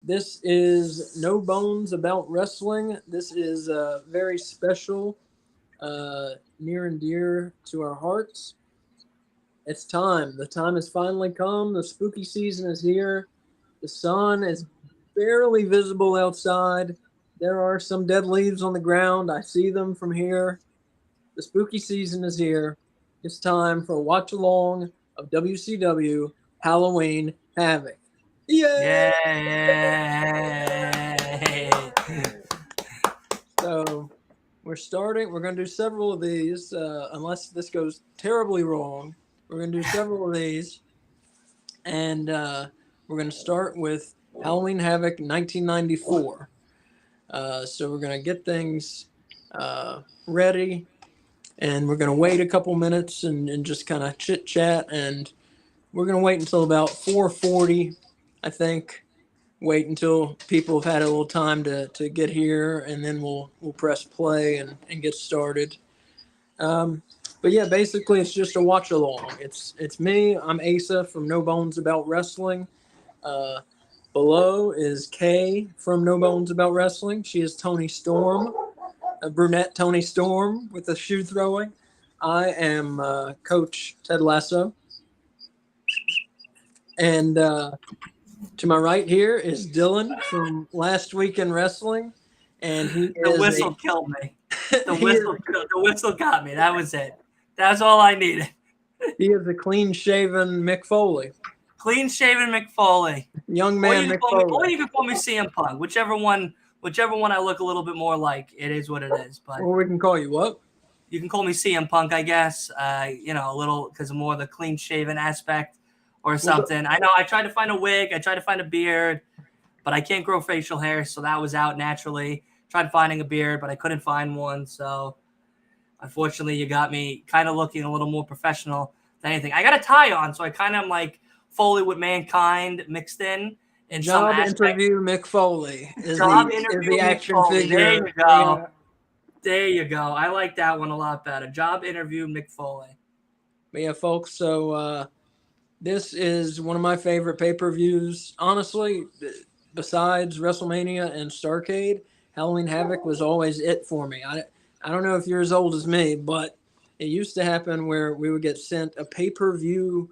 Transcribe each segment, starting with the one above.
This is No Bones About Wrestling. This is very special, near and dear to our hearts. It's time. The time has finally come. The spooky season is here. The sun is barely visible outside. There are some dead leaves on the ground. I see them from here. The spooky season is here. It's time for a watch along of WCW Halloween Havoc. Yay! Yay! So we're starting. We're going to do several of these, unless this goes terribly wrong. We're going to do several of these, and we're going to start with Halloween Havoc 1994. So we're going to get things ready, and we're going to wait a couple minutes and just kind of chit chat, and we're going to wait until about 4:40, I think. Wait until people have had a little time to get here, and then we'll press play and get started. But yeah, basically it's just a watch along. It's me. I'm Asa from No Bones About Wrestling. Below is Kay from No Bones About Wrestling. She is Tony Storm, a brunette Tony Storm with the shoe throwing. I am Coach Ted Lasso. And to my right here is Dylan from Last Week in Wrestling. And he The whistle killed me. The whistle got me. That was it. That's all I needed. He is a clean-shaven Mick Foley. Clean-shaven Mick Foley. Young man Mick Foley. Or you can call me CM Punk. Whichever one I look a little bit more like, it is what it is. But or we can call you what? You can call me CM Punk, I guess. A little because of more the clean-shaven aspect or something. I know I tried to find a wig. I tried to find a beard, but I can't grow facial hair, so that was out naturally. Tried finding a beard, but I couldn't find one. So unfortunately, you got me kind of looking a little more professional than anything. I got a tie on, so I kind of am like Foley with Mankind mixed in Job some aspect. Interview Mick Foley is the action Foley. figure. There you go. Yeah. There you go. I like that one a lot better. Job Interview Mick Foley. But yeah, folks, so this is one of my favorite pay-per-views. Honestly, besides WrestleMania and Starrcade, Halloween Havoc was always it for me. I don't know if you're as old as me, but it used to happen where we would get sent a pay-per-view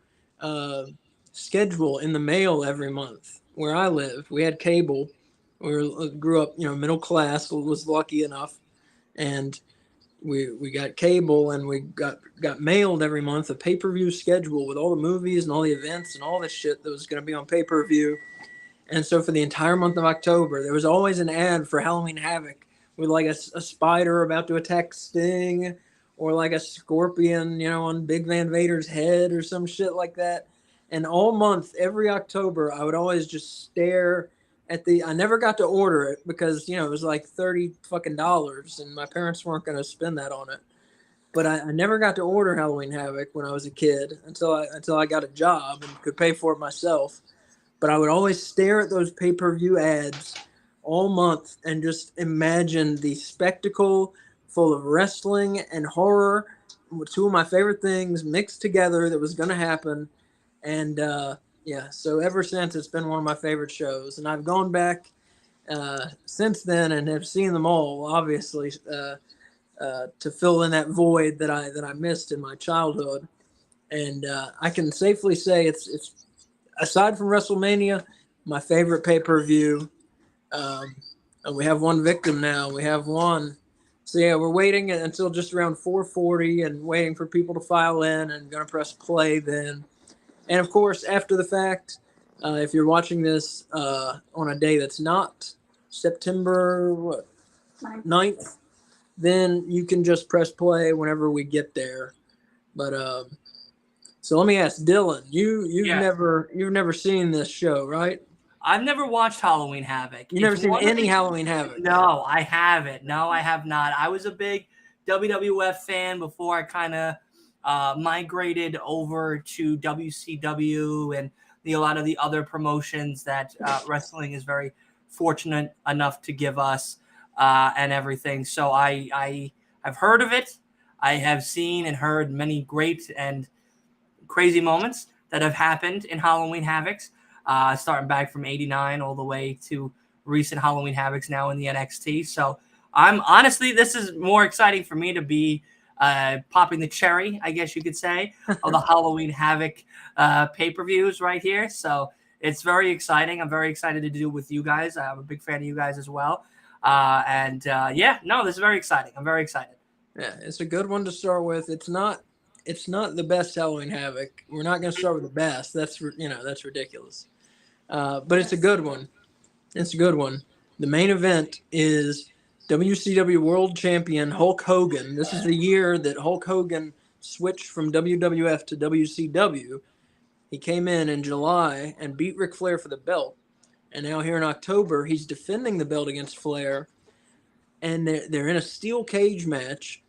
schedule in the mail every month. Where I lived, we had cable. We grew up, middle class, was lucky enough, and we got cable, and we got mailed every month a pay-per-view schedule with all the movies and all the events and all this shit that was going to be on pay-per-view. And so for the entire month of October, there was always an ad for Halloween Havoc with like a spider about to attack Sting, or like a scorpion, on Big Van Vader's head or some shit like that. And all month, every October, I would always just stare at I never got to order it because, it was like $30 fucking, and my parents weren't going to spend that on it. But I never got to order Halloween Havoc when I was a kid until I got a job and could pay for it myself. But I would always stare at those pay-per-view ads all month and just imagine the spectacle full of wrestling and horror, two of my favorite things mixed together that was going to happen. And so ever since, it's been one of my favorite shows. And I've gone back since then and have seen them all, obviously, to fill in that void that I missed in my childhood. And I can safely say it's aside from WrestleMania, my favorite pay-per-view. And we have one victim now. We have one. So yeah, we're waiting until just around 4:40 and waiting for people to file in, and going to press play then. And of course, after the fact, if you're watching this on a day that's not September 9th, then you can just press play whenever we get there. But so let me ask Dylan, you've never seen this show, right? I've never watched Halloween Havoc. You've never seen any Halloween Havoc? No, I haven't. No, I have not. I was a big WWF fan before I kind of migrated over to WCW and a lot of the other promotions that wrestling is very fortunate enough to give us and everything. So I've heard of it. I have seen and heard many great and crazy moments that have happened in Halloween Havocs. starting back from 89 all the way to recent Halloween Havocs now in the NXT. So I'm honestly, this is more exciting for me to be popping the cherry, I guess you could say, of the Halloween Havoc pay-per-views right here. So it's very exciting. I'm very excited to do it with you guys. I'm a big fan of you guys as well. This is very exciting. I'm very excited. Yeah, it's a good one to start with. It's not the best Halloween Havoc. We're not going to start with the best. That's ridiculous. But it's a good one. It's a good one. The main event is WCW World Champion Hulk Hogan. This is the year that Hulk Hogan switched from WWF to WCW. He came in July and beat Ric Flair for the belt. And now here in October, he's defending the belt against Flair. And they're in a steel cage match.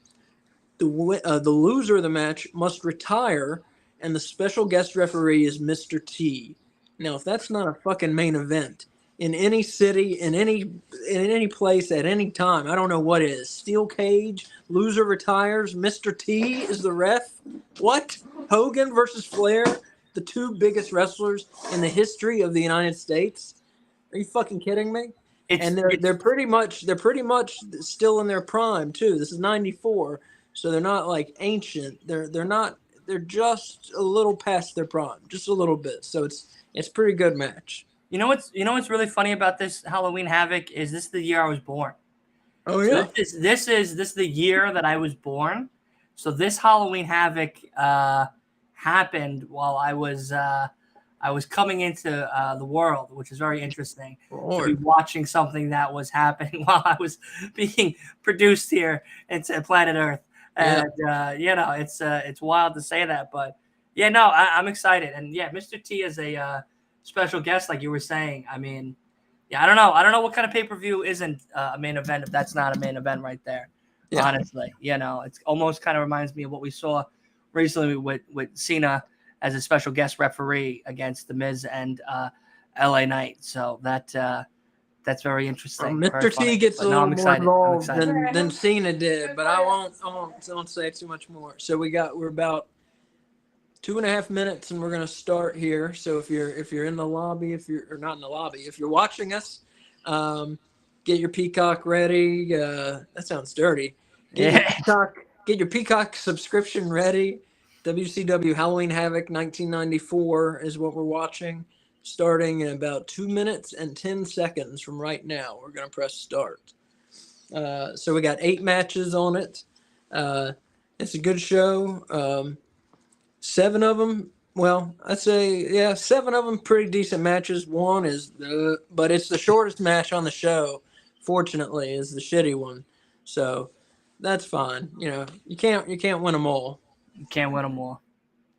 The loser of the match must retire, and the special guest referee is Mr. T. Now, if that's not a fucking main event in any city, in any place, at any time, I don't know what is. Steel cage, loser retires, Mr. T is the ref. What? Hogan versus Flair, the two biggest wrestlers in the history of the United States? Are you fucking kidding me? They're pretty much still in their prime too. This is 94. So they're not like ancient. They're just a little past their prime, just a little bit. So it's pretty good match. You know what's really funny about this Halloween Havoc is this is the year I was born. Oh yeah. So this is the year that I was born. So this Halloween Havoc happened while I was coming into the world, which is very interesting to be watching something that was happening while I was being produced here into planet Earth. And it's wild to say that, but I'm excited. And Mr. T is a special guest, like you were saying. I mean, I don't know what kind of pay-per-view isn't a main event if that's not a main event right there. Yeah. Honestly, it's almost kind of reminds me of what we saw recently with Cena as a special guest referee against The Miz and LA Knight. So that's very interesting. Mr. T gets a little more involved than Cena did, but I won't say too much more. So we're about 2.5 minutes, and we're gonna start here. So if you're in the lobby, if you're watching us, get your Peacock ready. That sounds dirty. Get your Peacock subscription ready. WCW Halloween Havoc 1994 is what we're watching. Starting in about 2 minutes and 10 seconds from right now. We're going to press start. So we got 8 matches on it. It's a good show. 7 of them, I'd say, 7 of them pretty decent matches. One is but it's the shortest match on the show, fortunately, is the shitty one. So that's fine. You can't win them all. You can't win them all.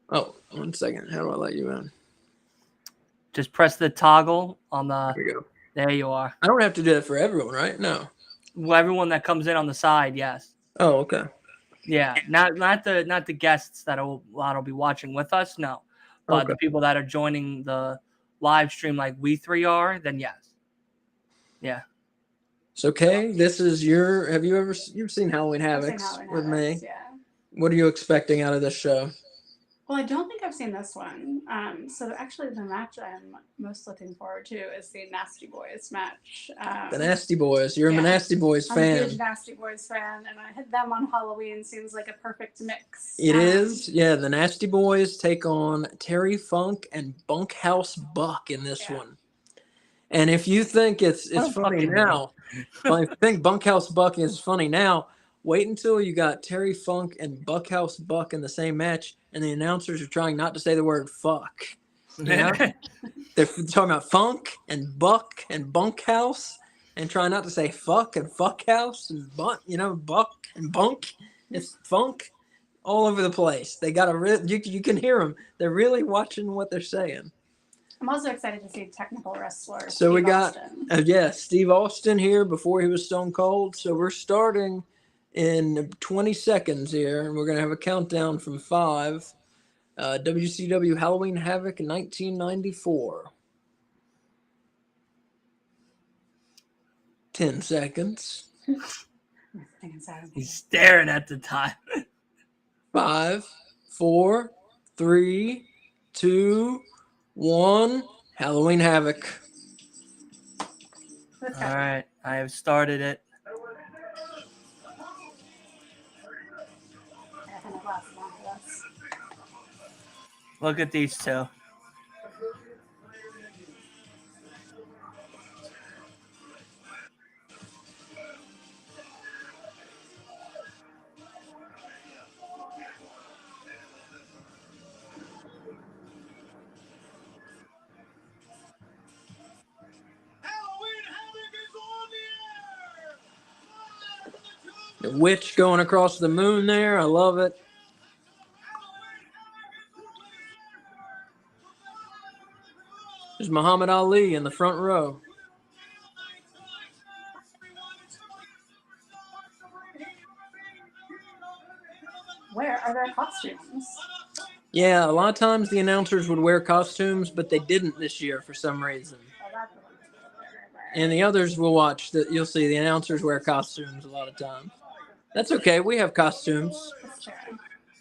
Oh, 1 second. How do I let you in? Just press the toggle on the. There you go. There you are. I don't have to do it for everyone, right? No. Well, everyone that comes in on the side, yes. Oh, okay. Yeah, not the guests that'll be watching with us, no, but the people that are joining the live stream like we three are, then yes. Yeah. So, Kay, this is you've seen Halloween Havocs with me? Yeah. What are you expecting out of this show? Well, I don't think I've seen this one. So actually the match I'm most looking forward to is the Nasty Boys match. The Nasty Boys. You're a Nasty Boys fan. I'm a huge Nasty Boys fan, and I had them on Halloween. Seems like a perfect mix. It is. Yeah, the Nasty Boys take on Terry Funk and Bunkhouse Buck in this one. And if you think it's funny now, well, if you think Bunkhouse Buck is funny now, wait until you got Terry Funk and Bunkhouse Buck in the same match, and the announcers are trying not to say the word fuck. They're talking about Funk and Buck and Bunkhouse, and trying not to say fuck and Fuckhouse and Buck and Bunk. It's Funk all over the place. They got you can hear them. They're really watching what they're saying. I'm also excited to see technical wrestler. So we got Steve Austin here before he was Stone Cold. So we're starting in 20 seconds here, and we're going to have a countdown from 5. WCW Halloween Havoc 1994. 10 seconds. He's staring at the time. 5, 4, 3, 2, 1. Halloween Havoc. That's All got right, I have started it. I think it lasts long for this. Look at these two. The witch going across the moon there. I love it. There's Muhammad Ali in the front row. Where are their costumes? Yeah, a lot of times the announcers would wear costumes, but they didn't this year for some reason. Oh, that's the one that's over there. And the others will watch that. You'll see the announcers wear costumes a lot of times. That's okay. We have costumes. That's true.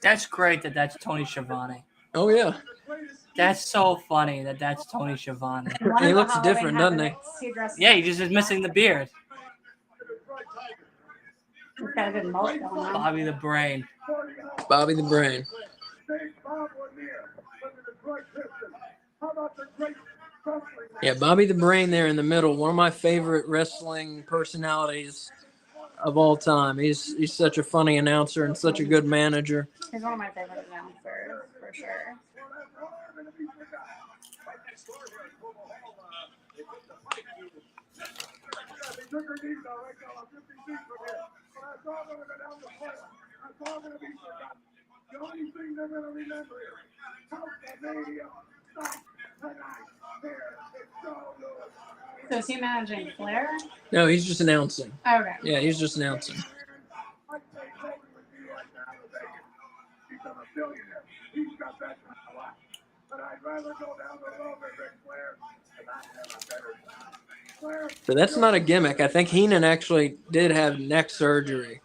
That's great that that's Tony Schiavone. Oh yeah, That's so funny that that's Tony Schiavone. In one He of the looks Halloween different, doesn't he? Havocs, he dresses Yeah, he just is missing the beard. He's got a good mullet going on. Bobby the Brain. Bobby the Brain. Yeah, Bobby the Brain there in the middle. One of my favorite wrestling personalities of all time. He's such a funny announcer and such a good manager. He's one of my favorite announcers, for sure. So is he managing Flair? No, he's just announcing. Okay. Yeah, he's just announcing. So that's not a gimmick. I think Heenan actually did have neck surgery.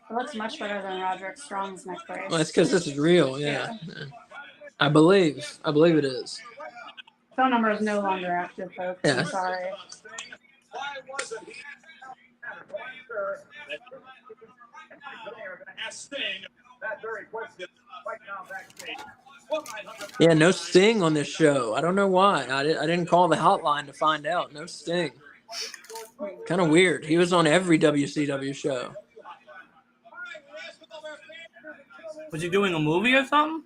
It looks much better than Roderick Strong's neck brace. Well, that's because this is real. Yeah. I believe it is. Phone number is no longer active, folks. Yeah. I'm sorry. Yeah, no Sting on this show. I don't know why. I didn't call the hotline to find out. No Sting. Kind of weird. He was on every WCW show. Was he doing a movie or something?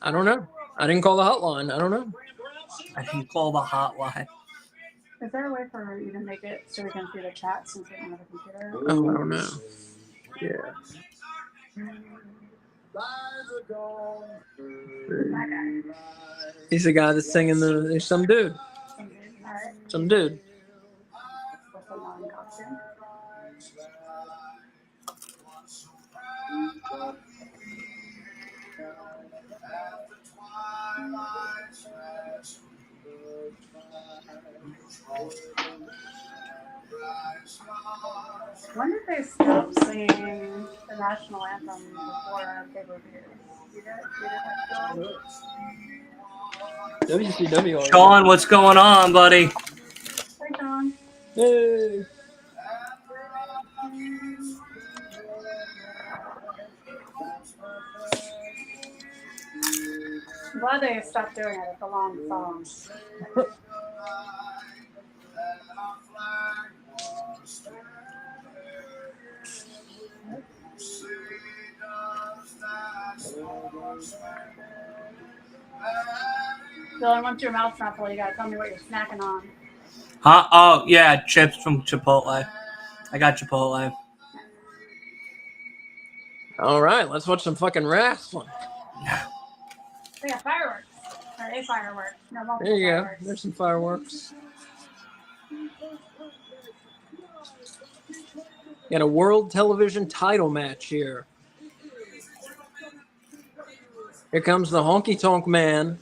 I don't know. I didn't call the hotline. I don't know. I can call the hotline. Is there a way for you to make it so we can see the chat since we don't have a computer? Oh, I don't know. Yeah. He's the guy that's singing the. Some dude. Alright. Some dude. With the long costume. When did they stop singing the national anthem before pay-per-view? WCW. Sean, what's going on, buddy? Hey, John. Hey. I'm glad they stopped doing it. It's a long song. Dylan, once your mouth's not full, you gotta tell me what you're snacking on. Huh? Oh, yeah, chips from Chipotle. I got Chipotle. All right, let's watch some fucking wrestling. We got fireworks. Or a firework. No, multiple There you go. fireworks. There's some fireworks. Got a world television title match here. Here comes the Honky Tonk Man.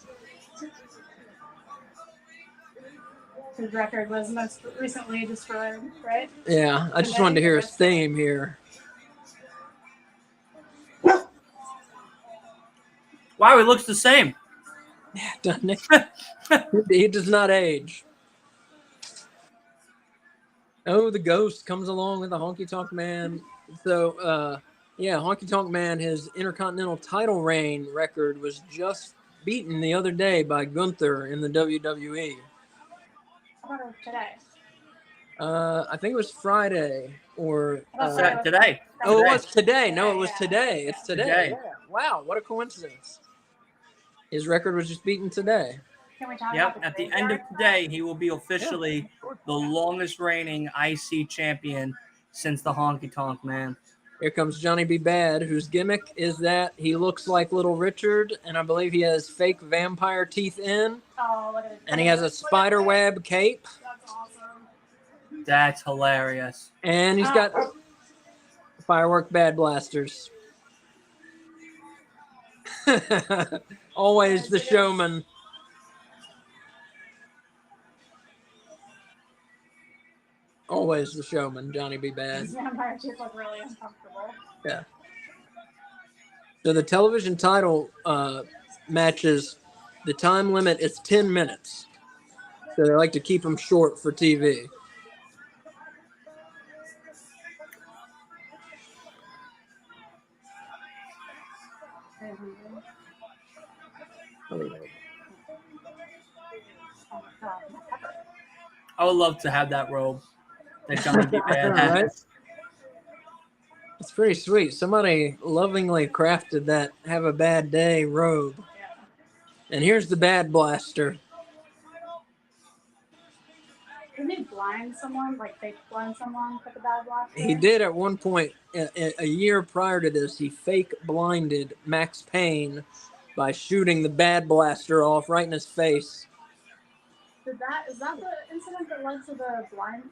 His record was most recently destroyed, right? Yeah, I just wanted to hear his theme here. Wow, he looks the same. Doesn't he? He does not age. Oh, the ghost comes along with the Honky Tonk Man. So, yeah, Honky Tonk Man, his Intercontinental title reign record was just beaten the other day by Gunther in the WWE. How about today? I think it was Friday or. Today. Oh, Today. it was today. No, it was today. It's today. Today. Yeah. Wow, what a coincidence. His record was just beaten today. Can we talk Yep. about At the end of today, he will be officially the longest reigning IC champion since the Honky Tonk Man. Here comes Johnny B. Bad, whose gimmick is that he looks like Little Richard, and I believe he has fake vampire teeth in. Oh, look at it. And he has a spider web cape. That's awesome. That's hilarious. And he's got firework bad blasters. Always the showman. Always the showman, Johnny B. Bad. These vampire teeth look really uncomfortable. Yeah. So the television title matches, the time limit is 10 minutes. So they like to keep them short for TV. I would love to have that robe that Johnny B. Bad has. Right? It's pretty sweet. Somebody lovingly crafted that "Have a Bad Day" robe. Yeah. And here's the Bad Blaster. Didn't he blind someone, like fake blind someone with the bad blaster? He did at one point, a year prior to this, he fake blinded Max Payne by shooting the Bad Blaster off right in his face. Is that the incident that led to the blind?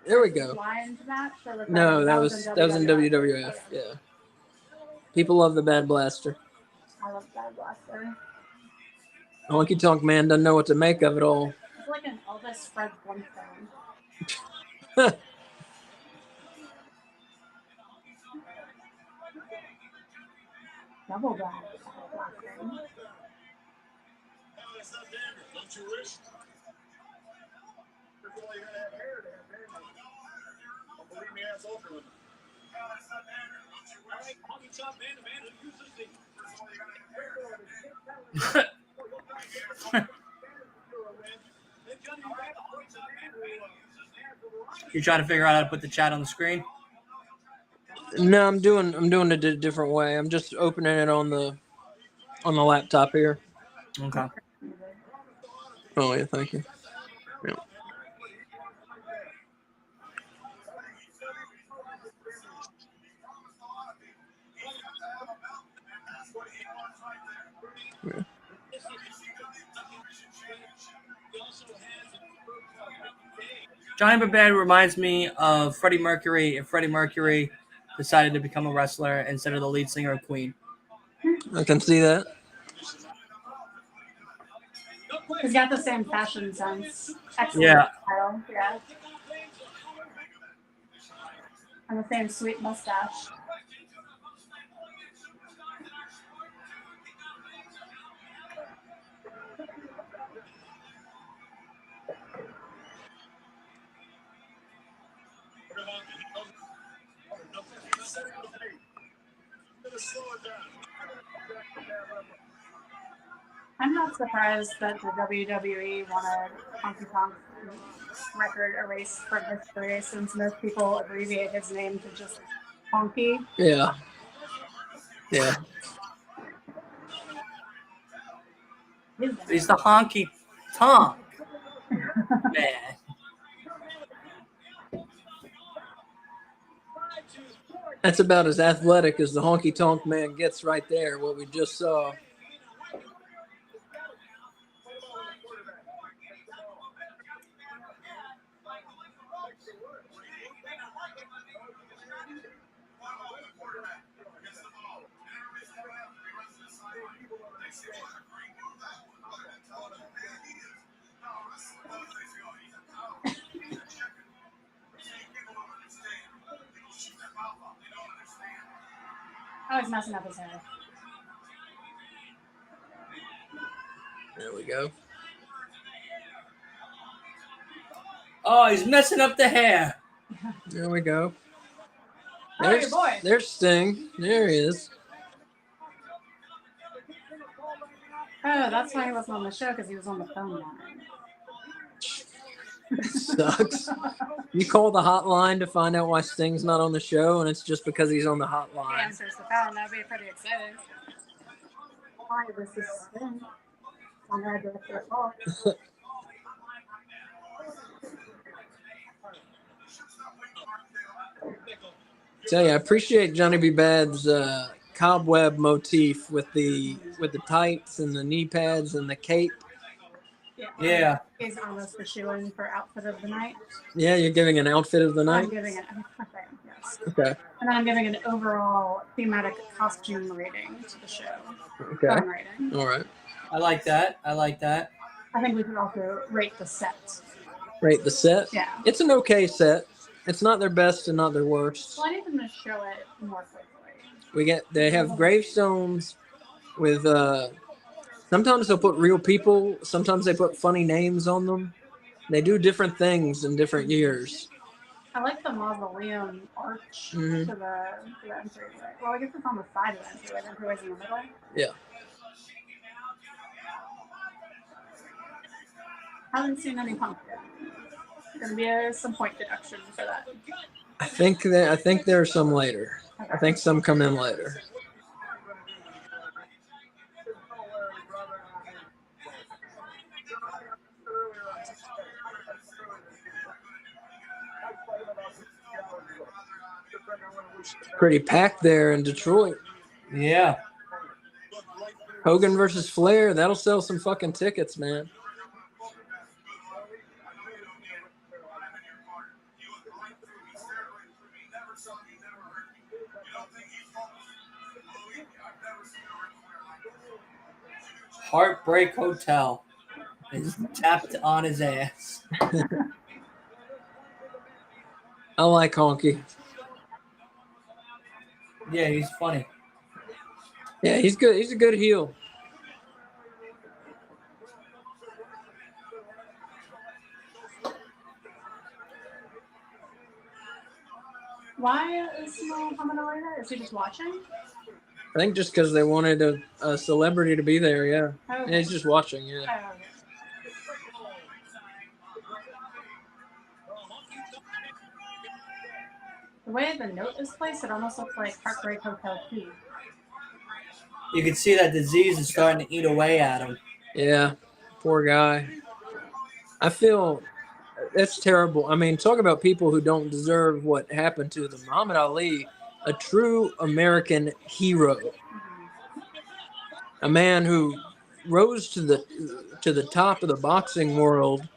There we go. Blind match? Or was No, that was in WWF. Yeah. People love the Bad Blaster. I love bad blaster. Honky Tonk Man doesn't know what to make of it all. It's like an Elvis Fred Flintstone. Double bad blaster. Don't you wish? Believe me, that's over with. Honky Tonk Man, the man who uses the. You're trying to figure out how to put the chat on the screen? No, I'm doing it a different way. I'm just opening it on the laptop here. Okay. Oh yeah, thank you. Yeah. Yeah. Johnny B. Bad reminds me of Freddie Mercury if Freddie Mercury decided to become a wrestler instead of the lead singer of Queen. I can see that. He's got the same fashion sense. Excellent Yeah. style. Yeah. And the same sweet mustache. I'm not surprised that the WWE wanted Honky Tonk record erased from history, since most people abbreviate his name to just Honky. Yeah. Yeah. He's the Honky Tonk Man. That's about as athletic as the Honky Tonk Man gets right there, what we just saw. Oh, he's messing up his hair. There we go. Oh, he's messing up the hair. There we go. Oh, your boy. There's Sting. There he is. Oh, that's why he wasn't on the show, because he was on the phone line. Sucks. You call the hotline to find out why Sting's not on the show, and it's just because he's on the He hotline. answers the phone. That'd be pretty exciting. Hi, this is Sting. I'm going to direct your call. Tell you, I appreciate Johnny B. Bad's cobweb motif with the tights and the knee pads and the cape. Yeah. He's almost the shoe-in for outfit of the night. Yeah, you're giving an outfit of the I'm night. giving it, yes. Okay. And then I'm giving an overall thematic costume rating to the show. Okay. Fun rating. All right. I like that. I like that. I think we could also rate the set. Rate the set. Yeah. It's an okay set. It's not their best and not their worst. So I need them to show it more quickly. They have gravestones with sometimes they'll put real people, sometimes they put funny names on them. They do different things in different years. I like the mausoleum arch Mhm. to the entryway. Well, I guess it's on the side of the entryway. The entryway's in the middle. Yeah. Haven't seen any punk yet. Gonna be some point deduction for that. I think there are some later. I think some come in later. Pretty packed there in Detroit. Yeah. Hogan versus Flair, that'll sell some fucking tickets, man. Heartbreak Hotel is tapped on his ass. I like Honky. Yeah, he's funny. Yeah, he's good. He's a good heel. Why is Mo coming over there? Is he just watching? I think just because they wanted a celebrity to be there, yeah. Oh, Yeah, he's just watching, yeah. oh, okay. The way the note is placed, it almost looks like Heartbreak Hotel Key. You can see that disease is starting to eat away at him. Yeah, poor guy. I feel that's terrible. I mean, talk about people who don't deserve what happened to them. Muhammad Ali, a true American hero, a man who rose to the top of the boxing world,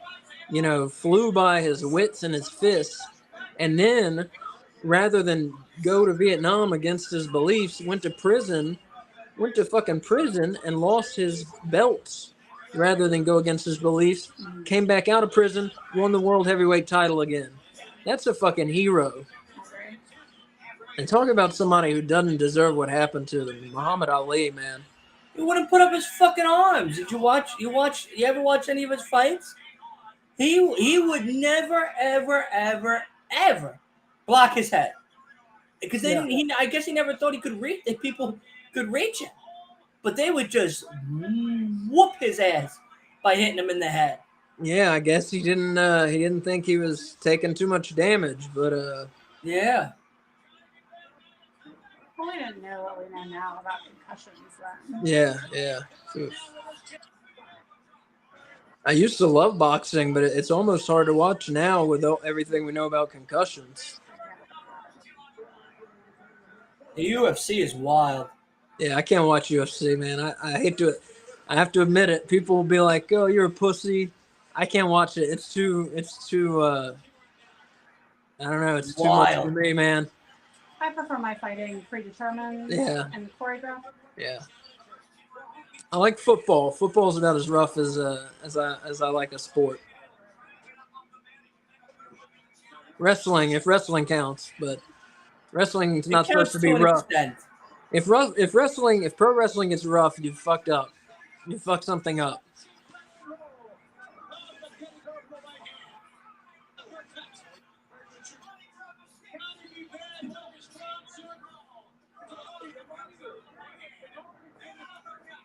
you know, flew by his wits and his fists, and then rather than go to Vietnam against his beliefs, went to fucking prison and lost his belts rather than go against his beliefs, came back out of prison, won the world heavyweight title again. That's a fucking hero. And talk about somebody who doesn't deserve what happened to them. Muhammad Ali, man. He wouldn't put up his fucking arms. Did you watch? You ever watch any of his fights? He would never, ever, ever, ever block his head because they didn't. I guess he never thought he could reach. That people could reach him, but they would just whoop his ass by hitting him in the head. Yeah, I guess he didn't think he was taking too much damage, but yeah. Well, we didn't know what we know now about concussions then. yeah. Oof. I used to love boxing, but it's almost hard to watch now with everything we know about concussions. The UFC is wild. Yeah, I can't watch UFC, man. I hate to. I have to admit it. People will be like, "Oh, you're a pussy." I can't watch it. It's too. I don't know. It's too much for me, man. I prefer my fighting predetermined and choreographed. Yeah. I like football. Football's about as rough as I like a sport. Wrestling, if wrestling counts, but wrestling's not supposed to be rough. If pro wrestling gets rough, you fucked up. You fucked something up.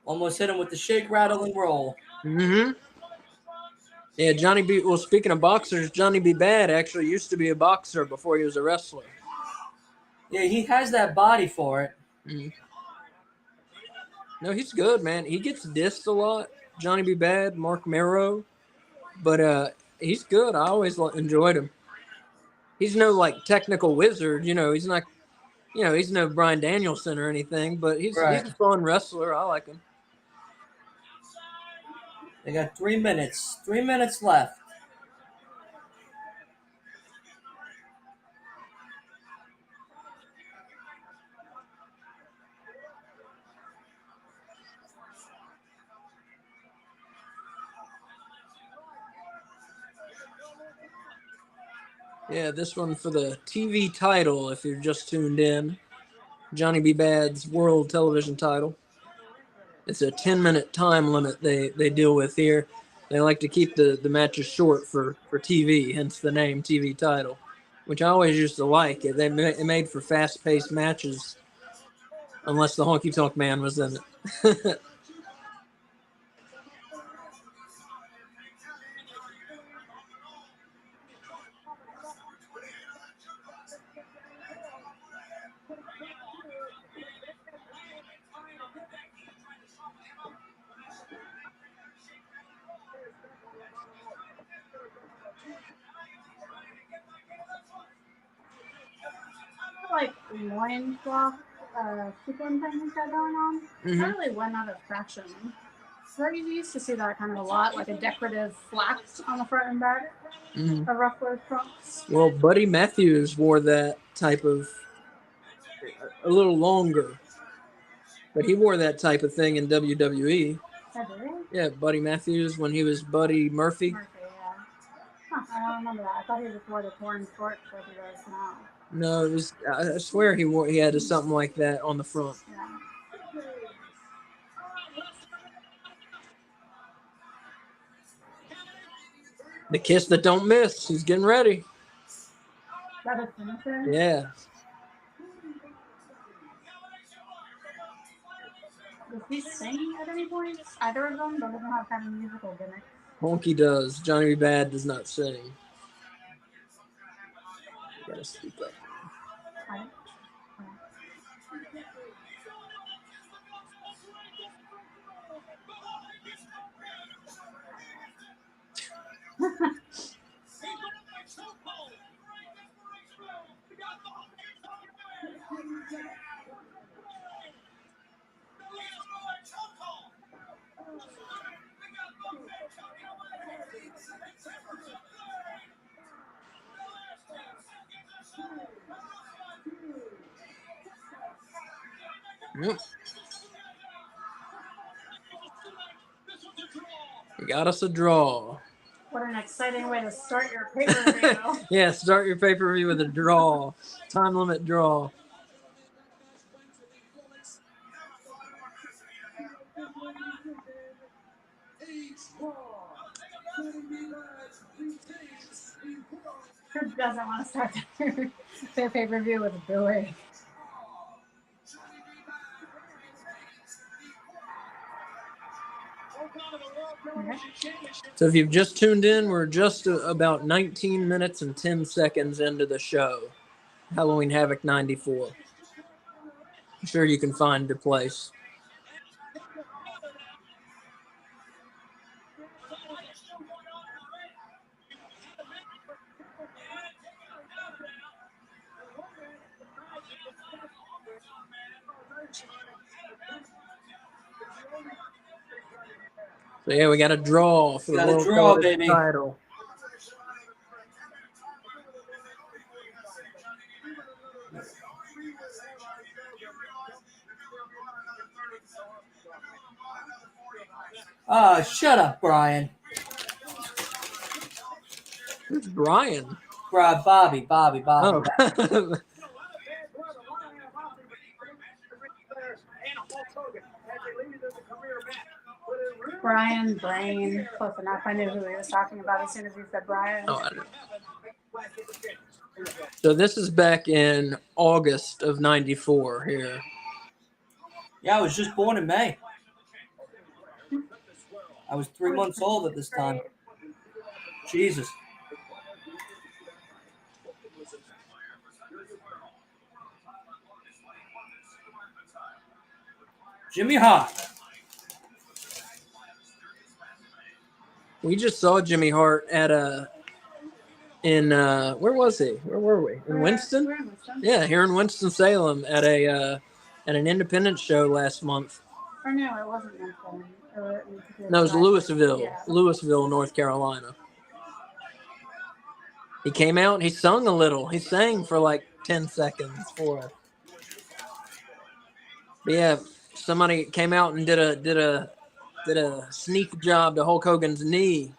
Almost hit him with the shake, rattle, and roll. Mm-hmm. Yeah, Johnny B. Well, speaking of boxers, Johnny B. Bad actually used to be a boxer before he was a wrestler. Yeah, he has that body for it. Mm. No, he's good, man. He gets dissed a lot. Johnny B. Bad, Mark Merrow, but he's good. I always enjoyed him. He's no like technical wizard, you know. He's not, you know, he's no Bryan Danielson or anything, but he's Right. a fun wrestler. I like him. They got 3 minutes. 3 minutes left. Yeah, this one for the TV title. If you're just tuned in, Johnny B. Bad's world television title. It's a 10-minute time limit they deal with here. They like to keep the matches short for TV, hence the name TV title, which I always used to like. It made for fast-paced matches, unless the Honky Tonk Man was in it. Like loincloth superintendent got going on. Mhm. That really went out of fashion. So you used to see that kind of a lot, like a decorative flax on the front and back Mhm. of wrestler trunks. Well, Buddy Matthews wore that type of a little longer, but he wore that type of thing in WWE. Oh, did he? Yeah, Buddy Matthews when he was Buddy Murphy. Murphy, yeah. Huh, I don't remember that. I thought he just wore the torn shorts like he does now. No, it was. I swear he had something like that on the front. Yeah. The kiss that don't miss. He's getting ready. That is finisher? Yeah. Does he sing at any point? Either of them, but doesn't have kind of musical gimmick. Honky does. Johnny B. Bad does not sing. You gotta speak up. Yep. We got us a draw. What an exciting way to start your pay-per-view. Yeah, start your pay-per-view with a draw. Time limit draw. Who doesn't want to start their pay-per-view with a booing? So if you've just tuned in, we're just about 19 minutes and 10 seconds into the show. Halloween Havoc 94. I'm sure you can find your place. So yeah, we got a draw for the Got a World draw, Television baby. title. Shut up, Brian. Who's Brian? Bobby. Oh. Brian Brain. Close enough. I knew who he was talking about as soon as he said Brian. Oh, I don't. So this is back in August of 94 here. Yeah, I was just born in May. I was 3 months old at this time. Jesus. Jimmy Hart. We just saw Jimmy Hart at where was he? Where were we? In Winston? We're in Winston. Yeah, here in Winston-Salem at an independent show last month. Or no, it wasn't Winston. No, it was Louisville, Yeah. Louisville, North Carolina. He came out and he sung a little. He sang for like 10 seconds for us. But yeah, somebody came out and did a sneak job to Hulk Hogan's knee.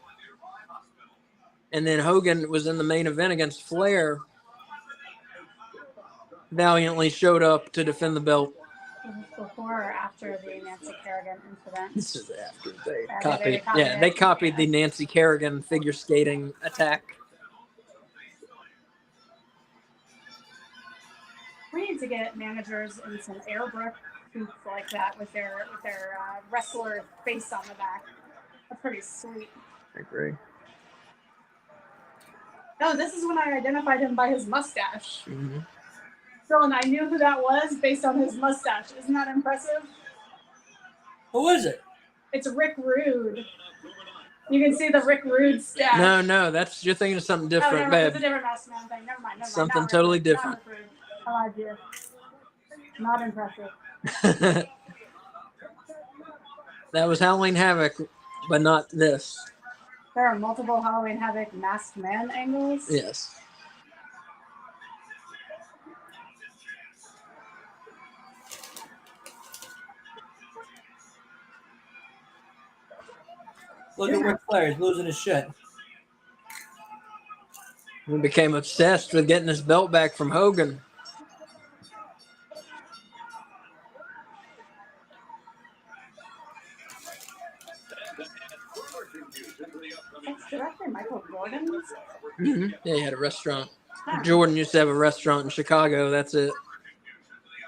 And then Hogan was in the main event against Flair. Valiantly showed up to defend the belt. Was this before or after the Nancy Kerrigan incident? This is after they Yeah, copied. copied Yeah, they it. copied the Nancy Kerrigan figure skating attack. We need to get managers in some Airbrush suits like that with their wrestler face on the back. That's pretty sweet. I agree. Oh, this is when I identified him by his mustache. Mm-hmm. Phil and I knew who that was based on his mustache. Isn't that impressive? Who is it? It's Rick Rude. You can see the Rick Rude stash. No, that's you're thinking of something Oh, different, never mind. It's a babe. different mask man thing. Never mind. Something Not totally Rick Rude. different. Not Rick Rude. I lied to you. Not impressive. That was Halloween Havoc, but not this. There are multiple Halloween Havoc masked man angles. Yes. Look at Ric Flair. He's losing his shit. We became obsessed with getting his belt back from Hogan. It's directly Michael Jordan's. Mm-hmm. Yeah, he had a restaurant. Jordan used to have a restaurant in Chicago. That's it.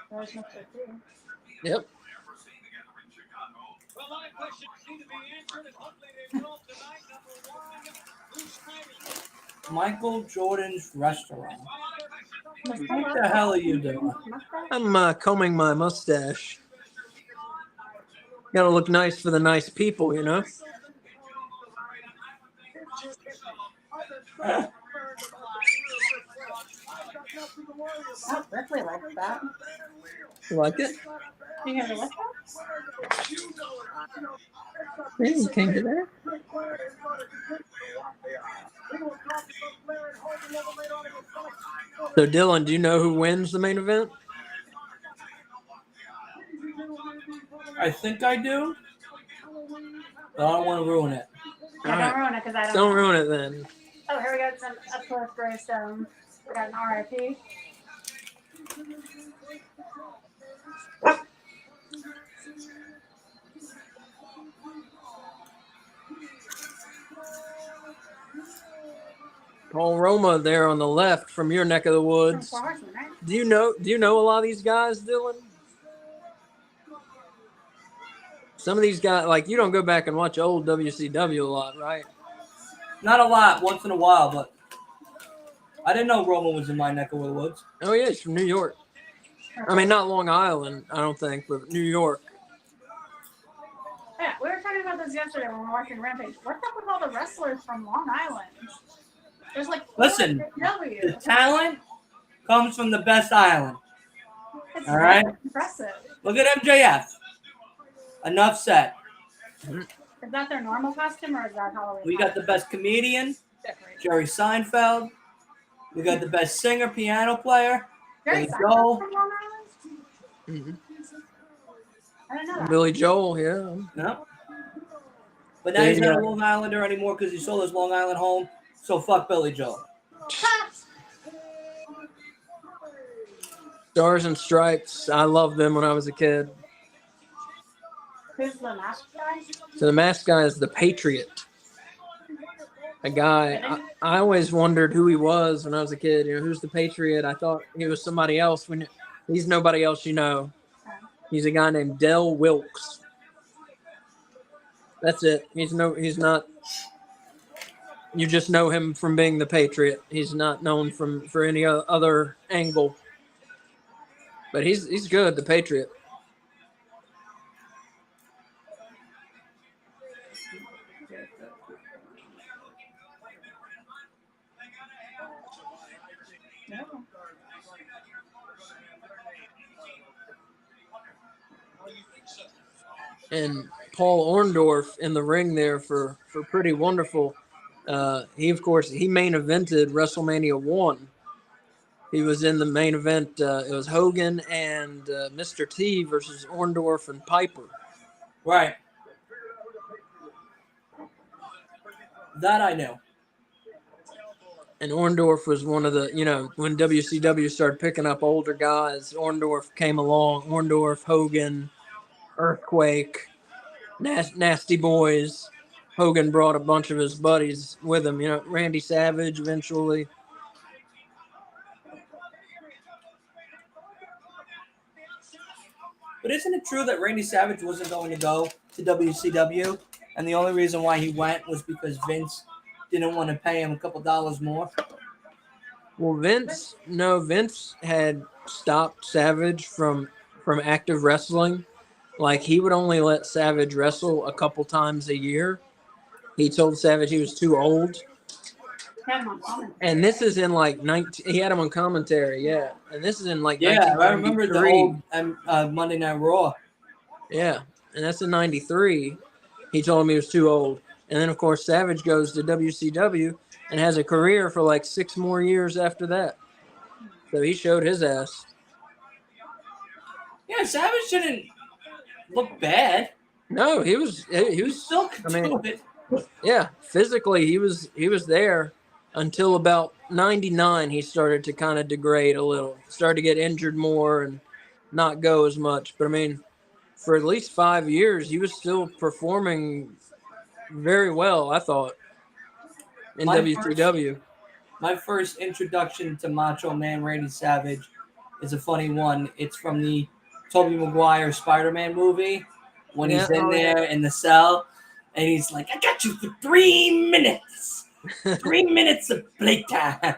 There's Mr. T. Yep. Well, my questions seem to be answered, and hopefully they will tonight. Number one, who's fighting? Michael Jordan's restaurant. What What the hell are you doing? I'm combing my mustache. Gotta look nice for the nice people, you know? Oh, Ripley likes that. You like it? You hear the whistle? Yeah, you can't get there. So, Dylan, do you know who wins the main event? I think I do. But I don't want to ruin it. Yeah, All right. don't ruin it because I don't. Don't know. ruin it then. Oh, here we got some up close Greystone. We got an RIP. Paul Roma there on the left from your neck of the From woods. Four Horsemen, right? Do you know a lot of these guys, Dylan? Some of these guys, like, you don't go back and watch old WCW a lot, right? Not a lot, once in a while, but I didn't know Roman was in my neck of the woods. Oh yeah, he's from New York. I mean, not Long Island, I don't think, but New York. Yeah, we were talking about this yesterday when we were watching Rampage. What's up with all the wrestlers from Long Island? There's like Listen, W. The talent comes from the best island. It's all right. Impressive. Look at MJF. Enough said. Is that their normal costume or is that Halloween? We got the best comedian, Decorated. Jerry Seinfeld. We got the best singer, piano player. Jerry Billy Seinfeld Joel. from Long Island? Mm-hmm. I didn't know that. Billy Joel, yeah. No. But now he's not a Long Islander anymore because he sold his Long Island home. So fuck Billy Joel. Stars and Stripes, I loved them when I was a kid. Who's the mask guy? So the masked guy is the Patriot. A guy, I always wondered who he was when I was a kid. You know, who's the Patriot? I thought he was somebody else. When he's nobody else you know. He's a guy named Del Wilkes. That's it. He's not. You just know him from being the Patriot. He's not known for any other angle. But he's good, the Patriot. No. And Paul Orndorff in the ring there for pretty wonderful. He main evented WrestleMania 1. He was in the main event. It was Hogan and Mr. T versus Orndorff and Piper. Right. That I knew. And Orndorff was one of the, when WCW started picking up older guys, Orndorff came along. Orndorff, Hogan, Earthquake, Nasty Boys. Hogan brought a bunch of his buddies with him. Randy Savage eventually. But isn't it true that Randy Savage wasn't going to go to WCW, and the only reason why he went was because Vince didn't want to pay him a couple dollars more? Well, Vince had stopped Savage from active wrestling. Like, he would only let Savage wrestle a couple times a year. He told Savage he was too old. And this is in he had him on commentary, yeah. And this is in I remember the old Monday Night Raw. Yeah, and that's in 93. He told him he was too old. And then, of course, Savage goes to WCW and has a career for 6 more years after that. So he showed his ass. Yeah, Savage didn't look bad. No, he was Still could do it. Yeah, physically he was there until about 99. He started to kind of degrade a little, started to get injured more and not go as much. But I mean, for at least 5 years, he was still performing very well, I thought, in WCW. My first introduction to Macho Man Randy Savage is a funny one. It's from the Tobey Maguire Spider-Man movie when he's in there in the cell. And he's like, I got you for 3 minutes. 3 minutes of playtime.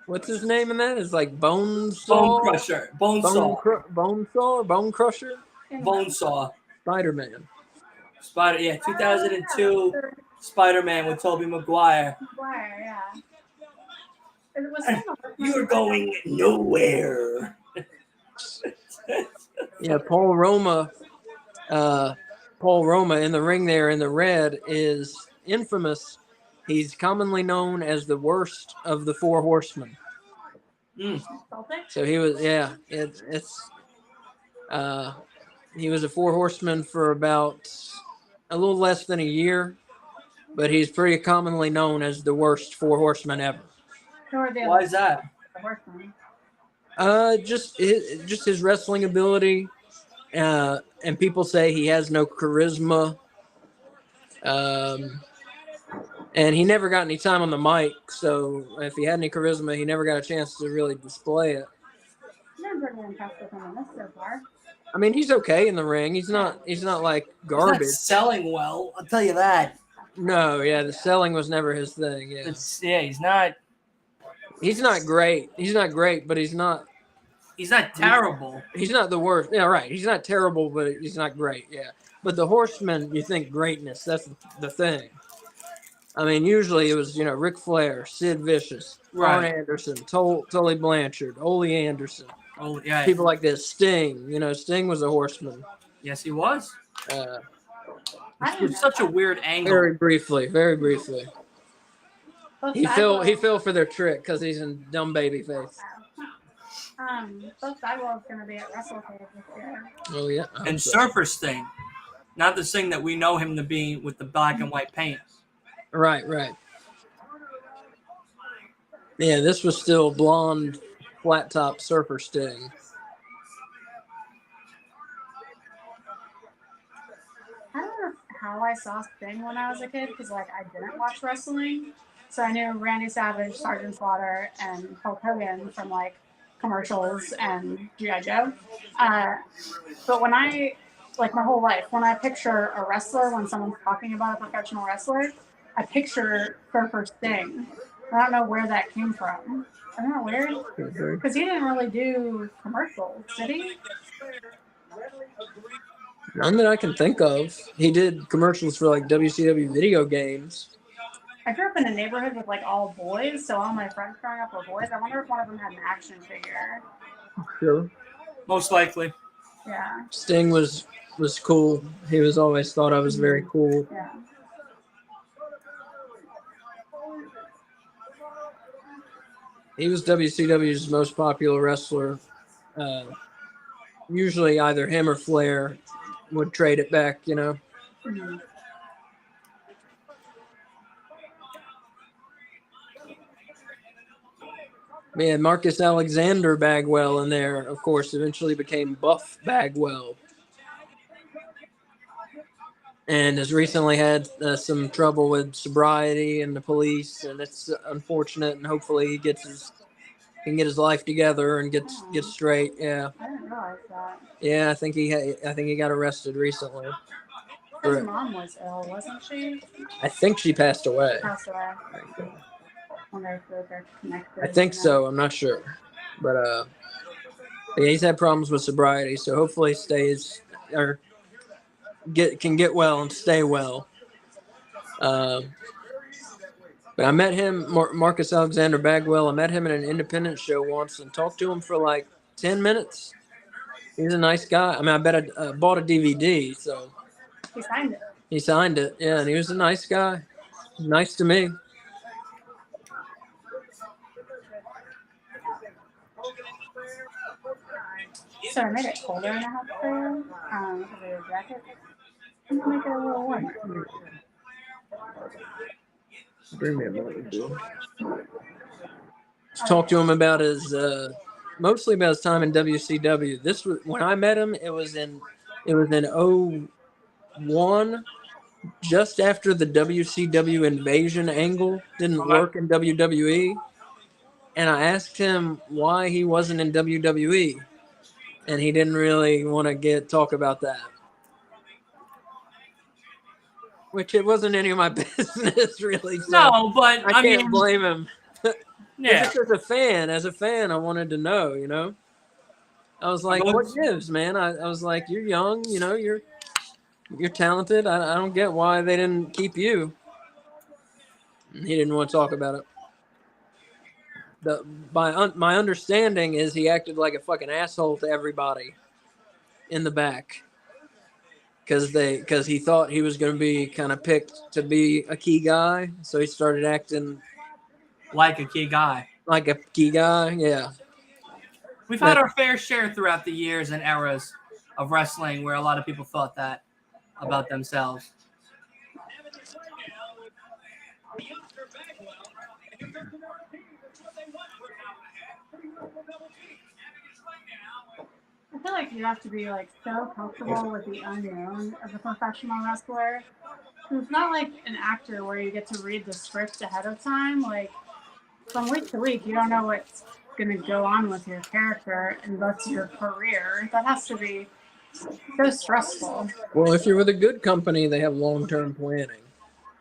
What's his name in that? It's Bone Crusher. Bone Saw. Bone Saw or Bone Crusher? Bone Saw. Spider-Man. 2002 Spider-Man with Tobey Maguire. Yeah. It was You're going nowhere. Yeah, Paul Roma in the ring there in the red is infamous. He's commonly known as the worst of the Four Horsemen. So he was, he was a Four Horseman for about a little less than a year, but he's pretty commonly known as the worst Four Horseman ever. Why is that? Just his wrestling ability. And people say he has no charisma. And he never got any time on the mic, so if he had any charisma, he never got a chance to really display it. I mean, he's okay in the ring. He's not like garbage. He's not selling well, I'll tell you that. No, yeah, the selling was never his thing. Yeah, he's not. He's not great. He's not great, but he's not. He's not terrible. He's not the worst. Yeah, right. He's not terrible, but he's not great. Yeah. But the Horsemen, you think greatness. That's the thing. I mean, usually it was, Ric Flair, Sid Vicious, Arn Anderson, Tully Blanchard, Ole Anderson. Oh, yeah. People like this. Sting. Sting was a Horseman. Yes, he was. It's such a weird angle. Very briefly. He fell for their trick because he's in dumb baby face. Both Sidewall's going to be at WrestleCade this year. Oh, yeah. And Surfer Sting. Not the Sting that we know him to be with the black and white paint. Right. Yeah, this was still blonde, flat top Surfer Sting. I don't know how I saw Sting when I was a kid because, I didn't watch wrestling. So I knew Randy Savage, Sergeant Slaughter, and Hulk Hogan from, commercials and G.I. Joe. But when I like my whole life. When I picture a wrestler, when someone's talking about a professional wrestler, I picture Surfer Sting. I don't know where that came from. Isn't that weird? Because he didn't really do commercials, did he? None that I can think of. He did commercials for like WCW video games. I grew up in a neighborhood with like all boys, so all my friends growing up were boys. I wonder if one of them had an action figure. Sure. Most likely. Yeah. Sting was cool. He was always thought I was very cool. Yeah. He was WCW's most popular wrestler. Usually either him or Flair would trade it back, you know. Mhm. Man, Marcus Alexander Bagwell in there, of course, eventually became Buff Bagwell. And has recently had some trouble with sobriety and the police, and it's unfortunate. And hopefully he can get his life together and get straight. Yeah, I didn't realize that. yeah. I think he got arrested recently. His mom was ill, wasn't she? I think she passed away. Passed away. Wonder if those are connected. I think so. I'm not sure, but yeah, he's had problems with sobriety, so hopefully stays or can get well and stay well. But I met him, Marcus Alexander Bagwell. I met him at an independent show once and talked to him for like 10 minutes. He's a nice guy. I mean, I bet I bought a DVD, so He signed it. he signed it. Yeah, and he was a nice guy. Nice to me. So I made it colder in the house for you. Over your jacket. Let's make it a little warmer. Bring me a moment, dude. Talk to him about his, mostly about his time in WCW. This was when I met him. It was in '01, just after the WCW invasion angle didn't work in WWE, and I asked him why he wasn't in WWE, and he didn't really want to talk about that. Which it wasn't any of my business, really. So No, but I can't mean, blame him. yeah. Just as a fan, I wanted to know, you know. I was like, what gives, man? I was like, you're young, you know, you're talented. I don't get why they didn't keep you. And he didn't want to talk about it. My understanding is he acted like a fucking asshole to everybody in the back. Because he thought he was going to be kind of picked to be a key guy, so he started acting Like a key guy. like a key guy. Yeah, We've had our fair share throughout the years and eras of wrestling where a lot of people thought that about themselves. I feel like you have to be like so comfortable with the unknown as a professional wrestler. It's not like an actor where you get to read the script ahead of time. Like from week to week, you don't know what's going to go on with your character and that's your career. That has to be so stressful. Well, if you're with a good company, they have long-term planning.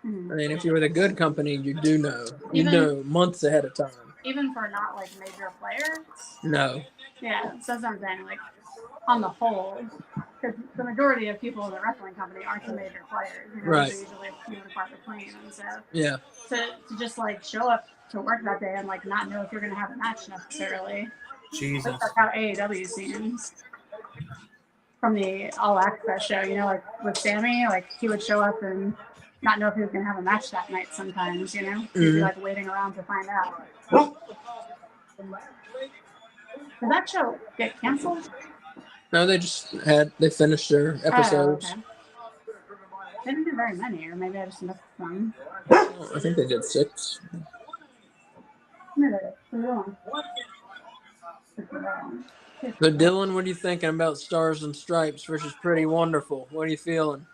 I mean, if you're with a good company, you do know. You know months ahead of time. Even for not like major players. No. Yeah, so that's what I'm saying. Like on the whole, because the majority of people in the wrestling company aren't the major players. You know, Right. they're usually few and far between, and so Yeah. to just like show up to work that day and like not know if you're gonna have a match necessarily. Jesus. That's how AEW seems. From the All Access show, you know, like with Sammy, like he would show up and not know if he was gonna have a match that night. Sometimes, you know, he'd be like waiting around to find out. Did that show get canceled? No, they finished their episodes. Oh, okay. They didn't do very many, or maybe I just missed some. I think they did 6. Maybe they did. So, Dylan, what are you thinking about Stars and Stripes versus Pretty Wonderful? What are you feeling?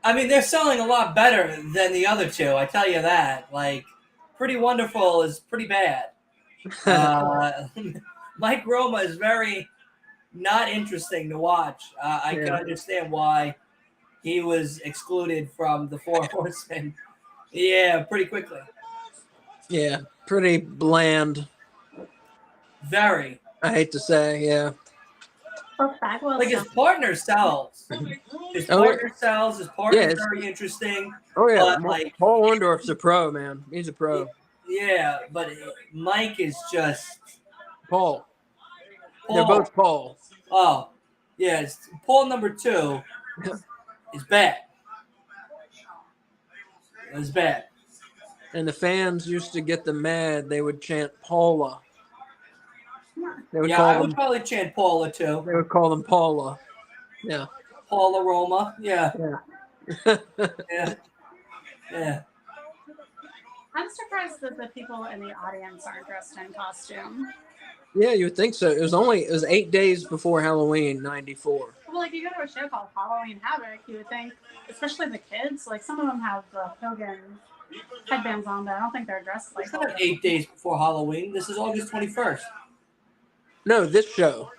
I mean, they're selling a lot better than the other two. I tell you that. Like, Pretty Wonderful is pretty bad. Mike Roma is very not interesting to watch. I can understand why he was excluded from the Four Horsemen. Yeah, pretty quickly. Yeah, pretty bland. Very. I hate to say, yeah. Both Bagwell Like his partner sells. His Oh, yeah. partner sells. His partner's Yeah, it's- very interesting. Oh yeah, But, like- Paul Orndorff's a pro, man. He's a pro. Yeah, but Mike is just Paul. Paul. They're both Paul. Oh, yeah. Paul number 2 is bad. It's bad. And the fans used to get them mad. They would chant Paula. They would Yeah, call I them. would probably chant Paula too. They would call them Paula. Yeah. Paula Roma. Yeah. Yeah. Yeah. Yeah. I'm surprised that the people in the audience aren't dressed in costume. Yeah, you would think so. It was 8 days before Halloween '94. Well, like you go to a show called Halloween Havoc, you would think, especially the kids, like some of them have the Hogan headbands on, but I don't think they're dressed like It's not 8 days before Halloween. This is August 21st. No, this show.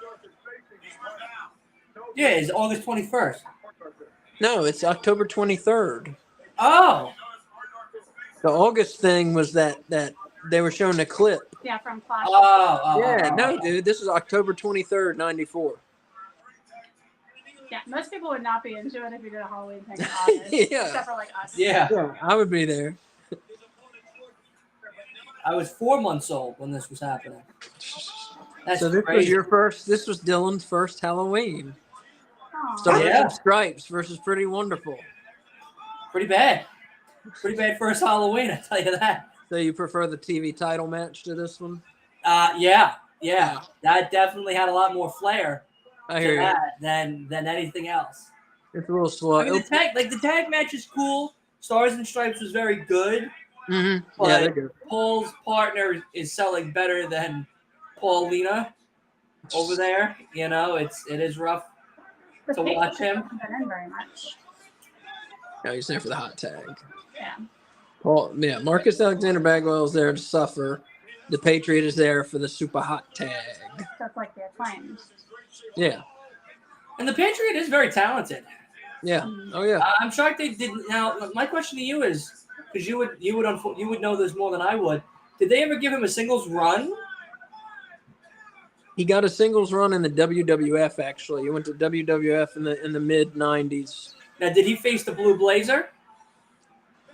Yeah, it's August 21st. No, it's October 23rd. Oh. The August thing was that they were showing a clip. Yeah, from Clash. Yeah, no, dude, this is October 23rd, '94. Yeah, most people would not be into it if you did a Halloween thing in August, Yeah. except for like us. Yeah. Yeah, I would be there. I was 4 months old when this was happening. That's So this was crazy. this was Dylan's first Halloween. Aw. Stars Yeah. and Stripes versus Pretty Wonderful. Pretty bad. Pretty bad first Halloween, I tell you that. So you prefer the TV title match to this one? Yeah. That definitely had a lot more flair I to hear you. that than anything else. It's a little slow. I mean, the tag match is cool. Stars and Stripes was very good. Yeah, But they're good. Paul's partner is selling better than Paulina over there. You know, it is rough The to face watch him. hasn't been in very much. No, he's there for the hot tag. Yeah. Marcus Alexander Bagwell is there to suffer. The Patriot is there for the super hot tag. That's like the Acclaimed. Yeah, And the Patriot is very talented. yeah. Oh yeah. I'm shocked they didn't. Now, my question to you is, because you would know this more than I would. Did they ever give him a singles run? He got a singles run in the WWF. Actually, he went to WWF in the mid '90s. Now, did he face the Blue Blazer?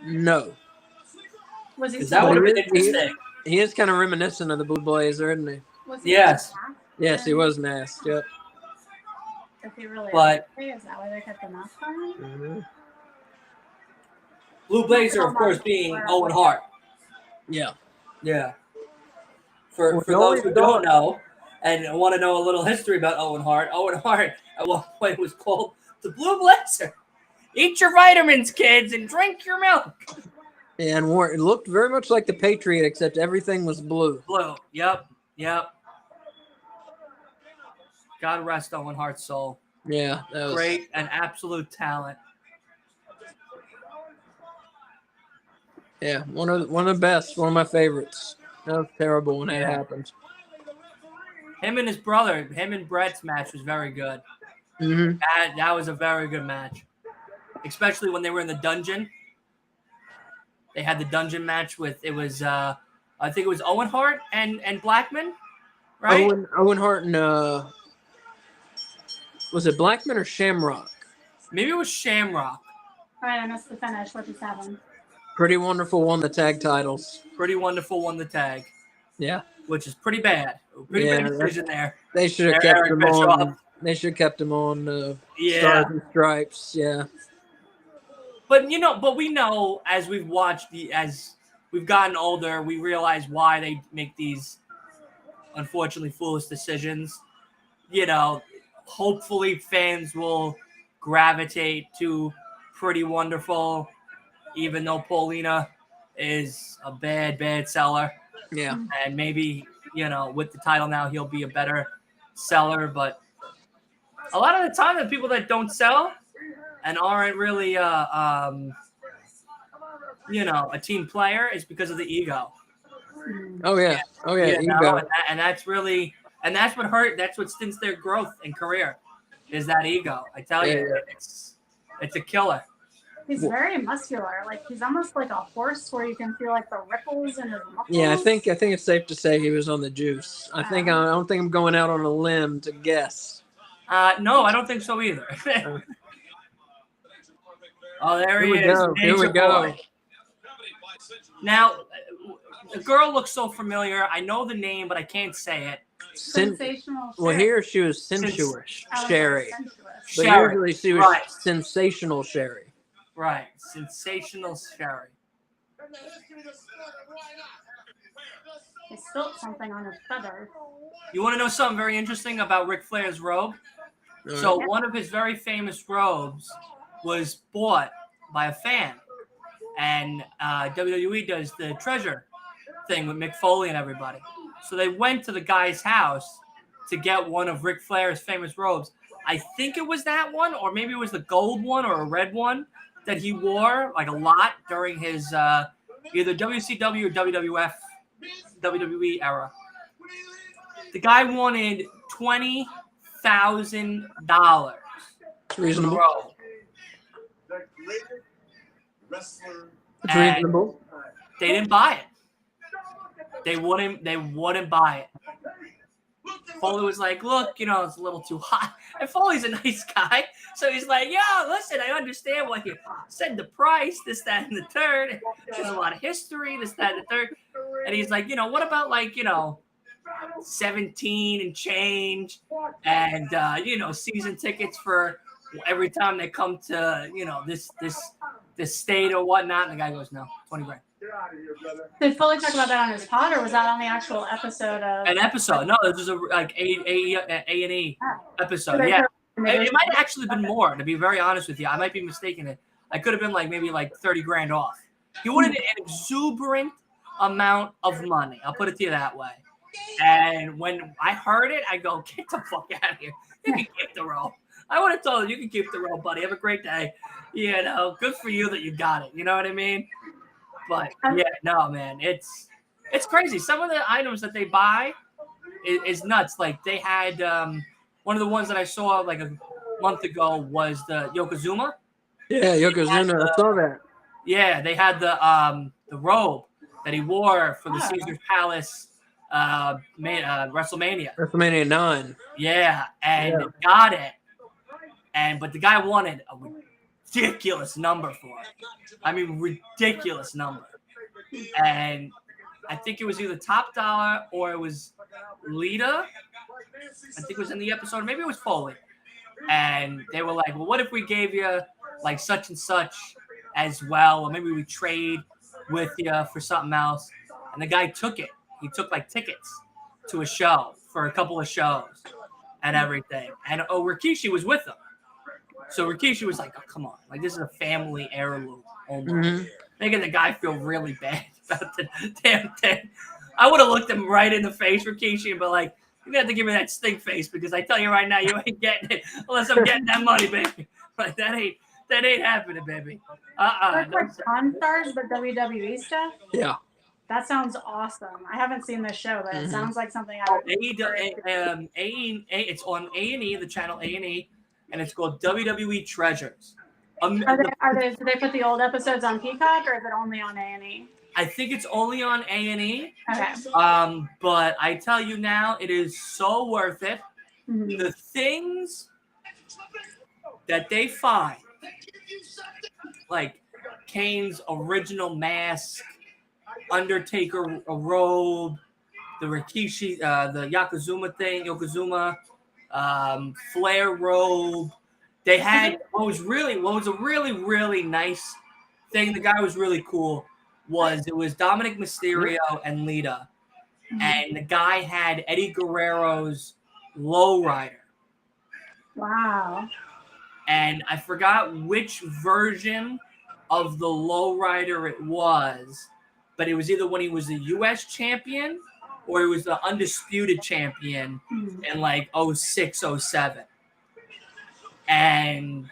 No, Was he? Because that would have been He- interesting. he is kind of reminiscent of the Blue Blazer, isn't he? Was he Yes. masked? Yes, he was masked. Yep. Is he really? But- okay? Is that why they kept the mask on? Mm-hmm. Blue Blazer, of course, being Owen Hart. Yeah. Yeah. For Well, those who no, don't know and want to know a little history about Owen Hart at one point was called the Blue Blazer. Eat your vitamins, kids, and drink your milk. And it looked very much like the Patriot, except everything was blue. Blue. Yep. God rest Owen Hart's soul. Yeah, that was Great and absolute talent. Yeah, one of the best, one of my favorites. That was terrible when that Yeah. happened. Him and his brother, him and Brett's match was very good. Mm-hmm. That was a very good match, especially when they were in the dungeon. They had the dungeon match with I think it was Owen Hart and Blackman, right? Owen Hart and was it Blackman or Shamrock? Maybe it was Shamrock. All right, I missed the finish. What just happened? Pretty Wonderful won the tag titles. Pretty Wonderful won the tag, Yeah, which is pretty bad. Pretty Yeah, bad decision there. they should have Eric kept him Bischoff. on. They should have kept him on Yeah. Stars and Stripes. Yeah, But we know as we've watched as we've gotten older, we realize why they make these unfortunately foolish decisions. Hopefully fans will gravitate to Pretty Wonderful, even though Paulina is a bad seller. yeah. And maybe, with the title now, he'll be a better seller. But a lot of the time, the people that don't sell and aren't really, a team player is because of the ego. Oh yeah. You know, Ego. and that's really, And that's what hurt. That's what stints their growth and career is that ego. I tell you, Yeah. it's a killer. He's very muscular. Like he's almost like a horse, where you can feel like the ripples in his muscles. Yeah, I think it's safe to say he was on the juice. I don't think I'm going out on a limb to guess. No, I don't think so either. Oh, there he is. Here we go. Boy. Now, the girl looks so familiar. I know the name, but I can't say it. Sensational. Well, here she was sensuous, Sherry. But Sherry. usually she was Right. sensational Sherry. Right. Sensational Sherry. He spilt something on his feather. You want to know something very interesting about Ric Flair's robe? All So right. one of his very famous robes was bought by a fan. And WWE does the treasure thing with Mick Foley and everybody. So they went to the guy's house to get one of Ric Flair's famous robes. I think it was that one, or maybe it was the gold one or a red one that he wore like a lot during his either WCW or WWE era. The guy wanted $20,000. It's reasonable. Robe. It's And reasonable. they didn't buy it. They wouldn't buy it. Foley was like, look, it's a little too hot. And Foley's a nice guy. So he's like, yo, listen, I understand why you said the price, this, that, and the third. There's a lot of history, this, that, and the third. And he's like, what about 17 and change and, season tickets for every time they come to, this state or whatnot. And the guy goes, no, 20 grand. Did Foley talk about that on his pod, or was that on the actual episode of An episode? No, this was a A&E episode. Yeah, it might have actually been more. To be very honest with you, I might be mistaken. It. I could have been maybe 30 grand off. He wanted an exuberant amount of money. I'll put it to you that way. And when I heard it, I go, get the fuck out of here. You can keep the robe. I would have told him, you can keep the robe, buddy. Have a great day. Good for you that you got it. You know what I mean? But yeah, no, man, it's crazy. Some of the items that they buy is nuts. Like they had one of the ones that I saw a month ago was the Yokozuna. Yeah, Yokozuna. I saw that. Yeah, they had the robe that he wore for the Caesar's Palace WrestleMania. WrestleMania 9. Yeah, and got it. But the guy wanted a ridiculous number for it. I mean, ridiculous number. And I think it was either Top Dollar or it was Lita. I think it was in the episode. Maybe it was Foley. And they were like, well, what if we gave you such and such as well? Or maybe we trade with you for something else. And the guy took it. He took tickets to a show for a couple of shows and everything. And Rikishi was with him. So Rikishi was like, oh, come on. This is a family heirloom almost. Mm-hmm. Making the guy feel really bad about the damn thing. I would have looked him right in the face, Rikishi, and be like, you're going to have to give me that stink face because I tell you right now, you ain't getting it unless I'm getting that money, baby. That ain't happening, baby. It's like Pawn Stars, but WWE stuff? Yeah. That sounds awesome. I haven't seen this show, but it sounds like something I would it's on A&E, the channel A&E, and it's called WWE Treasures. Do they put the old episodes on Peacock, or is it only on A&E? I think it's only on A&E. Okay. But I tell you now, it is so worth it. Mm-hmm. The things that they find, like Kane's original mask, Undertaker a robe, the Rikishi, the Yokozuna, Flair robe. They had what was a really, really nice thing. The guy was really cool. It was Dominic Mysterio and Lita. And the guy had Eddie Guerrero's lowrider. Wow. And I forgot which version of the lowrider it was, but it was either when he was the U.S. champion or he was the undisputed champion in 06, 07. And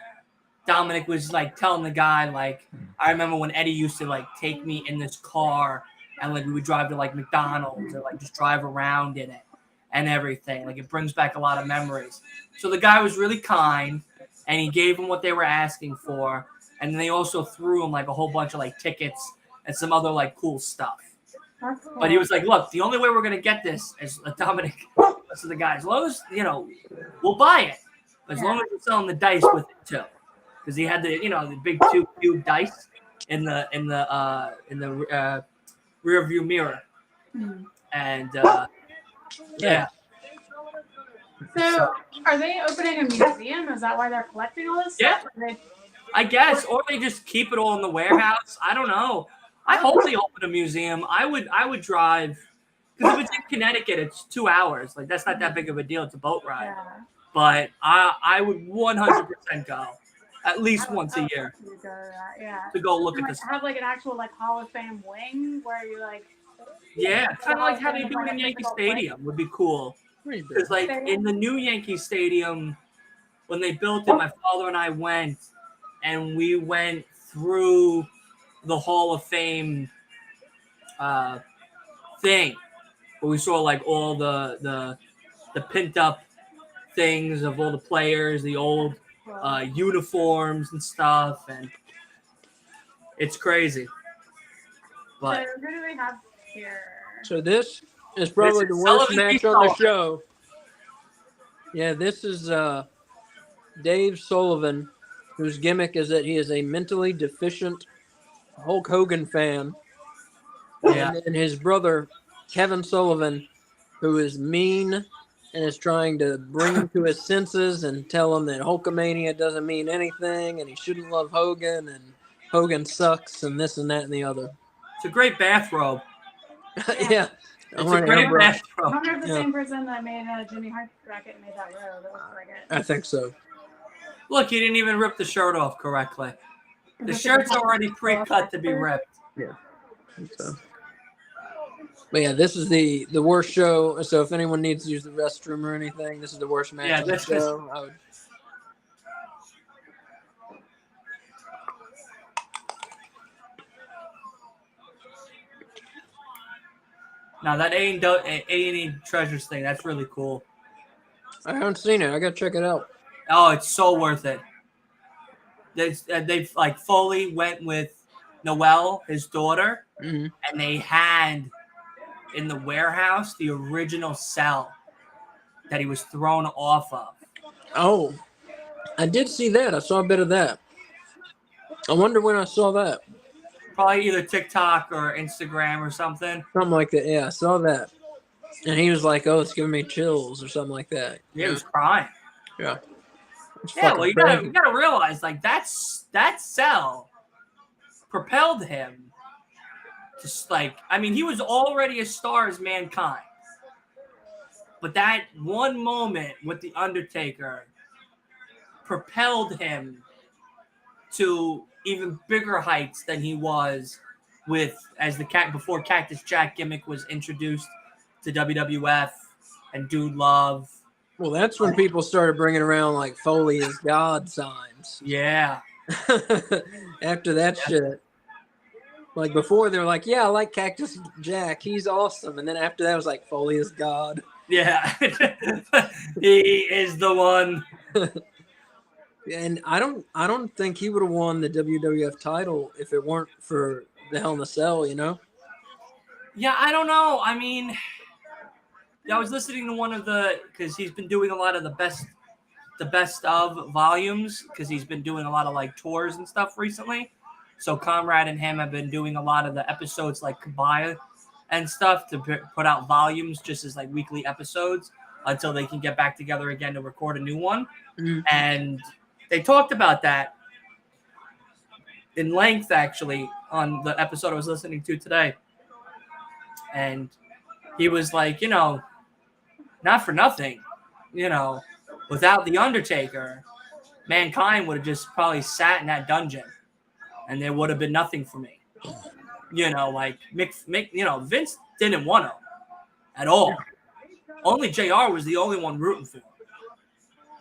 Dominic was telling the guy, I remember when Eddie used to take me in this car and we would drive to McDonald's or just drive around in it and everything. Like, it brings back a lot of memories. So the guy was really kind, and he gave them what they were asking for. And then they also threw him like a whole bunch of like tickets and some other like cool stuff. That's cool. But he was like, look, the only way we're going to get this is Dominic to the guy. As long as, we'll buy it. As long as we're selling the dice with it too. Because he had the big 2 cube dice in the rear view mirror. And yeah. So, are they opening a museum? Is that why they're collecting all this stuff? Yeah. I guess, or they just keep it all in the warehouse. I don't know. I hope they open a museum. I would drive, because if it's in Connecticut, it's 2 hours. Like, that's not that big of a deal. It's a boat ride. Yeah. But I would 100% go at least once a year to go look at this. Have like an actual like Hall of Fame wing where you like. Yeah, kind of like how they do it in Yankee Stadium would be cool. Because like in the new Yankee Stadium, when they built it, my father and I went, and we went through the Hall of Fame thing, where we saw like all the pent up things of all the players, the old uniforms and stuff, and it's crazy. But So who do we have here? So this is probably the worst match on the show. Yeah, this is Dave Sullivan, whose gimmick is that he is a mentally deficient Hulk Hogan fan. Yeah. And then his brother, Kevin Sullivan, who is mean and is trying to bring him to his senses and tell him that Hulkamania doesn't mean anything and he shouldn't love Hogan and Hogan sucks and this and that and the other. It's a great bathrobe. Yeah. It's a great I bathrobe. wonder if the same person that made Jimmy Hart bracket made that robe. That looks like it. I think so. Look, he didn't even rip the shirt off correctly. The shirt's already pre-cut to be ripped. Yeah. So. But yeah, this is the worst show. So if anyone needs to use the restroom or anything, this is the worst match of the show. I would... Now that A&E Treasures thing, that's really cool. I haven't seen it. I gotta check it out. Oh, it's so worth it. They like Foley went with Noelle, his daughter, and they had in the warehouse the original cell that he was thrown off of. Oh, I did see that. I saw a bit of that. I wonder when I saw that. Probably either TikTok or Instagram or something. Something like that. Yeah, I saw that. And he was like, "Oh, it's giving me chills" or something like that. Yeah, he was crying. Yeah. Yeah, well, you gotta realize, like, that cell propelled him to, like, I mean, he was already a star as Mankind. But that one moment with The Undertaker propelled him to even bigger heights than he was before Cactus Jack gimmick was introduced to WWF and Dude Love. Well, that's when people started bringing around like Foley is God signs. Yeah. After that shit. Like before, they were like, "Yeah, I like Cactus Jack. He's awesome." And then after that, it was like Foley is God. Yeah. He is the one. And I don't think he would have won the WWF title if it weren't for the Hell in a Cell, you know? Yeah, I don't know. I mean, I was listening to because he's been doing a lot of the best of volumes, because he's been doing a lot of like tours and stuff recently. So Conrad and him have been doing a lot of the episodes like combined and stuff to put out volumes just as like weekly episodes until they can get back together again to record a new one. Mm-hmm. And they talked about that in length, actually, on the episode I was listening to today. And he was like, not for nothing, without The Undertaker, Mankind would have just probably sat in that dungeon and there would have been nothing for me. Like Vince didn't want him at all. Only JR was the only one rooting for him.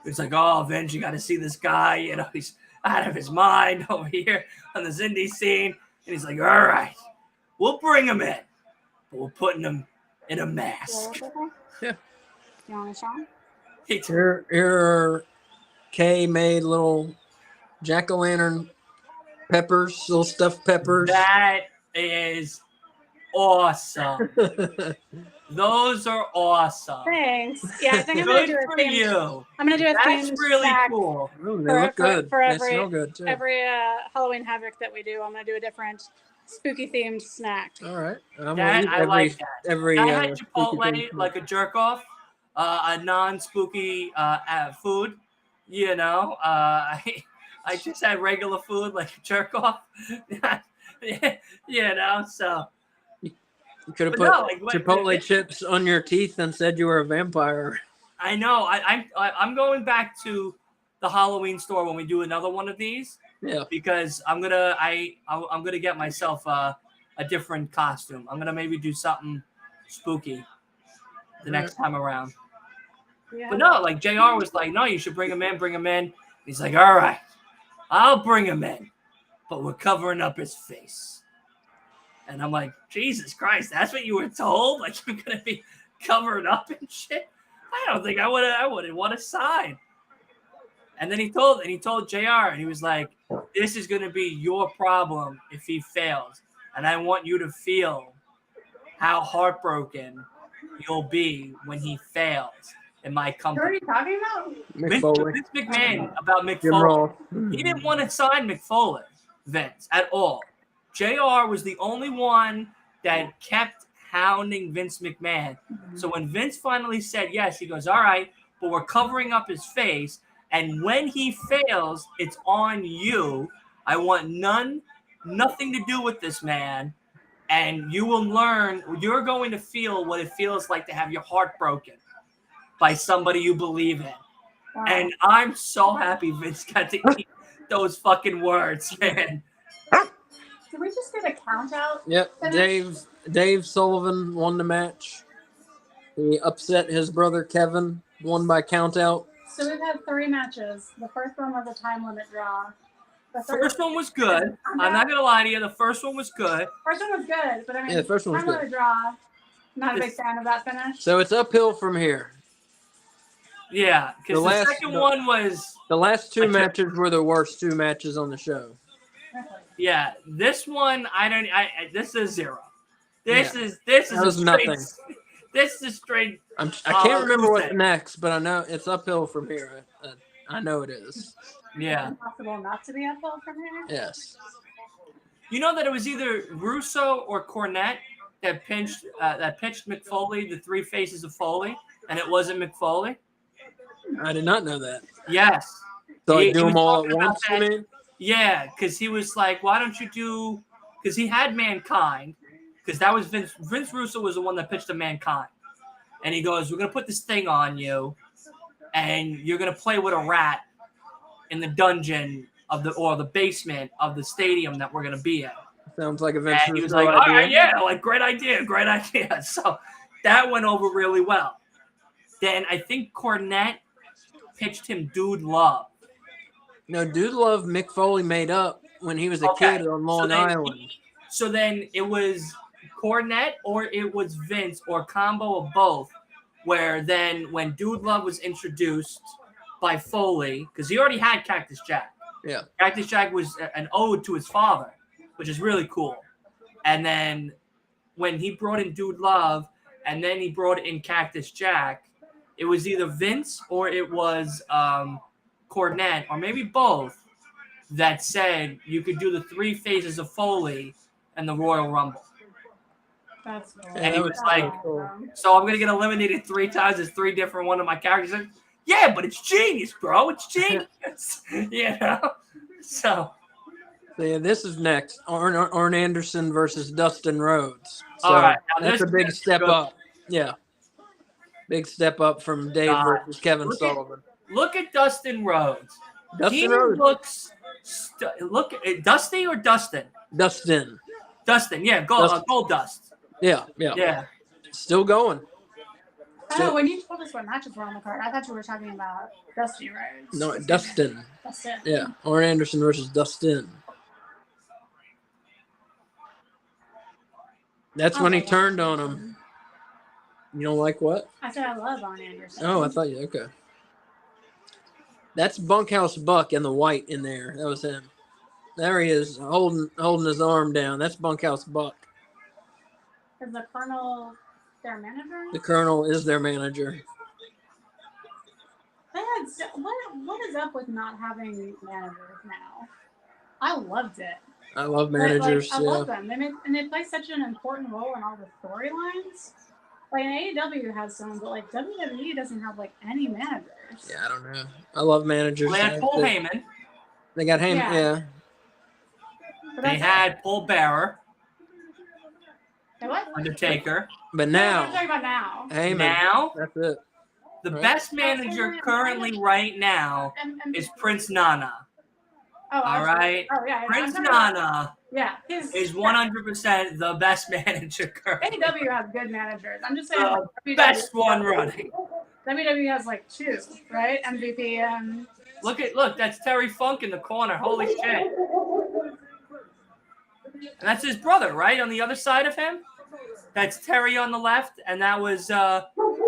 It's like, "Oh, Vince, you got to see this guy. He's out of his mind over here on this indie scene." And he's like, "All right, we'll bring him in, but we're putting him in a mask." Yeah. You want to show 'em? Here, Kay made little jack-o'-lantern peppers, little stuffed peppers. That is awesome. Those are awesome. Thanks. Yeah, I think I'm gonna Good do a for themed. you. I'm gonna do a That's themed really snack cool. Ooh, they look good. for They every smell good too. Halloween Havoc that we do. I'm gonna do a different spooky themed snack. All right, I'm That, gonna eat I like that. every I had spooky Chipotle thing. like a jerk off, a non-spooky food. You know, I just had regular food like a jerk off. You know, so You could have but put no, like, Chipotle chips on your teeth and said you were a vampire. I know. I'm going back to the Halloween store when we do another one of these. Yeah. Because I'm gonna get myself a different costume. I'm gonna maybe do something spooky the next time around. Yeah. But no, like JR was like, no, you should bring him in. He's like, all right, I'll bring him in, but we're covering up his face. And I'm like, Jesus Christ, that's what you were told? Like you're gonna be covered up and shit? I don't think I would want to sign. And then he told JR, and he was like, this is going to be your problem if he fails. And I want you to feel how heartbroken you'll be when he fails in my What are company. you talking about? Mick Foley. Vince McMahon about Mick Jim Foley. Ross. He didn't want to sign Mick Foley, Vince, at all. JR was the only one that kept hounding Vince McMahon. So when Vince finally said yes, he goes, all right, but we're covering up his face. And when he fails, it's on you. I want nothing to do with this man. And you will learn, you're going to feel what it feels like to have your heart broken by somebody you believe in. Wow. And I'm so happy Vince got to eat those fucking words, man. Did we just get a count out? Yep. Dave Sullivan won the match. He upset his brother Kevin, won by count out. So we've had 3 matches. The first one was a time limit draw. The First one was good. I'm not gonna lie to you. The first one was good. First one was good, but I mean, Yeah, the first one was time limit good. draw. Not a big fan of that finish. So it's uphill from here. Yeah, because The the last- second one was The last 2 Okay. matches were the worst 2 matches on the show. yeah. This one this is 0. This Yeah. is That a was straight. nothing. This is straight. I can't remember what's Tuesday. next, but I know it's uphill from here. I know it is. Yeah. Impossible not to be uphill from here. Yes. You know that it was either Russo or Cornette that pitched McFoley, the 3 faces of Foley, and it wasn't McFoley. I did not know that. Yes. So I He do was them all at talking about once, you that. mean? Yeah, because he was like, why don't you do – because he had Mankind, because that was Vince Russo was the one that pitched to Mankind. And he goes, we're going to put this thing on you, and you're going to play with a rat in the dungeon or the basement of the stadium that we're going to be in. Sounds like a Vince And he was Russo like, all idea. right, yeah, like, great idea. So that went over really well. Then I think Cornette pitched him Dude Love. No, Dude Love Mick Foley made up when he was a Okay, kid on Long Island. So then it was Cornette or it was Vince or a combo of both, where then when Dude Love was introduced by Foley, because he already had Cactus Jack. Yeah. Cactus Jack was an ode to his father, which is really cool. And then when he brought in Dude Love and then he brought in Cactus Jack, it was either Vince or it was Cornette, or maybe both, that said you could do the 3 phases of Foley and the Royal Rumble. That's cool. And he was That's like, cool. so I'm going to get eliminated 3 times as 3 different one of my characters. Like, yeah, but it's genius, bro. It's genius. You know? So yeah, this is next. Arn Anderson versus Dustin Rhodes. So all right. Now that's a big step good. up. Yeah. Big step up from Dave versus Kevin Sullivan. Look at Dustin Rhodes. Dustin He Rhodes. looks look at Dusty or Dustin? Dustin. Dustin, yeah, Gold Dust. Yeah. Yeah. Still going. Oh, when you told us what matches were on the card, I thought you were talking about Dusty Rhodes. No, Dustin. Dustin. Yeah. Arn Anderson versus Dustin. That's when he turned on him. You don't like what? I said I love Arn Anderson. Oh, I thought you. Okay. That's Bunkhouse Buck and the white in there. That was him. There he is, holding his arm down. That's Bunkhouse Buck. Is the Colonel their manager? The Colonel is their manager. They had what is up with not having managers now? I loved it. I love Like, managers. I Yeah. love them. They play such an important role in all the storylines. Like AEW has some, but like WWE doesn't have like any managers. Yeah, I don't know. I love managers. Well, they had Paul Heyman. They got Heyman. Yeah. But They that's had Paul Bearer, it. What? Undertaker. But No, now, I'm talking about now. Heyman. Now, That's it. the Right. best manager currently right now And is Prince Nana. oh, All right? Oh yeah. Prince I'm talking about- Nana Yeah. is 100% the best manager currently. AEW has good managers. I'm just saying. The like, WWE best one running. WWE has like two, right? MVP and Look, that's Terry Funk in the corner. Holy shit. And that's his brother, right? On the other side of him? That's Terry on the left, and that was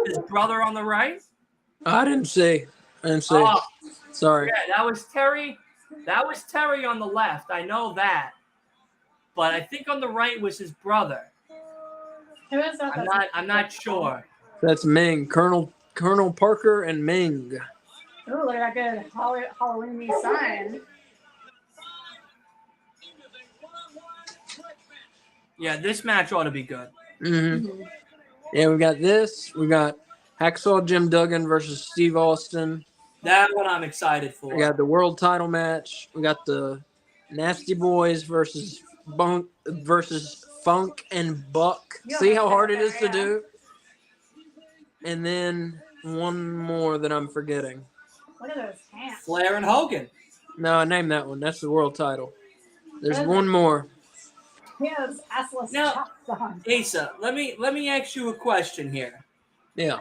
his brother on the right. I didn't see. Oh, Sorry. yeah, that was Terry. That was Terry on the left. I know that. But I think on the right was his brother. who is that? I'm not sure. That's Ming. Colonel Parker and Ming. Ooh, look at that good Halloween sign. Yeah, this match ought to be good. Mm-hmm. Yeah, we got this. We got Hacksaw Jim Duggan versus Steve Austin. That one I'm excited for. We got the world title match. We got the Nasty Boys versus Funk and Buck. Yeah, See how hard it yeah, is to yeah. do? And then one more that I'm forgetting. Look at those hands. Flair and Hogan. No, I named that one. That's the world title. There's Really? one more. He has assless Now- chops on. Asa, let me ask you a question here. Yeah.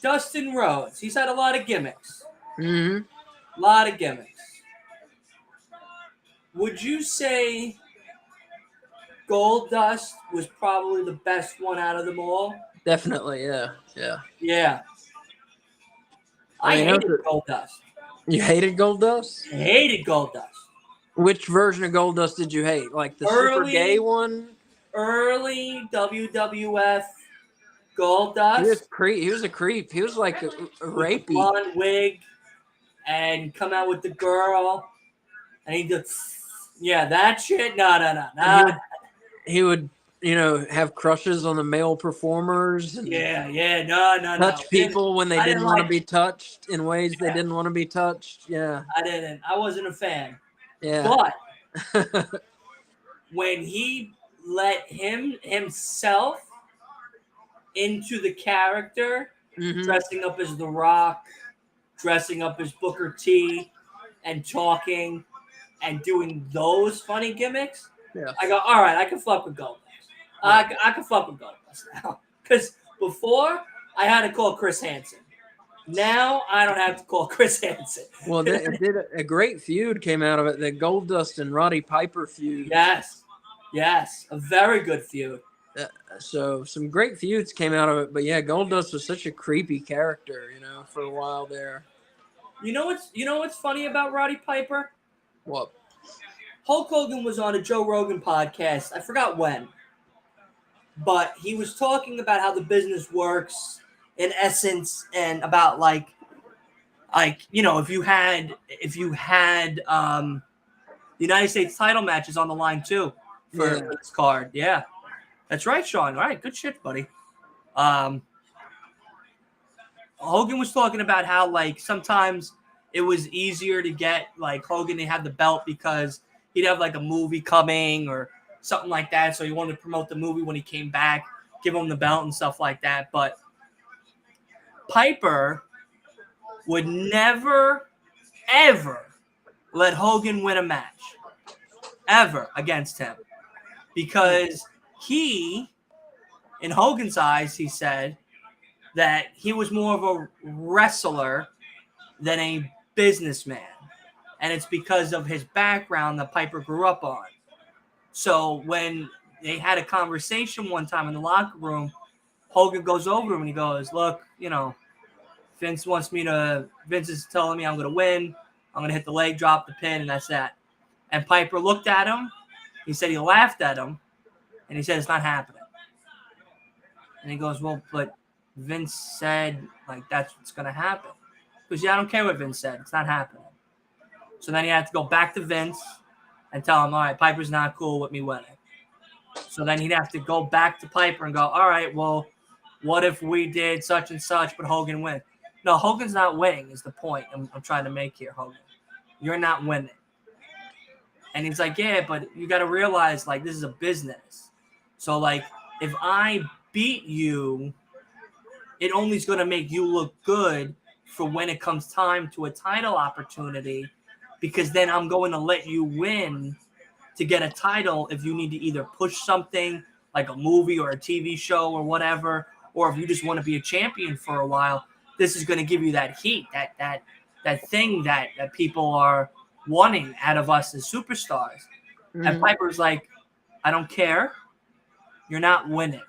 Dustin Rhodes, he's had a lot of gimmicks. Mm-hmm. A lot of gimmicks. Would you say Goldust was probably the best one out of them all? Definitely, yeah. Yeah. Yeah. I I mean, hated those Goldust. You hated Goldust? I hated Goldust. Which version of Goldust did you hate? Like the super Early- gay one? Early WWF He was Goldust. He was a creep. He was like a With the rapey. blonde wig and come out with the girl. And he did, yeah, that shit. No. He would, have crushes on the male performers and Yeah, no. touch people when they I didn't didn't want to like- be touched in ways they Yeah. didn't want to be touched. Yeah. I didn't. I wasn't a fan. Yeah. But when he let himself into the character, Mhm. dressing up as The Rock, dressing up as Booker T, and talking and doing those funny gimmicks, Yeah. I go, all right, I can fuck with Goldust. I can fuck with Goldust now. Because before, I had to call Chris Hansen. Now, I don't have to call Chris Hansen. Well, it did a great feud came out of it. The Goldust and Roddy Piper feud. Yes, a very good feud. So some great feuds came out of it. But yeah, Goldust was such a creepy character, for a while there. You know what's funny about Roddy Piper? What? Hulk Hogan was on a Joe Rogan podcast. I forgot when. But he was talking about how the business works in essence and about like if you had United States title matches on the line too for this card. Yeah. That's right, Sean. All right, good shit, buddy. Hogan was talking about how like sometimes it was easier to get like Hogan to have the belt because he'd have like a movie coming or something like that. So he wanted to promote the movie when he came back, give him the belt and stuff like that. But Piper would never, ever let Hogan win a match ever against him because he, in Hogan's eyes, he said that he was more of a wrestler than a businessman. And it's because of his background that Piper grew up on. So when they had a conversation one time in the locker room, Hogan goes over to him and he goes, look, Vince is telling me I'm going to win. I'm going to hit the leg drop, the pin, and that's that. And Piper looked at him. He said he laughed at him. And he said, it's not happening. And he goes, well, but Vince said, like, that's what's going to happen. Because, I don't care what Vince said. It's not happening. So then he had to go back to Vince and tell him, all right, Piper's not cool with me winning. So then he'd have to go back to Piper and go, all right, well, what if we did such and such, but Hogan wins? No, Hogan's not winning is the point I'm trying to make here, Hogan. You're not winning. And he's like, yeah, but you got to realize, like, this is a business. So, like, if I beat you, it only is going to make you look good for when it comes time to a title opportunity, because then I'm going to let you win to get a title if you need to either push something like a movie or a TV show or whatever, or if you just want to be a champion for a while. This is going to give you that heat, that thing that people are wanting out of us as superstars. Mm-hmm. And Piper's like, I don't care. You're not winning.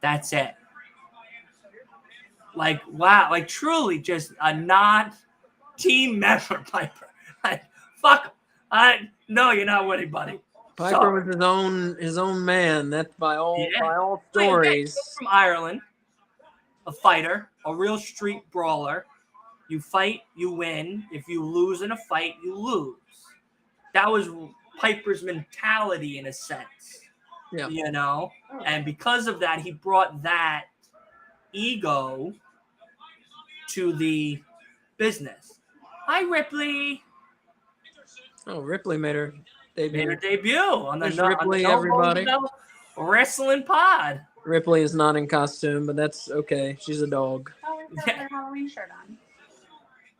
That's it. Like, wow. Like, truly just a not team member, Piper. Like, fuck him. No, you're not winning, buddy. Piper was his own man. That's by all stories. From Ireland, a fighter, a real street brawler. You fight, you win. If you lose in a fight, you lose. That was Piper's mentality in a sense. Yeah. And because of that, he brought that ego to the business. Hi, Ripley. Oh, Ripley made her debut on the Ripley, everybody. Wrestling Pod. Ripley is not in costume, but that's okay. She's a dog. Oh, we got her Halloween shirt on.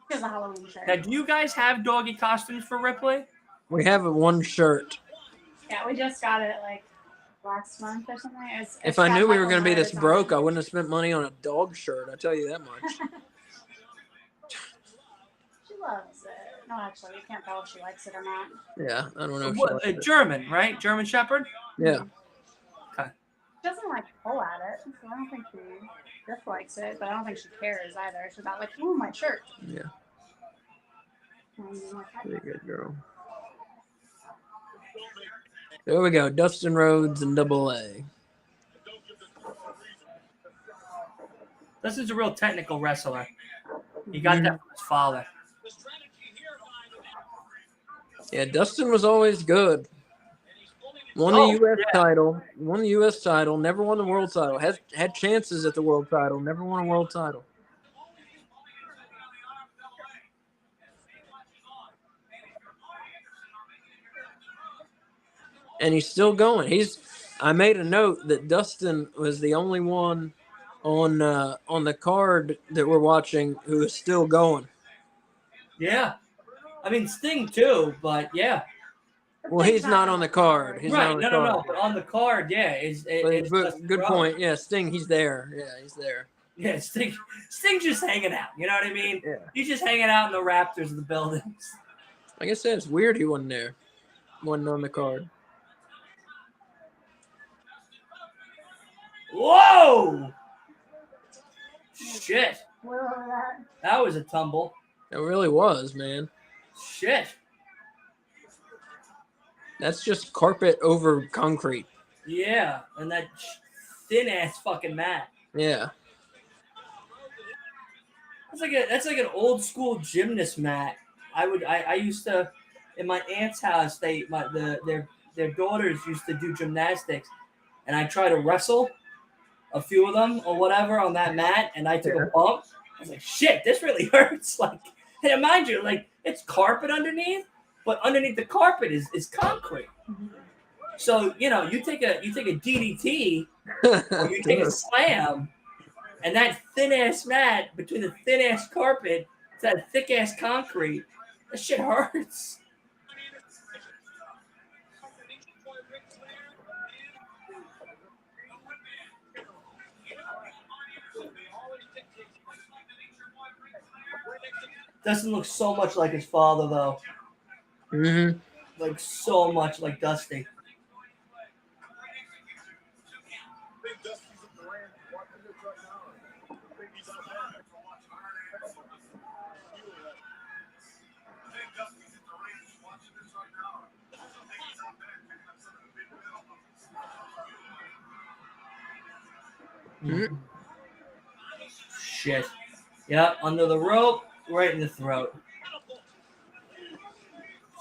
She has a Halloween shirt. Now, do you guys have doggy costumes for Ripley? We have one shirt. Yeah, we just got it like last month or something. If I knew we were going to be this broke, I wouldn't have spent money on a dog shirt. I tell you that much. She loves it. No, actually, you can't tell if she likes it or not. Yeah, I don't know. If German, right? German Shepherd? Yeah. Okay. She doesn't like pull at it, so I don't think she dislikes it, but I don't think she cares either. She's not like, ooh, my shirt. Yeah. Pretty good girl. There we go. Dustin Rhodes and Double A. Dustin's a real technical wrestler. He got that from his father. Yeah, Dustin was always good. Won the U.S. title. Won the U.S. title. Never won the world title. Had chances at the world title. Never won a world title. And he's still going. I made a note that Dustin was the only one on the card that we're watching who is still going. Yeah. I mean, Sting too, but yeah. Well, he's not on the card. He's right. not on the No. card. But on the card, yeah. It's good point. Yeah, Sting, he's there. Yeah, he's there. Yeah, Sting's just hanging out. You know what I mean? Yeah. He's just hanging out in the Raptors of the buildings. Like I said, it's weird he wasn't there. Wasn't on the card. Whoa! Shit. That was a tumble. It really was, man. Shit. That's just carpet over concrete. Yeah, and that thin ass fucking mat. Yeah. That's like an old school gymnast mat. I used to, in my aunt's house, their daughters used to do gymnastics, and I tried to wrestle a few of them or whatever on that mat, and I took a bump. I was like, shit, this really hurts. Like, and mind you, like, it's carpet underneath, but underneath the carpet is concrete. So, you take a DDT or you take a slam, and that thin ass mat between the thin ass carpet to that thick ass concrete, that shit hurts. Dustin looks so much like his father, though. Mm-hmm. Like, so much like Dusty. Shit. Yep, under the rope, right in the throat.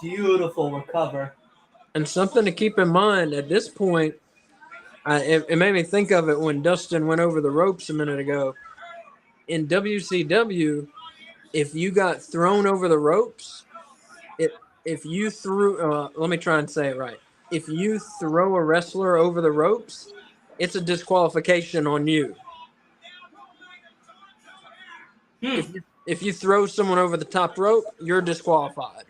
Beautiful recover. And something to keep in mind at this point, it made me think of it when Dustin went over the ropes a minute ago. In WCW, if you got thrown over the ropes, if you threw, let me try and say it right. If you throw a wrestler over the ropes, it's a disqualification on you. If you throw someone over the top rope, you're disqualified.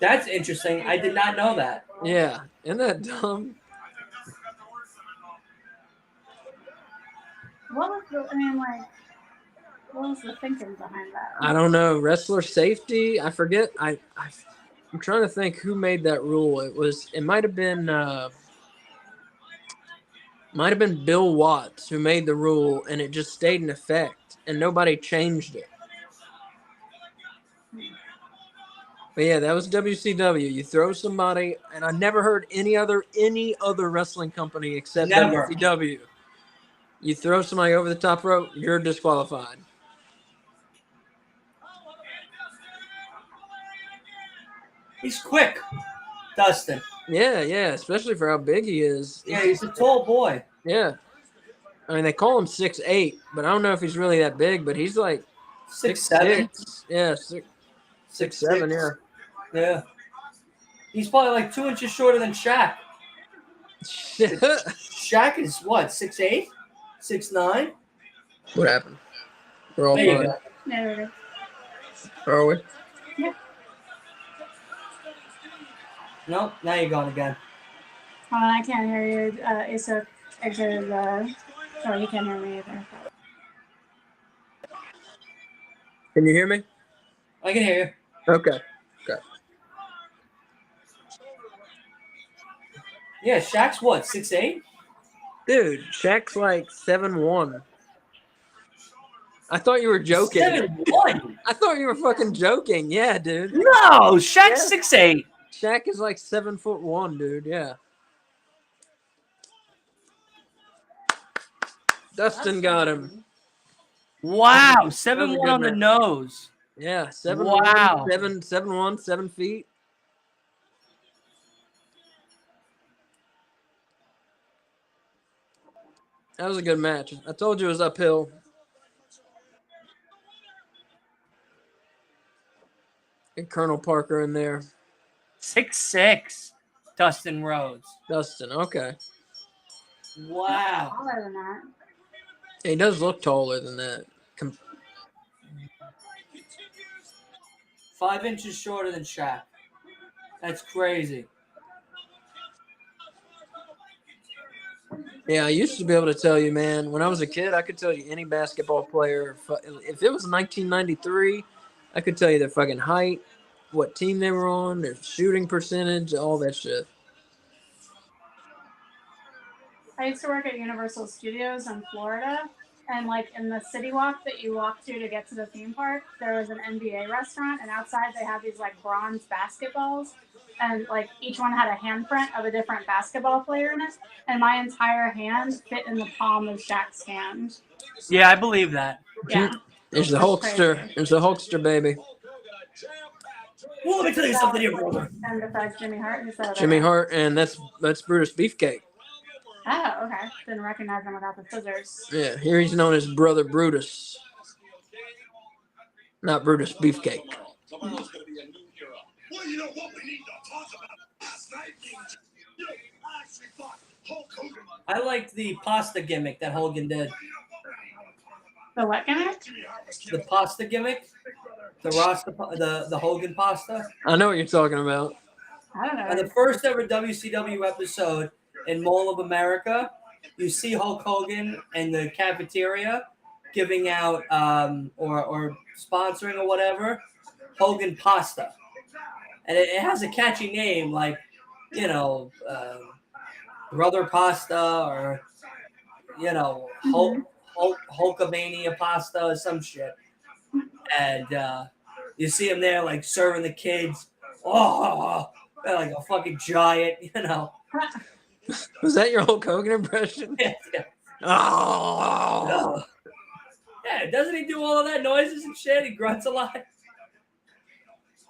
That's interesting. I did not know that. Yeah, isn't that dumb? What was what was the thinking behind that? I don't know. Wrestler safety. I forget. I'm trying to think who made that rule. It might have been Bill Watts who made the rule, and it just stayed in effect, and nobody changed it. But yeah, that was WCW. You throw somebody, and I never heard any other wrestling company except Never. WCW. You throw somebody over the top rope, you're disqualified. He's quick, Dustin. Yeah, especially for how big he is. Yeah, he's a tall boy. Yeah. I mean, they call him 6'8", but I don't know if he's really that big, but he's like 6'7". 6'6". Yeah, 6'7", yeah. Yeah. He's probably like 2 inches shorter than Shaq. Shaq is what, 6'8"? 6'9"? What happened? We're all There you fine. go. There it is. Are we? Yeah. No, now you're gone again. Hold on, I can't hear you. Asa exited the. Oh, you can't hear me either. Can you hear me? I can hear you. Okay. Yeah, Shaq's what, 6'8"? Dude, Shaq's like 7'1". I thought you were joking. 7'1". I thought you were fucking joking. Yeah, dude. No, Shaq's Yeah. 6'8". Shaq is like 7'1", dude. Yeah. Dustin got him. Wow, That was a 7'1" good on the match. nose. Yeah, 7'1", Wow. 7'1", 7 feet. That was a good match. I told you it was uphill. And Colonel Parker in there. 6'6", Dustin Rhodes. Dustin, okay. Wow. Taller than that. He does look taller than that. 5 inches shorter than Shaq. That's crazy. Yeah, I used to be able to tell you, man. When I was a kid, I could tell you any basketball player. If it was 1993, I could tell you their fucking height, what team they were on, their shooting percentage, all that shit. I used to work at Universal Studios in Florida, and like in the city walk that you walk to get to the theme park, there was an NBA restaurant, and outside they had these like bronze basketballs, and like each one had a handprint of a different basketball player in it, and my entire hand fit in the palm of Shaq's hand. Yeah, I believe that. Yeah. There's the That's Hulkster. crazy. There's the Hulkster, baby. Well, let me tell you something here, brother. And besides Jimmy Hart, who said Jimmy Hart, and that's Brutus Beefcake. Oh, okay. Didn't recognize him without the scissors. Yeah, here he's known as Brother Brutus. Not Brutus Beefcake. Tomorrow's going to be a new era. Well, you know what we need to talk about last night? You know, I actually fought Hulk Hogan. I liked the pasta gimmick that Hogan did. The what gimmick? The pasta gimmick? The Hogan pasta? I know what you're talking about. I don't know. On the first ever WCW episode in Mall of America, you see Hulk Hogan in the cafeteria giving out or sponsoring or whatever Hogan pasta, and it has a catchy name like Brother Pasta or Hulkamania pasta or some shit. And you see him there, like, serving the kids. Oh, like a fucking giant, Was that your Hulk Hogan impression? Yeah. Oh. Yeah, doesn't he do all of that noises and shit? He grunts a lot.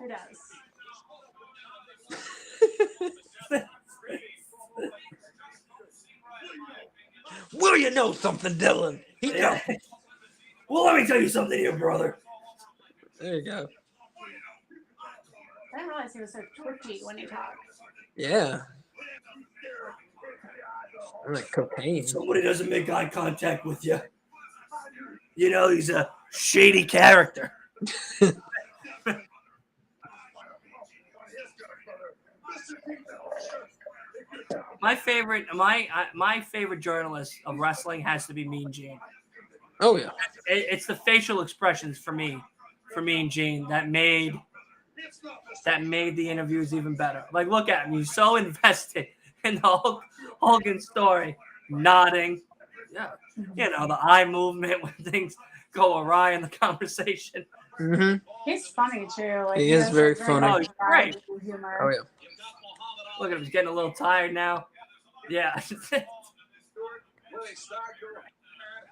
He does. Will you know something, Dylan? He Yeah. Well, let me tell you something here, brother. There you go. I didn't realize he was so twitchy when he talked. Yeah. Like cocaine. Somebody doesn't make eye contact with you. He's a shady character. My favorite journalist of wrestling has to be Mean Gene. Oh yeah. It's the facial expressions for Mean Gene that made the interviews even better. Like, look at him; he's so invested in the Hogan story, nodding. Yeah, the eye movement when things go awry in the conversation. Mm-hmm. He's funny too. Like, He is has very a funny. Oh, he's great. Humor. Oh yeah. Look at him; he's getting a little tired now. Yeah.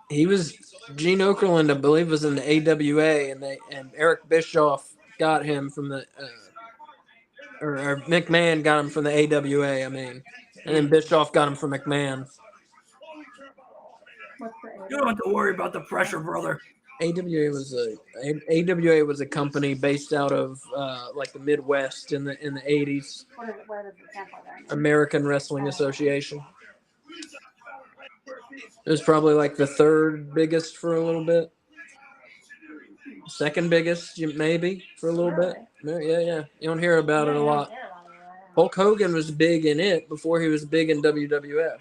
Gene Okerlund, I believe, was in the AWA, and Eric Bischoff got him from the, or McMahon got him from the AWA. I mean, and then Bischoff got him from McMahon. What's the You don't have to worry about the pressure, brother. AWA was a company based out of like the Midwest in the 80s. Where does it stand for there? American Wrestling Association. It was probably like the third biggest for a little bit. Second biggest, maybe, for a little bit. Yeah. You don't hear about it a lot. Hulk Hogan was big in it before he was big in WWF.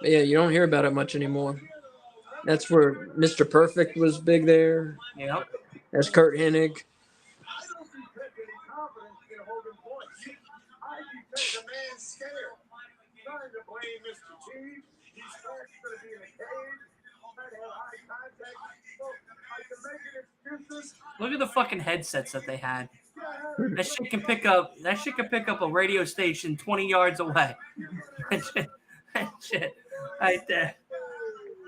But yeah, you don't hear about it much anymore. That's where Mr. Perfect was big there. Yep. That's Kurt Hennig. I don't detect any confidence in Hogan's voice. I detect a man scared. Trying to blame Mr. T. He's going to be in a cage. Trying to have eye contact. So I can make an excuses. Look at the fucking headsets that they had. That shit can pick up a radio station 20 yards away. That shit right there.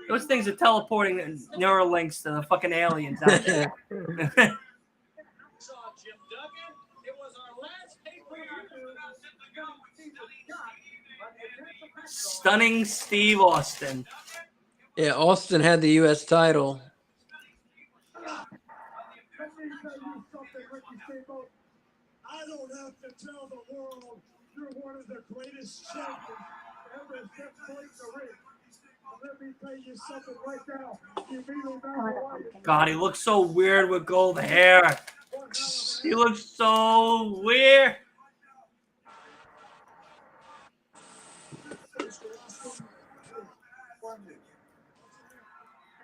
Those things are teleporting Neuralinks to the fucking aliens out there. Stunning Steve Austin. Yeah, Austin had the U.S. title. I don't have to tell the world you're one of the greatest champions ever step foot in the ring. Let me tell you something right now. You really don't God, he looks so weird with gold hair. He looks so weird.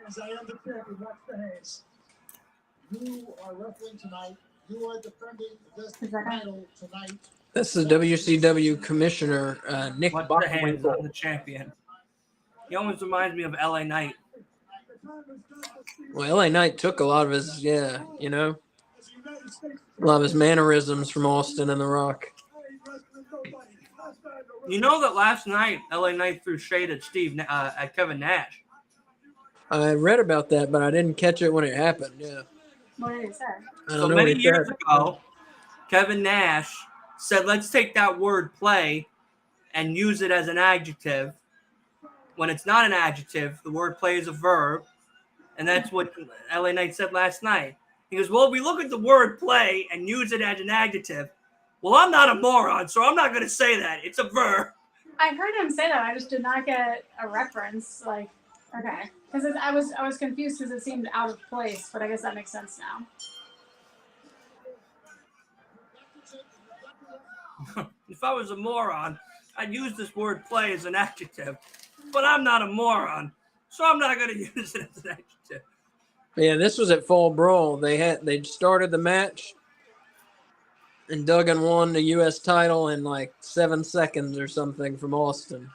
As I am the champion, watch the hands. You are wrestling tonight. You are defending the title tonight. That's the WCW commissioner, Nick Watch the hands Bockwinkel. on the champion. He almost reminds me of LA Knight. Well, LA Knight took a lot of his, a lot of his mannerisms from Austin and The Rock. You know that last night LA Knight threw shade at Kevin Nash. I read about that, but I didn't catch it when it happened. Yeah. What did he say? I don't So know many what he years said. ago, Kevin Nash said, let's take that word play and use it as an adjective. When it's not an adjective, the word play is a verb. And that's what LA Knight said last night. He goes, well, we look at the word play and use it as an adjective. Well, I'm not a moron, so I'm not going to say that. It's a verb. I heard him say that. I just did not get a reference. Like, okay, because I was confused because it seemed out of place, but I guess that makes sense now. If I was a moron, I'd use this word play as an adjective. But I'm not a moron, so I'm not going to use it as an adjective. Yeah, this was at Fall Brawl. They started the match, and Duggan won the U.S. title in like 7 seconds or something from Austin.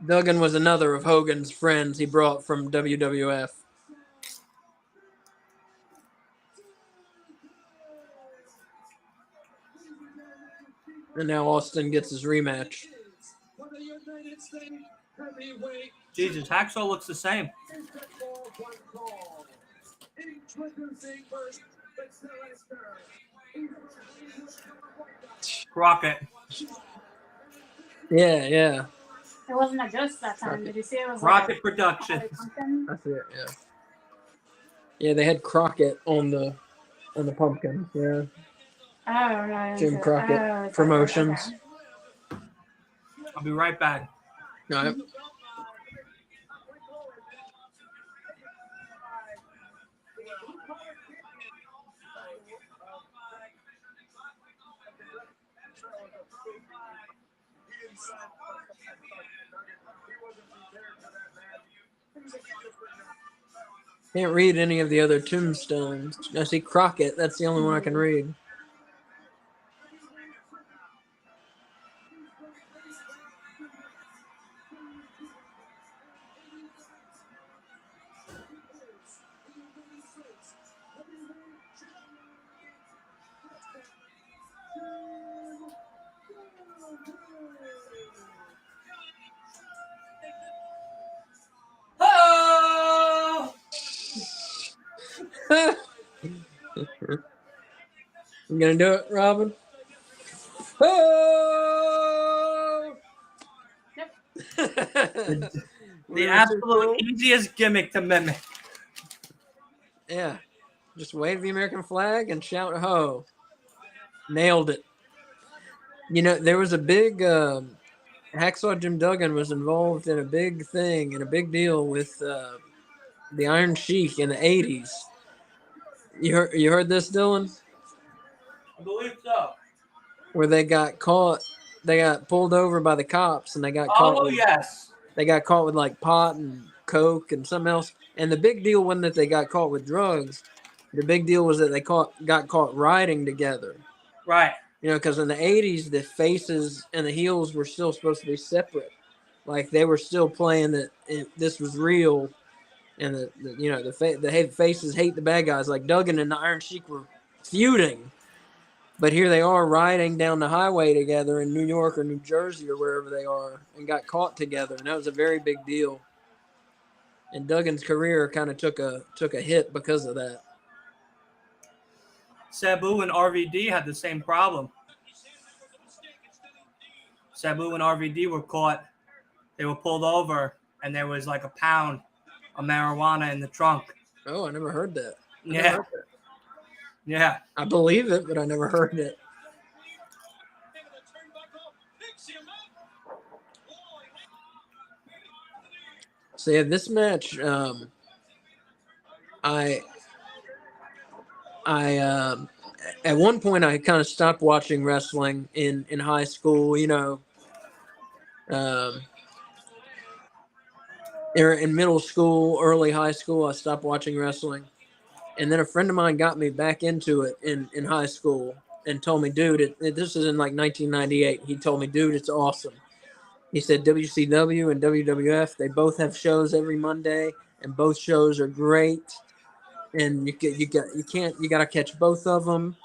Duggan was another of Hogan's friends he brought from WWF. And now Austin gets his rematch. Jesus, Hacksaw looks the same. Crockett. Yeah, yeah. It wasn't a ghost that time. Did you see it was Rocket like Productions. pumpkin? That's it, yeah. Yeah, they had Crockett on the pumpkins, yeah. Oh, no. Jim Crockett okay, Promotions. okay. I'll be right back. All right. Can't read any of the other tombstones. I see Crockett. That's the only one I can read. Oh! You gonna do it, Robin? Oh! Yep. The absolute easiest gimmick to mimic. Yeah. Just wave the American flag and shout ho. Nailed it. You know, there was a big Hacksaw Jim Duggan was involved in a big thing and a big deal with the Iron Sheik in the 80s. You heard this, Dylan? I believe so. Where they got caught, they got pulled over by the cops and they got caught Oh, with, yes. they got caught with like pot and coke and something else. And the big deal wasn't that they got caught with drugs. The big deal was that they got caught riding together. Right. You know, because in the 80s, the faces and the heels were still supposed to be separate. Like they were still playing that this was real, and the faces hate the bad guys. Like Duggan and the Iron Sheik were feuding, but here they are riding down the highway together in New York or New Jersey or wherever they are, and got caught together, and that was a very big deal. And Duggan's career kind of took a hit because of that. Sabu and RVD had the same problem. Sabu and RVD were caught. They were pulled over, and there was like a pound of marijuana in the trunk. Oh, I never heard that. Yeah. Yeah. I believe it, but I never heard it. So yeah, this match, I at one point I kind of stopped watching wrestling in high school. You know, or in middle school, early high school, I stopped watching wrestling, and then a friend of mine got me back into it in high school and told me, dude, this is in like 1998. He told me, dude, it's awesome. He said WCW and WWF, they both have shows every Monday, and both shows are great. And you got to catch both of them.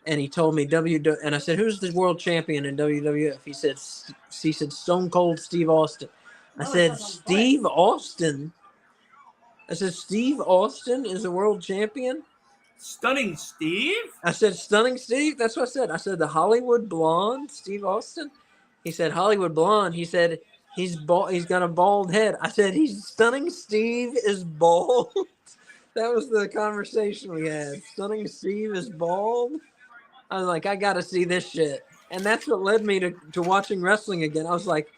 And he told me and I said, who's the world champion in WWF? He said Stone Cold Steve Austin. I said, Steve Austin. I said, Steve Austin is a world champion. Stunning Steve? I said, Stunning Steve. That's what I said. I said, the Hollywood Blonde, Steve Austin. He said, Hollywood Blonde. He said, he's bald. He's got a bald head. I said, Stunning Steve is bald. That was the conversation we had. Stunning Steve is bald. I was like, I got to see this shit. And that's what led me to watching wrestling again. I was like,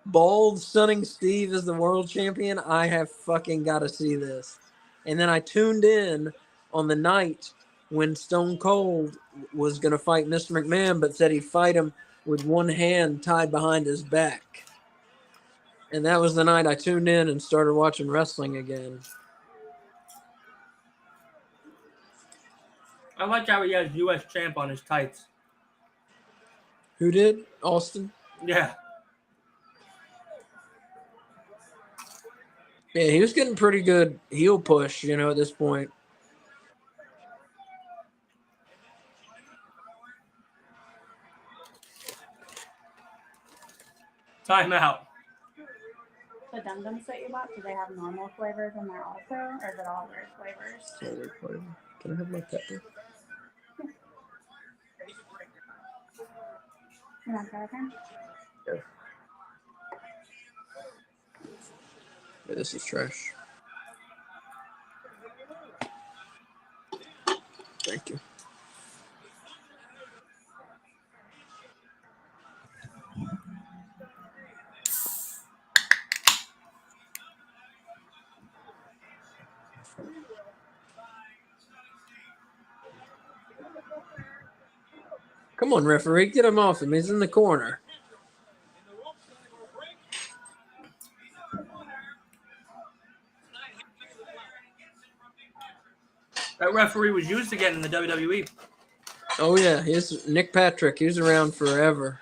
bald Stunning Steve is the world champion. I have fucking got to see this. And then I tuned in on the night when Stone Cold was going to fight Mr. McMahon, but said he'd fight him with one hand tied behind his back. And that was the night I tuned in and started watching wrestling again. I like how he has U.S. champ on his tights. Who did? Austin? Yeah. Yeah, he was getting pretty good heel push, at this point. Timeout. The Dum Dums that you bought, do they have normal flavors in there also, or is it all weird flavors? Can I have my pepper? You want that again? Yeah, this is trash. Thank you. Come on, referee, get him off him. He's in the corner. That referee was used again in the WWE. Oh yeah, he's Nick Patrick. He was around forever.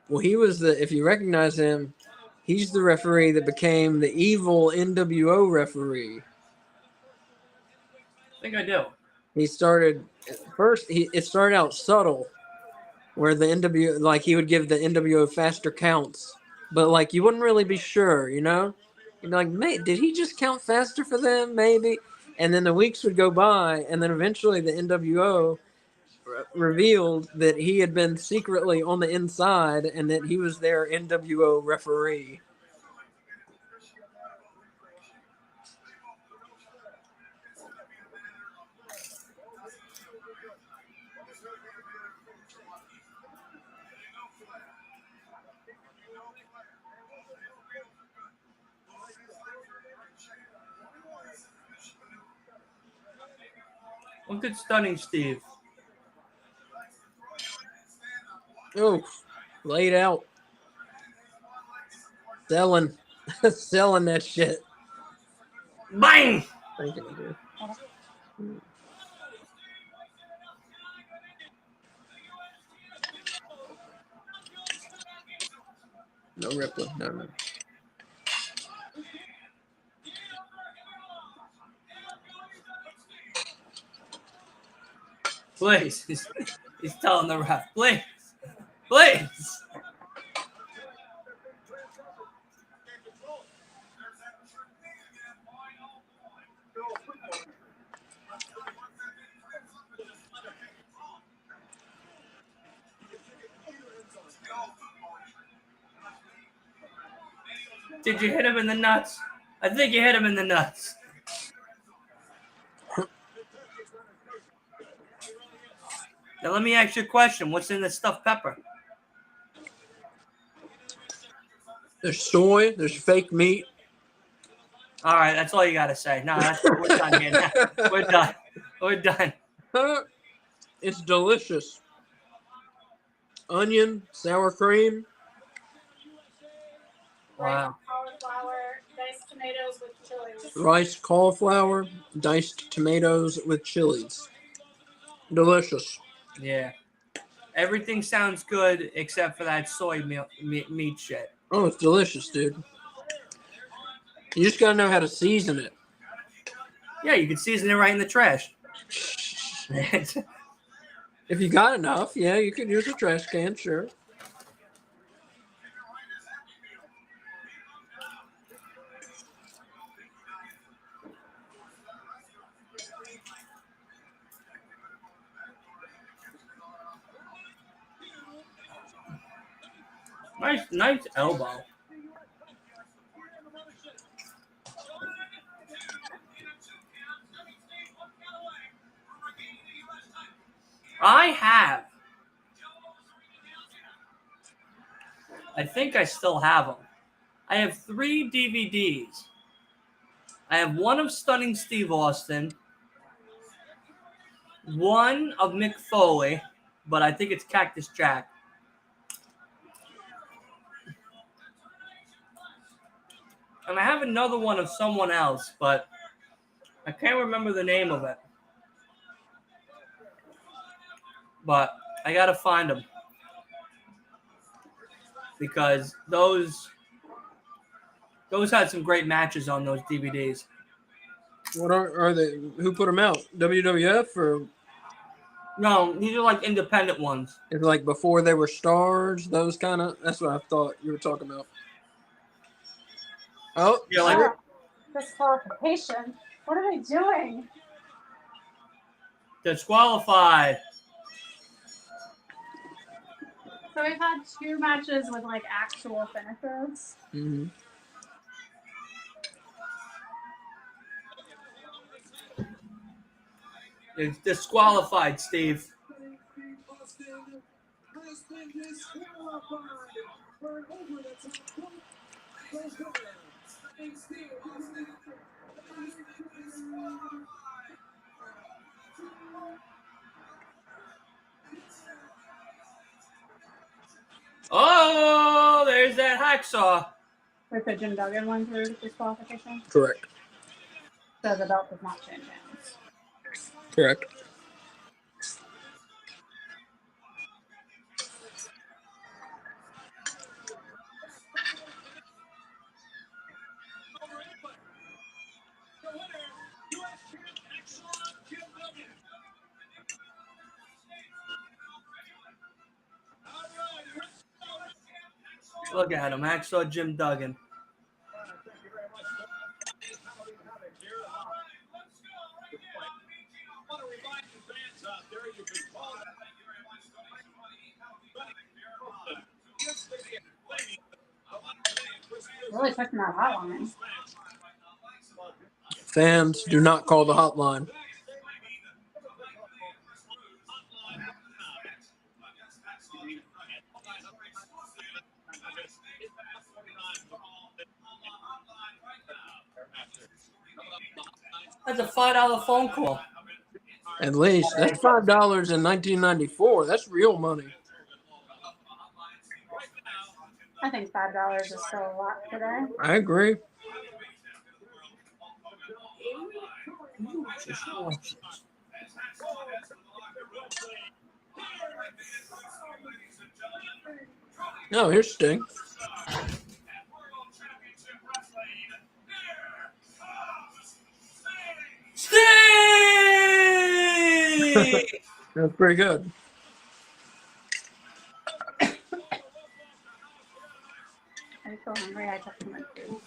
Well, he was if you recognize him, he's the referee that became the evil NWO referee. I think I do. He started first. It started out subtle, where the NWO, like he would give the NWO faster counts, but like you wouldn't really be sure, You'd be like, mate, did he just count faster for them? Maybe. And then the weeks would go by, and then eventually the NWO revealed that he had been secretly on the inside and that he was their NWO referee. Look at Stunning Steve. Oh, laid out. Selling that shit. Bang! Thank you, dude. No Ripley. No. Please. He's telling the ref. Please. Please. Did you hit him in the nuts? I think you hit him in the nuts. Now let me ask you a question. What's in the stuffed pepper? There's soy. There's fake meat. All right, that's all you got to say. No, we're done here now. We're done. We're done. It's delicious. Onion, sour cream. Wow. Cauliflower, diced tomatoes with chilies. Rice, cauliflower, diced tomatoes with chilies. Delicious. Yeah. Everything sounds good except for that soy meat shit. Oh, it's delicious, dude. You just gotta know how to season it. Yeah, you can season it right in the trash. If you got enough, yeah, you could use a trash can, sure. Nice elbow. I think I still have them. I have 3 DVDs. I have one of Stunning Steve Austin, one of Mick Foley, but I think it's Cactus Jack. And I have another one of someone else, but I can't remember the name of it. But I gotta find them. Because those Those had some great matches on those DVDs. What are they? Who put them out? WWF or No, these are like independent ones. is it like before they were stars? Those kind of. That's what I thought you were talking about. Oh, Yeah, like Oh, disqualification. What are they doing? disqualified. So we've had 2 matches with like actual finishes. mm-hmm. It's disqualified, Steve. Oh, there's that hacksaw. With the Jim Duggan one through disqualification. Correct. So the belt does not change hands. Correct. Look at him, hacksaw Jim Duggan. Really pushing that hotline. Fans, do not call the hotline. That's a $5 phone call. At least that's $5 in 1994. That's real money. I think $5 is still a lot today. I agree. No, here's Sting. Steve! That's pretty good. I'm so hungry. I took too much food.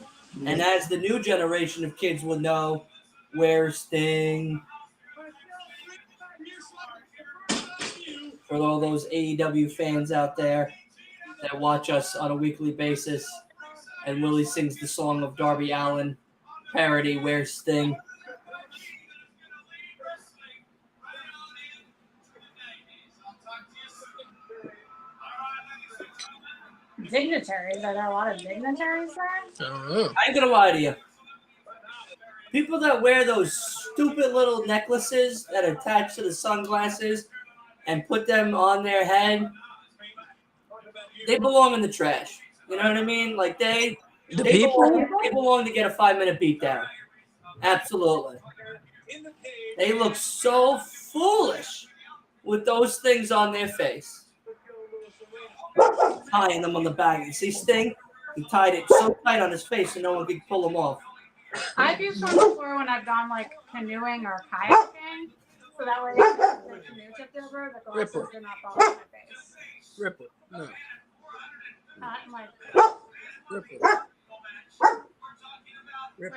And as the new generation of kids will know, where's Sting? For all those AEW fans out there that watch us on a weekly basis, and Willie sings the song of Darby Allin parody, Where's Sting? Dignitaries. Are there a lot of dignitaries there? I don't know. I ain't gonna lie to you. People that wear those stupid little necklaces that attach to the sunglasses and put them on their head, they belong in the trash. You know what I mean? Like they belong to get a 5-minute beatdown. Absolutely. They look so foolish with those things on their face. Tying them on the back. You see Sting? He tied it so tight on his face so no one could pull him off. I've used one before when I've gone like canoeing or kayaking. So that way if the canoe tipped over, the glasses do not fall on my face. Rip it. No. I'm like, Rip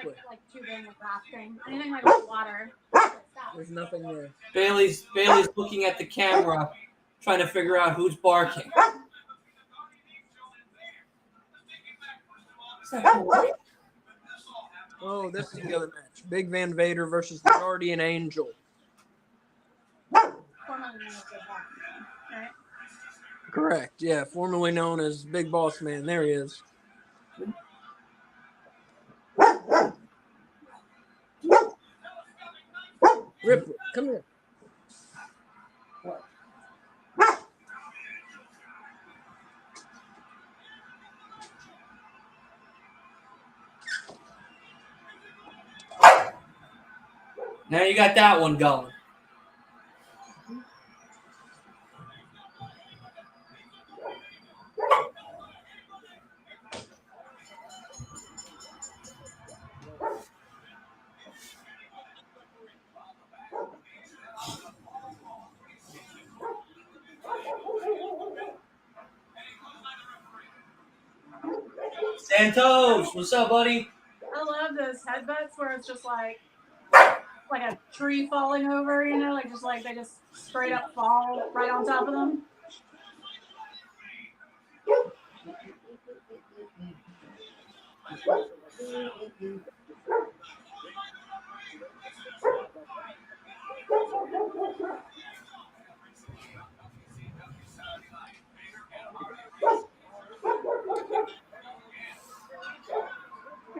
it. like tubing with rafting. Anything like with water. There's nothing there. Bailey's looking at the camera, trying to figure out who's barking. Is that boy? Oh, this is the other match. Big Van Vader versus the Guardian Angel. Right? Correct. Yeah, formerly known as Big Boss Man. There he is. Rip it. Come here. Now you got that one going. Santos, what's up, buddy? I love those headbutts where it's just like a tree falling over, you know, like they just straight up fall right on top of them.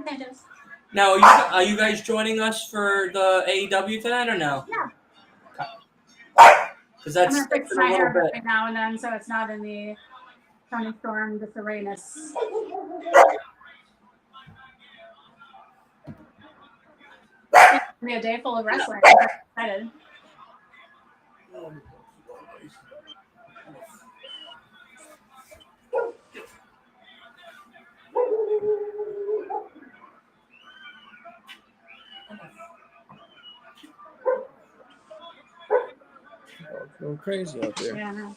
Santos. Now, are you guys joining us for the AEW tonight or no? Yeah. Because I'm that's gonna fix in my a little hair bit. between now and then, so it's not in the Tony Storm disarrayness. It's gonna be a day full of wrestling. I'm excited. It's going crazy out there. Yeah, I know.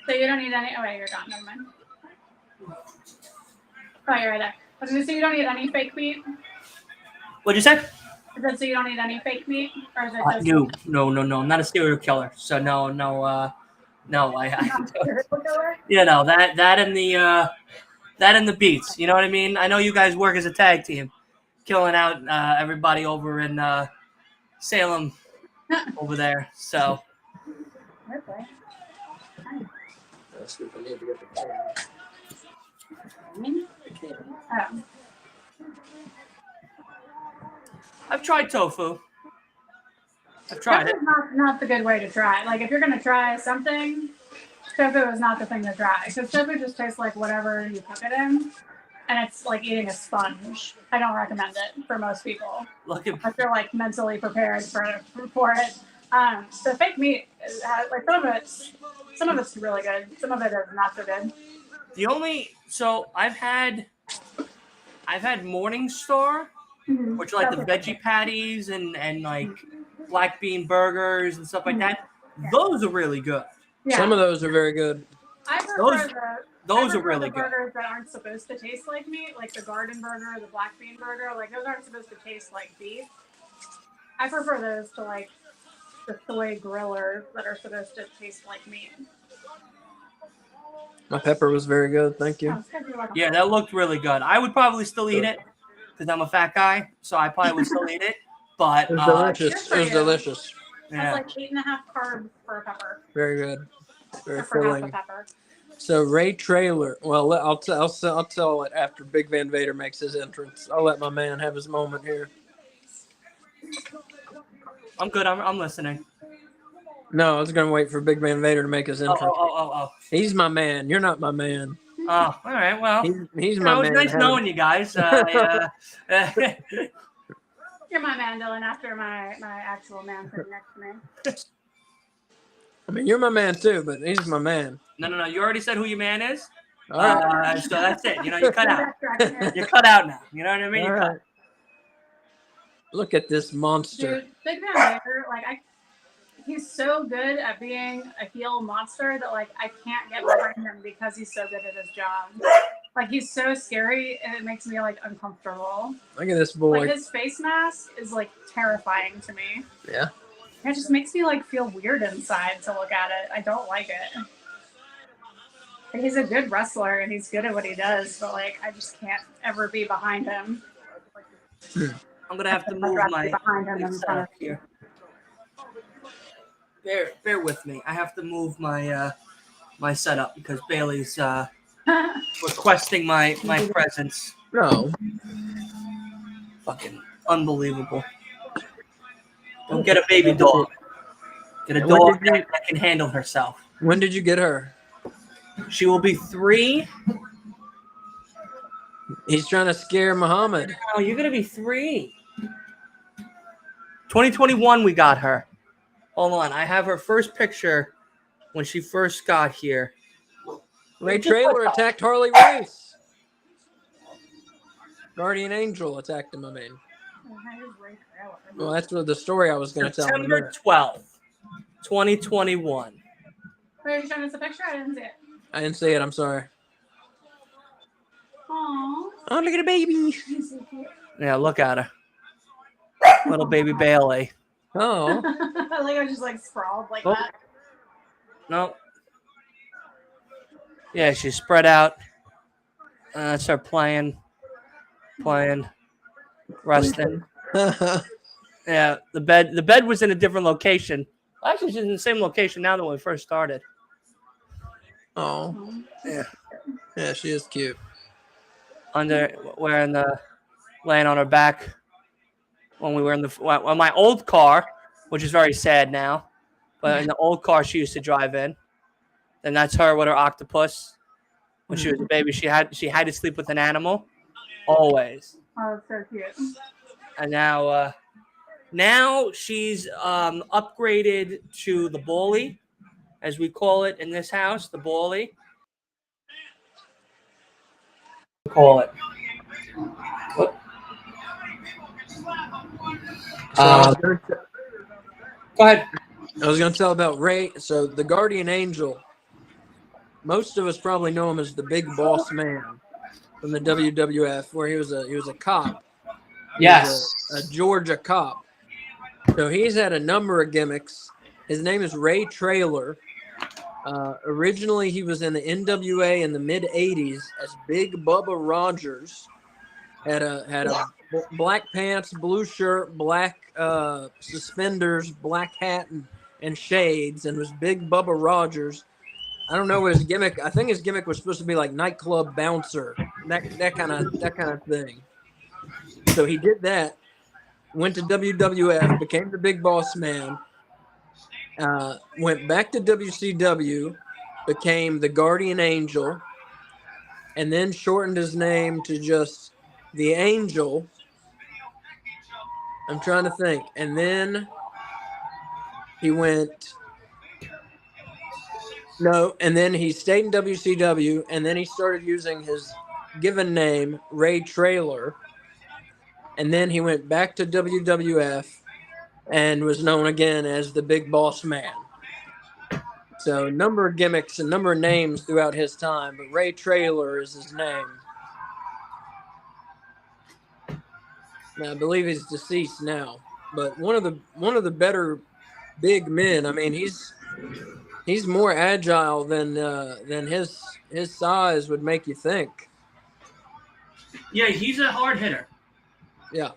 So you don't need any. Oh wait, you're gone. Never mind. Oh, you're right there. I was gonna say you don't need any fake meat. What'd you say? Is it so you don't need any fake meat, or is it just No. I'm not a serial killer, so no. I killer? you know that and the beats. You know what I mean? I know you guys work as a tag team, killing out everybody over in Salem over there. So Okay. That's what we need to get the camera. Oh. I've tried tofu. I've tried it. Tofu is not the good way to try. Like if you're gonna try something, tofu is not the thing to try because tofu just tastes like whatever you cook it in, and it's like eating a sponge. I don't recommend it for most people Look at unless you're like mentally prepared for it. The fake meat, like some of it's really good. Some of it is not so good. I've had Morningstar, Mm-hmm. which are like the veggie patties and like black bean burgers and stuff like that. Yeah. Those are really good. Yeah. Some of those are very good. I prefer Those I are prefer really the good. burgers that aren't supposed to taste like meat, like the garden burger, the black bean burger. Like those aren't supposed to taste like beef. I prefer those to like the soy grillers that are supposed to taste like meat. My pepper was very good. Thank you. Oh, it's 'cause you're welcome. Yeah, that looked really good. I would probably still eat it because I'm a fat guy, so I probably would still eat it. But It was delicious. good It was for you. delicious. That's yeah, like 8.5 carbs for a pepper, Very good. Very or for half a filling. pepper. So Ray Trailer. Well, I'll tell it after Big Van Vader makes his entrance. I'll let my man have his moment here. I'm good. I'm listening. No, I was gonna wait for Big Van Vader to make his entrance. Oh. He's my man. You're not my man. Oh, all right. Well, He's you my know, it's man. nice knowing you guys. You're my man, Dylan, after my actual man sitting next to me. I mean, you're my man too, but he's my man. No. You already said who your man is. All right. So that's it. You know, you cut No out. backtracking here. You're cut out now. You know what I mean? All You right. cut. Look at this monster. Dude, Big Van Vader, he's so good at being a heel monster that I can't get behind him because he's so good at his job. Like he's so scary and it makes me uncomfortable. Look at this boy. Like his face mask is terrifying to me. Yeah. It just makes me feel weird inside to look at it. I don't like it. And he's a good wrestler and he's good at what he does, but I just can't ever be behind him. I'm gonna have to I'd move rather my be behind him than in front of him. here. Bear with me. I have to move my my setup because Bailey's requesting my presence. No. Fucking unbelievable. Don't get a baby dog. Get a When dog did you- that can handle herself. When did you get her? She will be 3. He's trying to scare Muhammad. Oh, you're gonna be 3. 2021, we got her. Hold on, I have her first picture when she first got here. Ray Trailer attacked Harley Race. Guardian Angel attacked him, I mean. Here's Ray Trailer. Well, that's what the story I was going to tell. in a September minute. 12th, 2021. Wait, are you showing us a picture? I didn't see it. I didn't see it. I'm sorry. Aww. Oh, look at the baby. He's so cute. Yeah, look at her. Little baby Bailey. Oh, I like how she's like sprawled like Oh. that. No. Yeah, she's spread out. That's her playing, resting. Yeah, the bed was in a different location. Actually, she's in the same location now than when we first started. oh, yeah, she is cute. Laying on her back when we were on my old car, which is very sad now. But in the old car she used to drive in, then that's her with her octopus. When she was a baby, she had to sleep with an animal, always. Oh, it's so cute. And now she's upgraded to the bully, as we call it in this house, the bully. Call it. Go ahead. I was going to tell about Ray. So the Guardian Angel, most of us probably know him as the Big Boss Man from the WWF, where he was a cop. He was a Georgia cop. So he's had a number of gimmicks. His name is Ray Trailer. Originally, he was in the NWA in the mid '80s as Big Bubba Rogers. Had a black pants, blue shirt, black suspenders, black hat, and shades, and was Big Bubba Rogers. I don't know what his gimmick. I think his gimmick was supposed to be like nightclub bouncer, that kind of thing. So he did that. Went to WWF, became the Big Boss Man. Went back to WCW, became the Guardian Angel, and then shortened his name to just the Angel. I'm trying to think. And then he went. No, and then he stayed in WCW, and then he started using his given name, Ray Trailer. And then he went back to WWF and was known again as the Big Boss Man. So a number of gimmicks and number of names throughout his time, but Ray Trailer is his name. Now, I believe he's deceased now, but one of the better big men. I mean, he's more agile than his size would make you think. Yeah, he's a hard hitter. Yeah.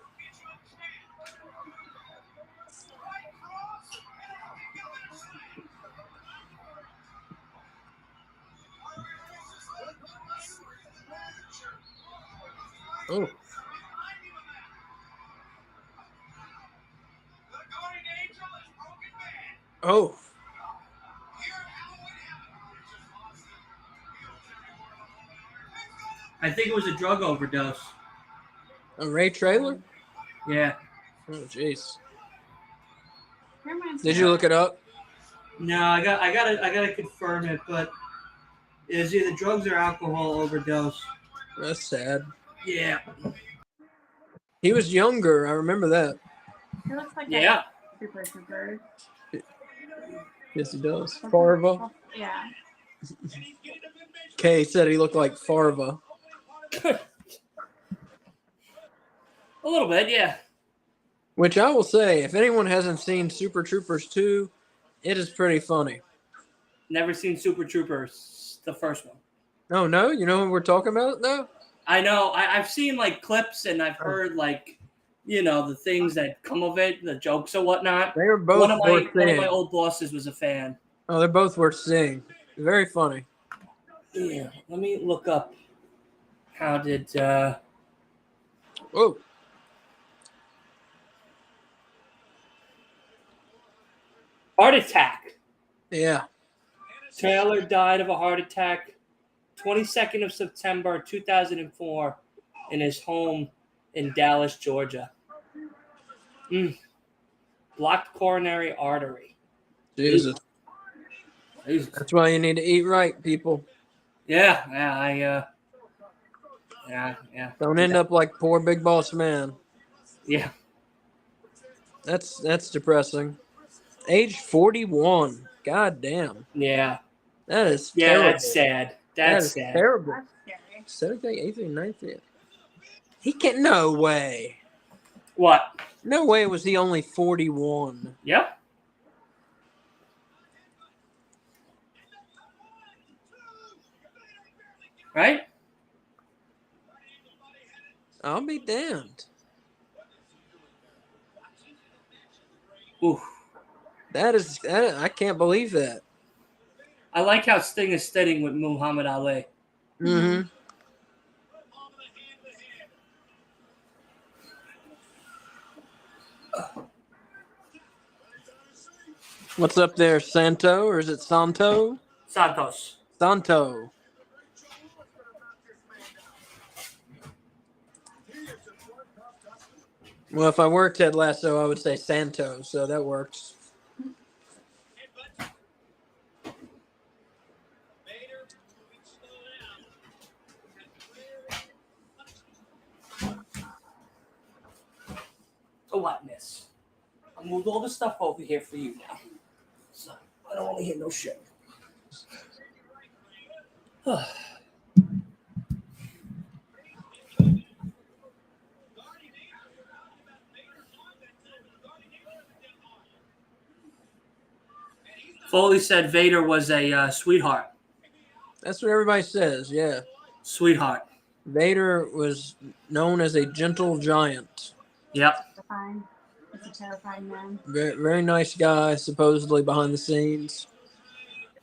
Oh. Oh. I think it was a drug overdose. A Ray Trailer? Yeah. Oh, jeez. Reminds Did me you of- look it up? No, I gotta confirm it, but it's either drugs or alcohol overdose. That's sad. Yeah. He was younger. I remember that. He looks like Yeah. a super. Yes, he does. Farva. Yeah. Kay said he looked like Farva. A little bit, yeah. Which I will say, if anyone hasn't seen Super Troopers 2, it is pretty funny. Never seen Super Troopers, the first one. Oh, no? You know what we're talking about, though? I know. I've seen like clips and I've heard like, the things that come of it, the jokes or whatnot. They are both One of worth my seeing. old bosses was a fan. Oh, they're both worth seeing. Very funny. Yeah. Let me look up. How did? Oh. Heart attack. Yeah. Taylor died of a heart attack 22nd of September 2004 in his home in Dallas, Georgia. Blocked coronary artery. Jesus. Jesus. That's why you need to eat right, people. Yeah. Don't end up like poor Big Boss Man. Yeah. That's depressing. Age 41. God damn. Yeah. That is Yeah, terrible. that's sad. That That's is sad. terrible. That's scary. 7th, 8th, 9th. He can't. No way. What? No way was he only 41. Yep. Right? I'll be damned. Ooh. I can't believe that. I like how Sting is steadying with Muhammad Ali. Mm-hmm. What's up there, Santo? Or is it Santo? Santos. Santo. Well, if I were Ted Lasso, I would say Santo, so that works. A what, miss? I moved all the stuff over here for you now. So I don't want to hear no shit. Foley said Vader was a sweetheart. That's what everybody says, yeah. Sweetheart. Vader was known as a gentle giant. Yep. Terrifying. It's a terrifying man. Very, very nice guy, supposedly behind the scenes.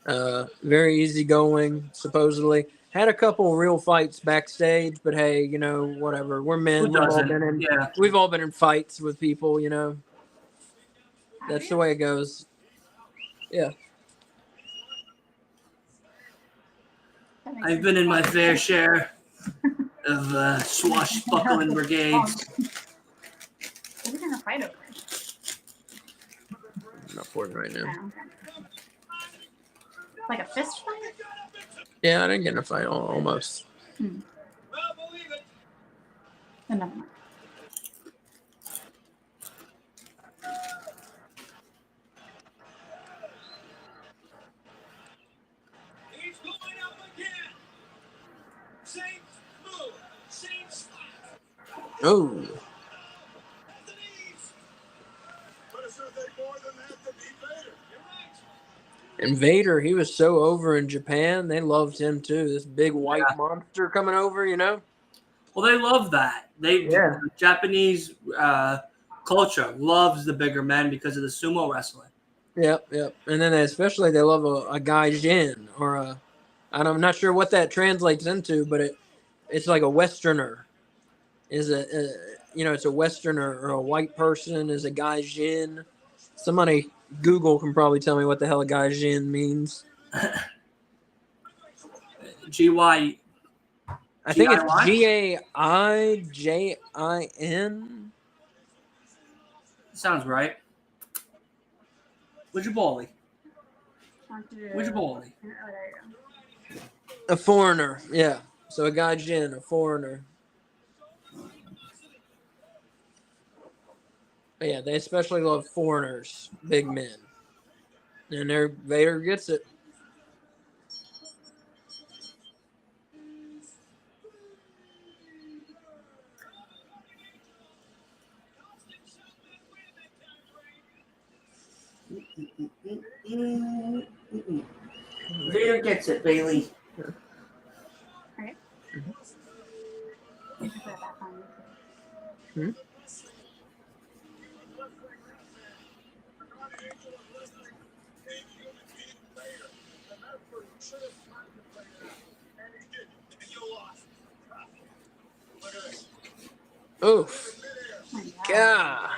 Very easygoing, supposedly. Had a couple real fights backstage, but hey, you know, whatever. We're men. Who doesn't? Yeah. We've all been in fights with people, you know. That's the way it goes. Yeah. That makes I've sense. been in my fair share of swashbuckling brigades. What are we gonna fight over? I'm not for it right now. Oh, okay. Like a fist fight? Yeah, I didn't get in a fight almost. Then never mind. He's going up again. Same move, same spot. Oh. But it's gonna take more than that to beat Vader. You're right. And Vader, he was so over in Japan. They loved him too. This big white monster coming over, you know? Well, they love that. The Japanese culture loves the bigger men because of the sumo wrestling. Yep. And then especially they love a gaijin or I'm not sure what that translates into, but it's like a Westerner. It's a Westerner or a white person is a gaijin. Somebody Google can probably tell me what the hell a gaijin means. GY. I think it's G-I-Y? Gaijin. Sounds right. Wujiboli. Oh, Wujiboli. there you go. A foreigner, yeah. So a gaijin, a foreigner. But yeah, they especially love foreigners, big men. And Vader gets it. Vader gets it, Bailey. Okay. You can put it back on. Hmm? Oof. Oh my God.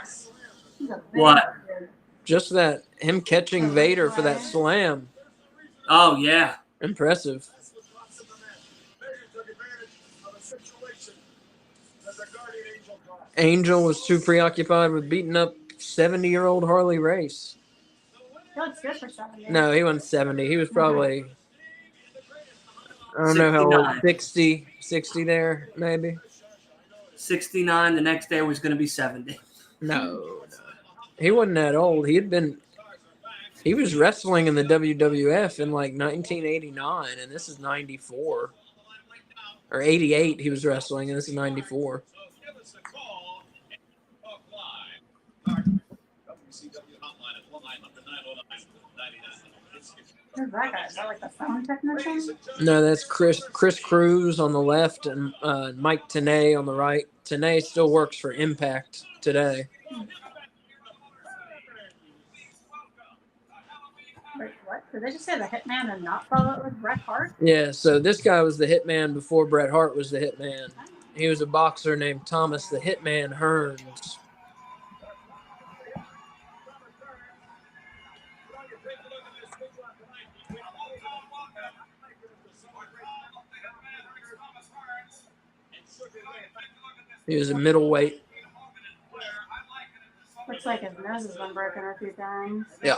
He's a big What? dude. Just that, him catching Vader for that slam. Oh, yeah. Impressive. Angel was too preoccupied with beating up 70-year-old Harley Race. He looks good for 70. No, he wasn't 70. He was probably, I don't know how old, 69. 60 there, maybe. 69. The next day was going to be 70. No. He wasn't that old. He was wrestling in the WWF in like 1989, and this is 94. Or 88 he was wrestling, and this is 94. Who's that guy? Is that like the phone technician? No, that's Chris Cruz on the left and Mike Tenay on the right. Tenay still works for Impact today. Wait, what? Did they just say the Hitman and not follow it with Bret Hart? Yeah, so this guy was the Hitman before Bret Hart was the Hitman. He was a boxer named Thomas the Hitman Hearns. He was a middleweight. Looks like his nose has been broken a few times. Yeah.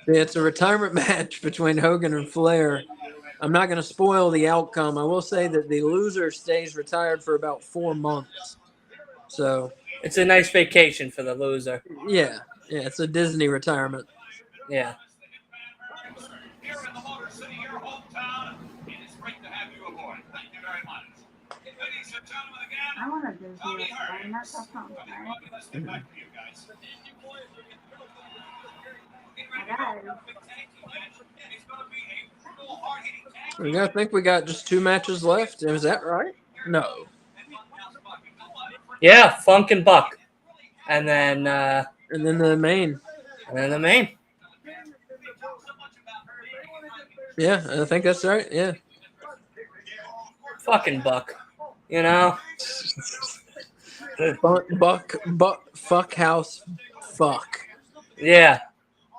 It's a retirement match between Hogan and Flair. I'm not going to spoil the outcome. I will say that the loser stays retired for about 4 months. So It's a nice vacation for the loser. yeah, it's a Disney retirement. Yeah. Here in the Motor City, your hometown, it is great to have you aboard. Thank you very much. Ladies and gentlemen, again, I want to Disney explain that. That sounds nice. let's get back to you guys. My guys. It's going to be a brutal, hard-hitting tag. I think we got just 2 matches left. Is that right? No. Yeah, Funk and Buck. And then And then the main. the main. Yeah, I think that's right. Yeah. Fucking Buck. You know? Fuck house. Fuck. Yeah.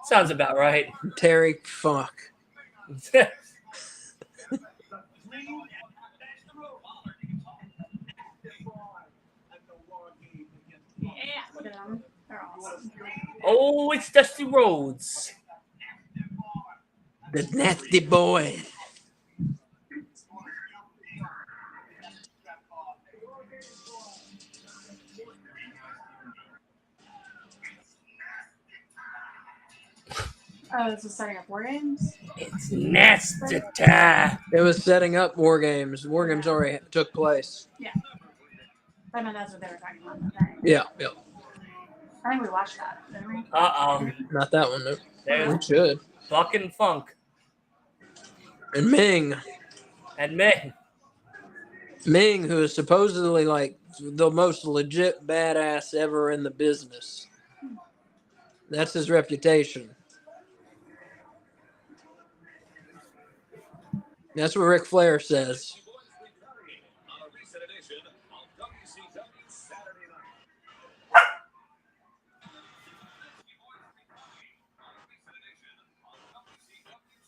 Sounds about right. Terry fuck. Yeah, look at them. They're awesome. Oh, it's Dusty Rhodes. The nasty boy. Oh, this is setting up war games? It's nasty time. It was setting up War Games. War Games already took place. I mean, that's what they were talking about. Right? Yeah. I think we watched that, didn't we? Uh-oh. Not that one, though. There's We should. Buck and Funk. And Ming. And me. Ming, who is supposedly like the most legit badass ever in the business. That's his reputation. That's what Ric Flair says. On a recent edition of WCW Saturday Night.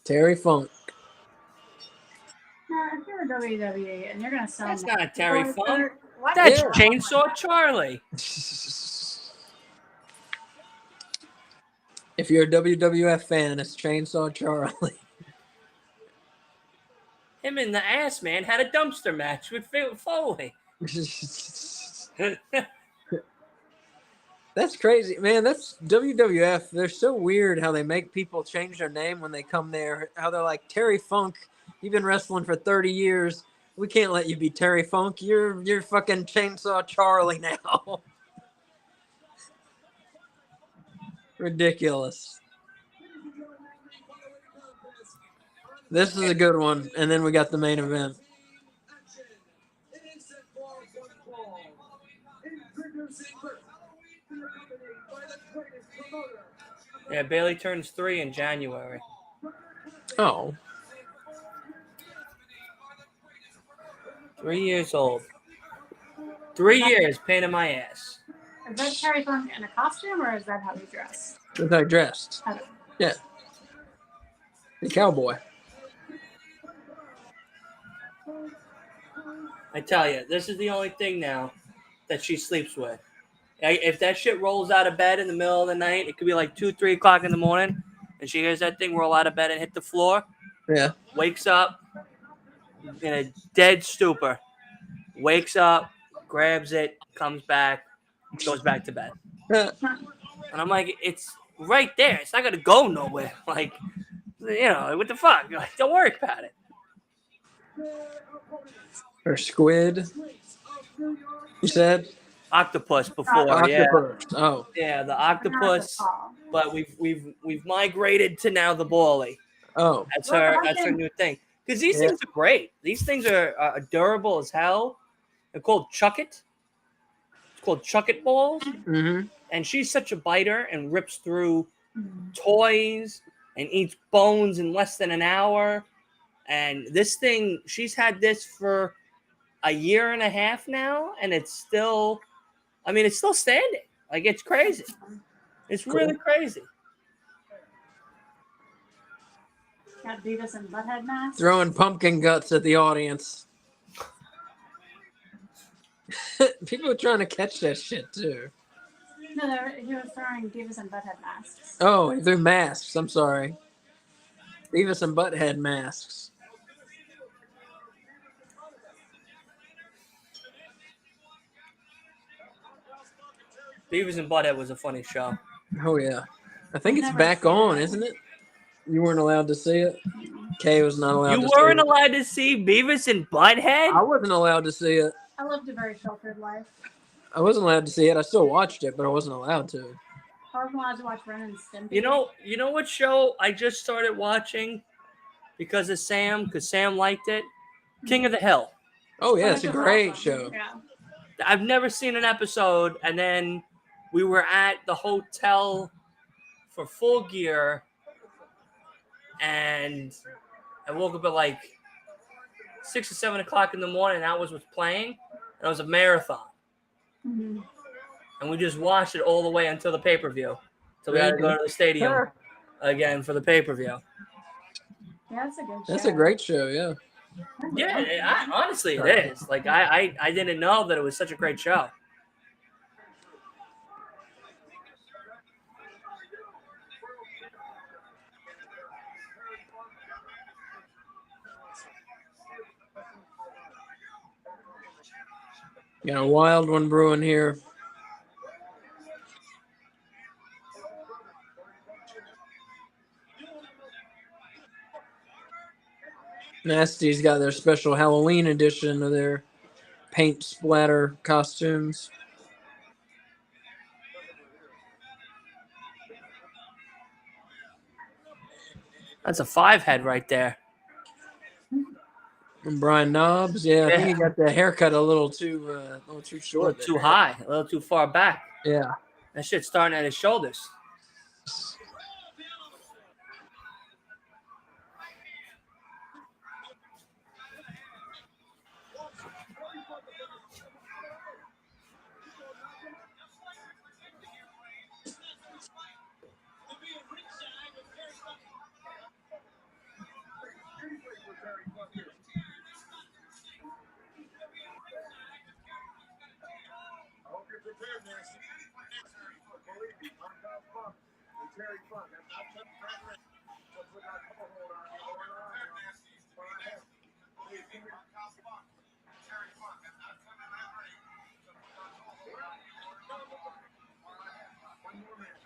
Terry Funk. No, if you're a WWE and you're going to sell That's them, not Terry people, Funk. why That's do you- Chainsaw Charlie. If you're a WWF fan, it's Chainsaw Charlie. Him and the Ass Man had a dumpster match with Phil Foley. That's crazy, man. That's WWF. They're so weird how they make people change their name when they come there. How they're like, Terry Funk, you've been wrestling for 30 years. We can't let you be Terry Funk. You're fucking Chainsaw Charlie now. Ridiculous. This is a good one. And then we got the main event. Yeah, Bailey turns 3 in January. Oh. 3 years old. 3 years, pain in my ass. Is that Terry Funk in a costume, or is that how he dressed? That's how he dressed. Okay. Yeah. The cowboy. I tell you, this is the only thing now that she sleeps with. If that shit rolls out of bed in the middle of the night, it could be like 2, 3 o'clock in the morning, and she hears that thing roll out of bed and hit the floor, Yeah. wakes up in a dead stupor, wakes up, grabs it, comes back, goes back to bed. And I'm like, it's right there. It's not going to go nowhere. Like, what the fuck? Like, don't worry about it. Or squid. You said? Octopus before, yeah. Octopus. Oh. Yeah, the octopus. But we've migrated to now the Bally. Oh. That's her new thing. Because these things are great. These things are durable as hell. They're called Chuck It. It's called Chuck It balls. Mm-hmm. And she's such a biter and rips through toys and eats bones in less than an hour. And this thing, she's had this for a year and a half now, and it's still standing. Like, it's crazy. It's really crazy. Got Beavis and Butthead mask. Throwing pumpkin guts at the audience. People are trying to catch that shit too. No, he was throwing Beavis and Butthead masks. Oh, he threw masks. I'm sorry. Beavis and Butthead masks. Beavis and Butthead was a funny show. Oh yeah. I think it's Never back seen on, it. isn't it? You weren't allowed to see it. Kay was not allowed You to weren't see it. allowed to see Beavis and Butthead? I wasn't allowed to see it. I lived a very sheltered life. I wasn't allowed to see it. I still watched it, but I wasn't allowed to. I wasn't allowed to watch Ren and Stimpy. You know what show I just started watching because of Sam, because Sam liked it? King of the Hill. Oh yeah, it's a That's great awesome. show. Yeah. I've never seen an episode, and then we were at the hotel for Full Gear, and I woke up at like 6 or 7 o'clock in the morning, and that was what's playing, and it was a marathon. Mm-hmm. And we just watched it all the way until the pay-per-view. So we had to go to the stadium again for the pay-per-view. Yeah, that's a good show. That's a great show, yeah. Yeah, honestly, it is. Like, I didn't know that it was such a great show. Got a wild one brewing here. Nasty's got their special Halloween edition of their paint splatter costumes. That's a 5-head right there. And Brian Knobs, yeah, I think he got the haircut a little too short. A little too high, a little too far back. Yeah. That shit's starting at his shoulders. I hope you're prepared, Nancy. Believe me, I'm not fun. You're Terry Funk. I'm not Chuck Berry. Just with that cover hold on you. What I have. Please, give me Terry Funk. I'm not coming out right. One more man.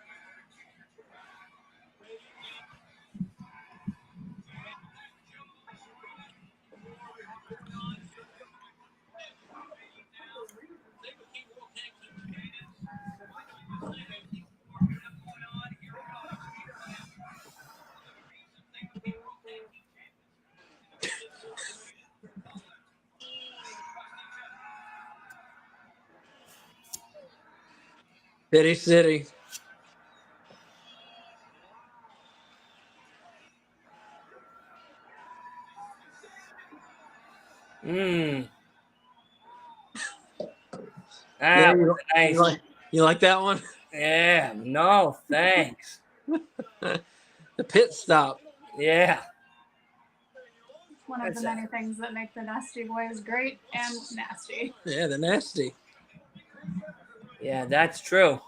Pity City. Yeah, That was a nice. you like that one? Yeah, no, thanks. The pit stop. Yeah. One of the many things that make the Nasty Boys great and nasty. Yeah, the nasty. Yeah, that's true.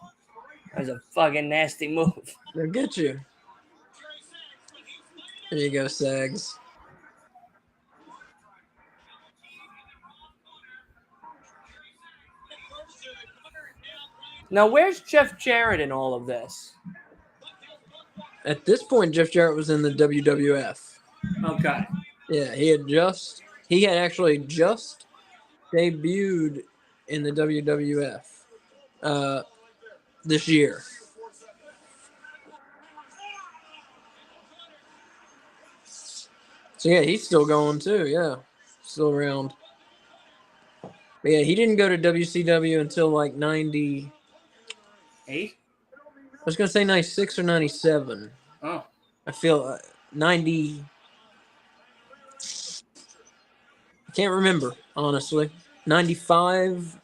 That was a fucking nasty move. They'll get you. There you go, Sags. Now, where's Jeff Jarrett in all of this? At this point, Jeff Jarrett was in the WWF. Okay. Yeah, he had actually just debuted in the WWF this year. So yeah, he's still going too. Yeah, still around. But yeah, he didn't go to WCW until like 90. 8? I was gonna say 96 or 97. Oh. I feel 90. I can't remember honestly. 95.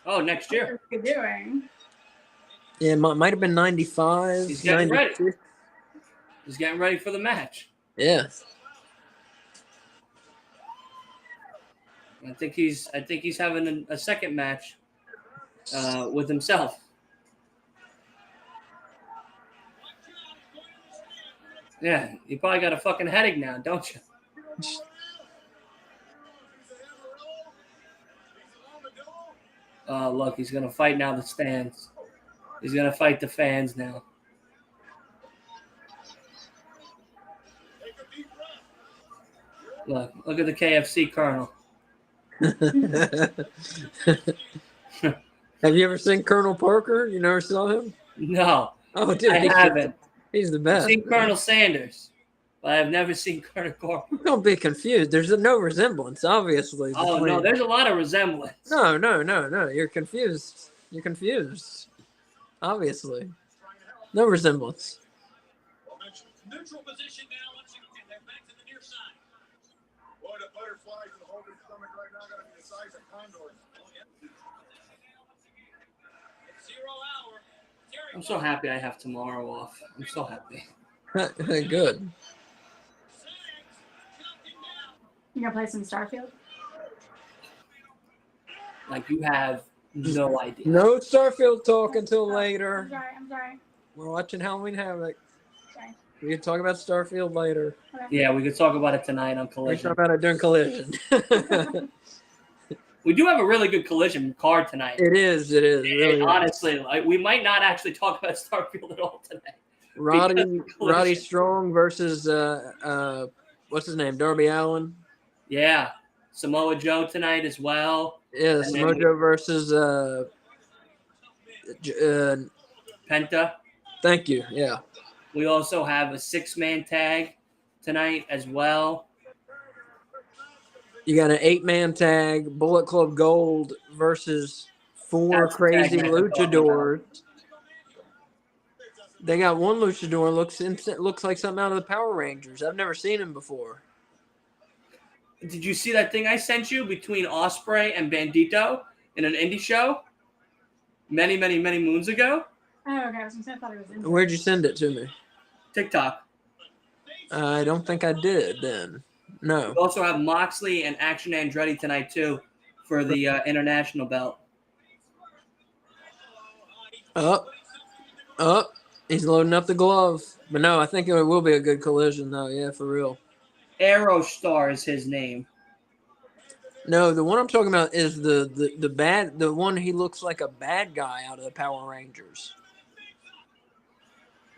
Oh, next year. What are you doing? Yeah, it might have been 95. He's getting ready. 96. He's getting ready for the match. Yeah. I think he's having a second match with himself. Yeah, you probably got a fucking headache now, don't you? Look, he's gonna fight now the stands. He's gonna fight the fans now. Look at the KFC Colonel. Have you ever seen Colonel Parker? You never saw him? No, Oh, dude, I haven't. He's the I've best. seen Colonel Sanders, but I've never seen Colonel Corbin. Don't be confused. There's no resemblance, obviously. Oh no, between- there's a lot of resemblance. No. You're confused. You're confused. Obviously. No resemblance. Neutral position now. Once again, they're back to the near side. Boy, the butterflies in Hogan's stomach right now gotta be the size of condors. It's 0 hour. Terry I'm so happy I have tomorrow off. I'm so happy. Good. You gonna play some Starfield? Like you have no idea. No Starfield talk until I'm later. sorry. We're watching Halloween Havoc. Sorry. We can talk about Starfield later. Yeah, we could talk about it tonight on We can Collision. talk about it during Collision. We do have a really good Collision card tonight. It is. Really. Honestly, like we might not actually talk about Starfield at all today. Roddy Strong versus what's his name? Darby Allin. Yeah, Samoa Joe tonight as well. Yeah, And then Mojo versus Penta. thank you. Yeah. We also have a 6-man tag tonight as well. You got an 8-man tag, Bullet Club Gold versus 4 That's the crazy tag match I'm talking luchadors. They got one luchador looks like something out of the Power Rangers. I've never seen him before. Did you see that thing I sent you between Osprey and Bandito in an indie show many moons ago? Oh, okay. I thought it was in. Where'd you send it to me? TikTok. I don't think I did then. No. We also have Moxley and Action Andretti tonight too for the international belt. Up. He's loading up the glove. But no, I think it will be a good collision though. Yeah, for real. Aerostar is his name. No, the one I'm talking about is the one he looks like a bad guy out of the Power Rangers.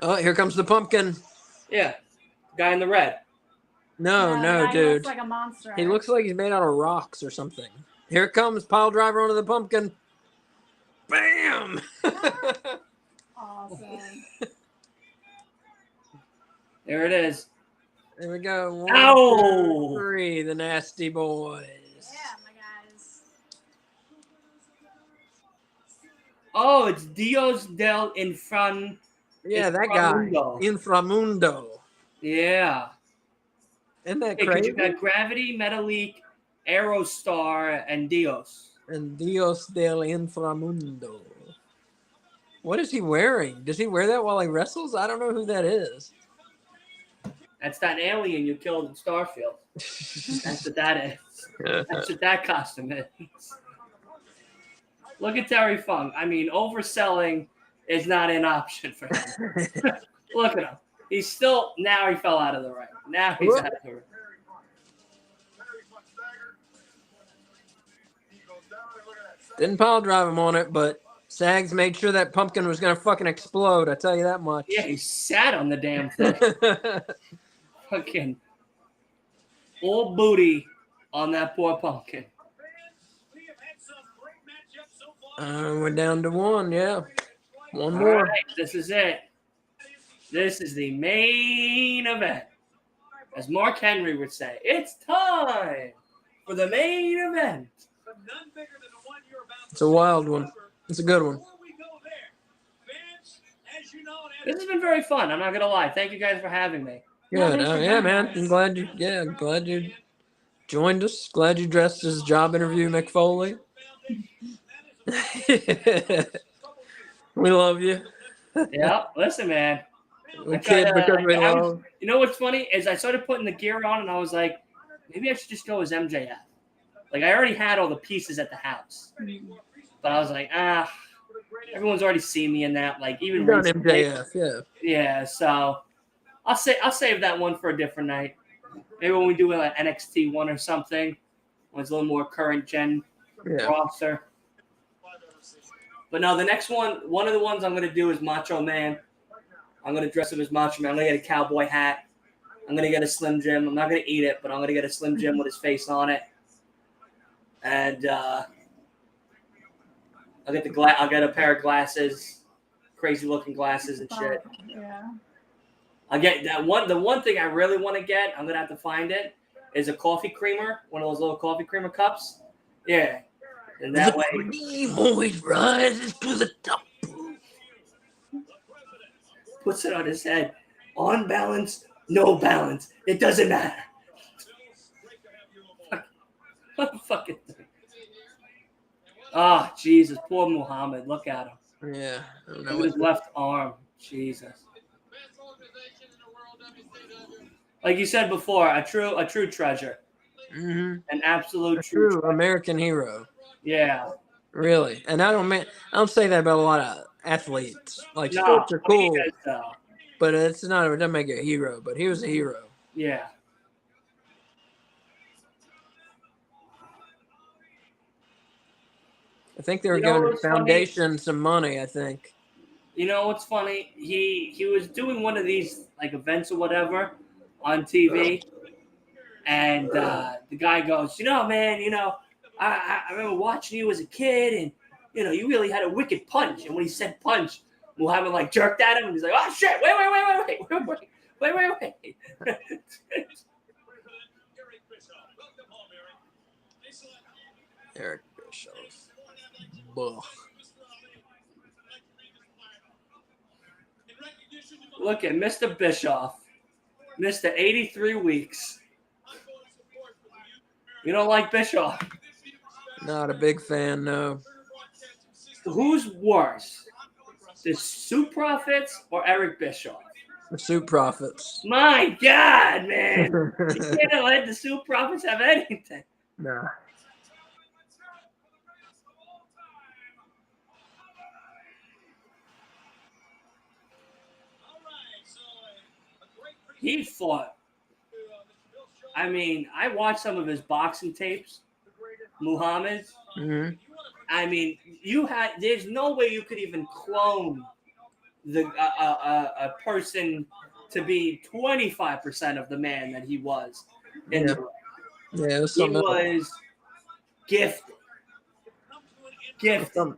Oh, here comes the pumpkin. Yeah, guy in the red. No, He dude. looks like a monster. He looks like he's made out of rocks or something. Here it comes, pile driver onto the pumpkin. Bam! awesome. There it is. There we go. 1, Ow! 2, 3, the Nasty Boys. Yeah, my guys. Oh, it's Dios del Infran. Yeah, that guy. Inframundo. Inframundo. Yeah. Isn't that Because crazy? you got Gravity, Metalik, Aerostar, and Dios. and Dios del Inframundo. What is he wearing? Does he wear that while he wrestles? I don't know who that is. That's that alien you killed in Starfield. That's what that is. That's what that costume is. Look at Terry Funk. I mean, overselling is not an option for him. Look at him. He's still, now he fell out of the ring. Now he's out of the ring. Didn't pile drive him on it, but Sags made sure that pumpkin was going to fucking explode. I tell you that much. Yeah, he sat on the damn thing. Fucking all booty on that poor pumpkin. We're down to one, yeah. One All more. right, this is it. This is the main event. As Mark Henry would say, it's time for the main event. It's a wild one. It's a good one. This has been very fun. I'm not gonna lie. Thank you guys for having me. Good. Yeah, man. I'm glad you joined us. Glad you dressed as job interview McFoley. We love you. Yeah, listen, man. We kid because we love. You know what's funny is I started putting the gear on and I was like, maybe I should just go as MJF. Like I already had all the pieces at the house, but I was like, everyone's already seen me in that. Like even Done recently. MJF, yeah. Yeah, so I'll save that one for a different night. Maybe when we do an NXT one or something, when it's a little more current gen roster. But no, the next one of the ones I'm gonna do is Macho Man. I'm gonna dress up as Macho Man. I'm gonna get a cowboy hat. I'm gonna get a Slim Jim. I'm not gonna eat it, but I'm gonna get a Slim Jim with his face on it. And I'll get a pair of glasses, crazy looking glasses and shit. Yeah. I'll get that one. The one thing I really want to get, I'm gonna have to find it, is a coffee creamer, one of those little coffee creamer cups. Yeah, and that way. Dream always rises to the top. Puts it on his head. On balance, no balance. It doesn't matter. What a fucking thing. Oh, Jesus. Poor Muhammad. Look at him. Yeah. I don't know Look at his left arm. Jesus. Like you said before, a true treasure. Mm-hmm. An absolute True treasure. American hero. Yeah. Really. And I don't say that about a lot of athletes. Like No, sports are what do you cool, guys know? but it doesn't make a hero. But he was a hero. Yeah. I think they were You know giving the what's funny? foundation some money. I think. You know what's funny? He was doing one of these like events or whatever on TV, and the guy goes, man, I remember watching you as a kid, and you really had a wicked punch. And when he said punch, Muhammad like jerked at him, and he's like, oh shit, wait. Eric Bischoff. Ugh. Look at Mr. Bischoff, Mr. 83 weeks. You don't like Bischoff? Not a big fan, no. Who's worse, the Soup Prophets or Eric Bischoff? The Soup Prophets. My God, man. You can't let the Soup Prophets have anything. Nah. He fought. I mean, I watched some of his boxing tapes, Muhammad. Mm-hmm. I mean, there's no way you could even clone a person to be 25% of the man that he was. In the ring. Yeah, it was He something else. was gifted.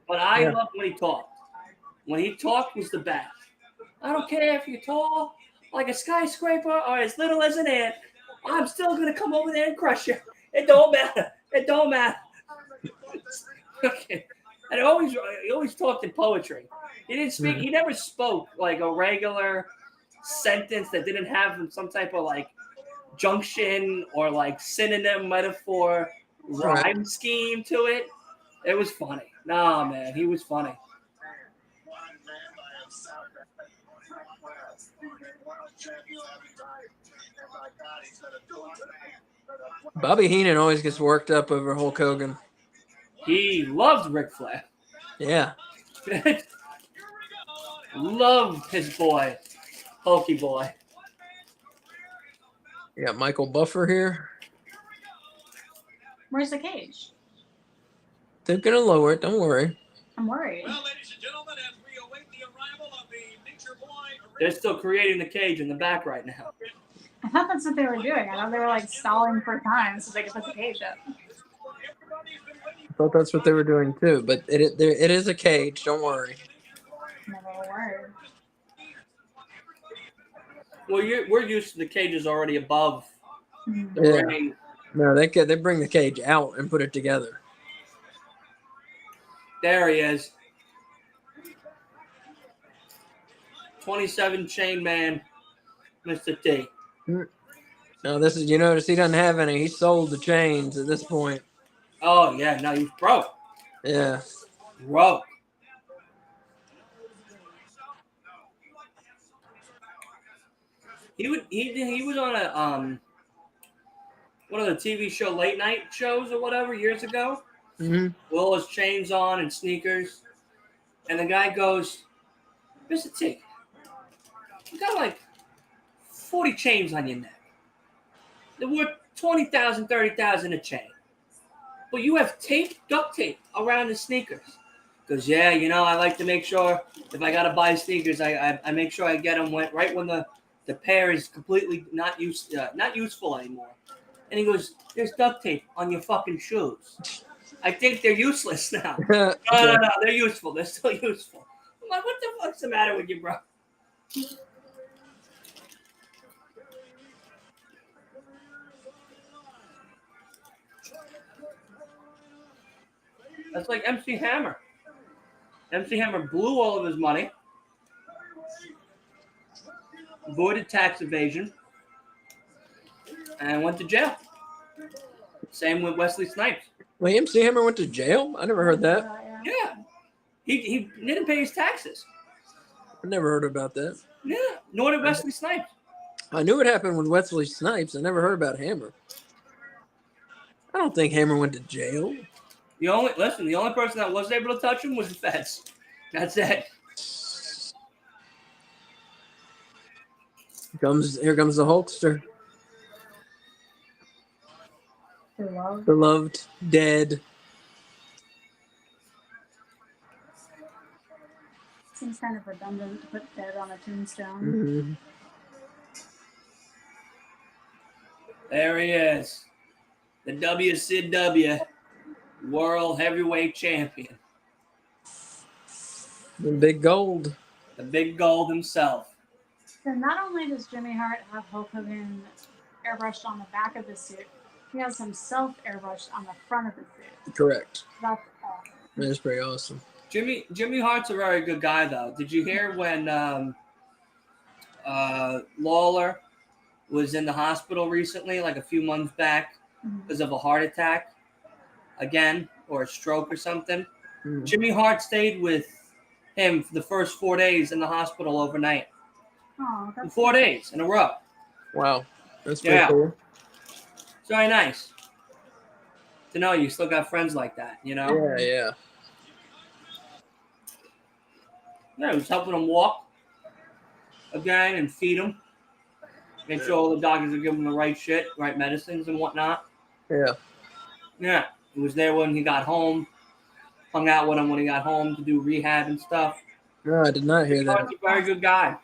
But I loved when he talked. When he talked was the best. I don't care if you're tall, like a skyscraper, or as little as an ant. I'm still going to come over there and crush you. It don't matter. Okay. And he always talked in poetry. He didn't speak. He never spoke like a regular sentence that didn't have some type of like junction or like synonym, metaphor, rhyme scheme to it. It was funny. Nah, man, he was funny. One man by himself. World champion every time. And my God, he's gonna do it today. Bobby Heenan always gets worked up over Hulk Hogan. He loves Ric Flair. Yeah. Loved his boy, Hulky boy. You got Michael Buffer here. Where's the cage? They're going to lower it. Don't worry. I'm worried. Well, ladies and gentlemen, as we await the arrival of the Nature Boy. They're still creating the cage in the back right now. I thought that's what they were doing. I thought they were like stalling for time so they could put the cage up. I thought that's what they were doing too, but it is a cage. Don't worry. Never a word. Well, we're used to the cages already above Mhm. the Yeah. ring. No, they bring the cage out and put it together. There he is. 27 chain man, Mr. T. No, this is, you notice he doesn't have any. He sold the chains at this point. Oh, yeah, no, he's broke. Yeah. Broke. He was on a one of the TV show late night shows or whatever years ago. Mm-hmm. With all his chains on and sneakers. And the guy goes, Mr. T, you got like 40 chains on your neck. They're worth $20,000, $30,000 a chain. But you have duct tape around the sneakers. Because, yeah, you know, I like to make sure if I got to buy sneakers, I make sure I get them right when the pair is completely not useful anymore. And he goes, there's duct tape on your fucking shoes. I think they're useless now. No, they're useful. They're still useful. I'm like, what the fuck's the matter with you, bro? That's like MC Hammer. MC Hammer blew all of his money, avoided tax evasion, and went to jail. Same with Wesley Snipes. Wait, MC Hammer went to jail? I never heard that. Yeah. Yeah. He didn't pay his taxes. I never heard about that. Yeah. Nor did Wesley Snipes. I knew it happened with Wesley Snipes. I never heard about Hammer. I don't think Hammer went to jail. The only person that was able to touch him was the feds. That's it. Here comes the Hulkster. Beloved. Beloved, dead. Seems kind of redundant to put dead on a tombstone. Mm-hmm. There he is. The WCW World Heavyweight Champion. The big gold. The big gold himself. So not only does Jimmy Hart have Hulk Hogan airbrushed on the back of the suit, he has himself airbrushed on the front of the suit. Correct. That's awesome. That's pretty awesome. Jimmy Hart's a very good guy, though. Did you hear when Lawler was in the hospital recently, like a few months back, because of a heart attack again, or a stroke or something? Mm. Jimmy Hart stayed with him for the first 4 days in the hospital overnight. Oh, that's 4 days in a row. Wow. That's pretty Yeah. cool. It's very nice to know you still got friends like that, you know? Yeah, yeah. Yeah, he was helping him walk again and feed him. Make sure all the doctors are giving him the right shit, right medicines and whatnot. Yeah. Yeah, he was there when he got home. Hung out with him when he got home to do rehab and stuff. No, I did not hear that. He's a very good guy.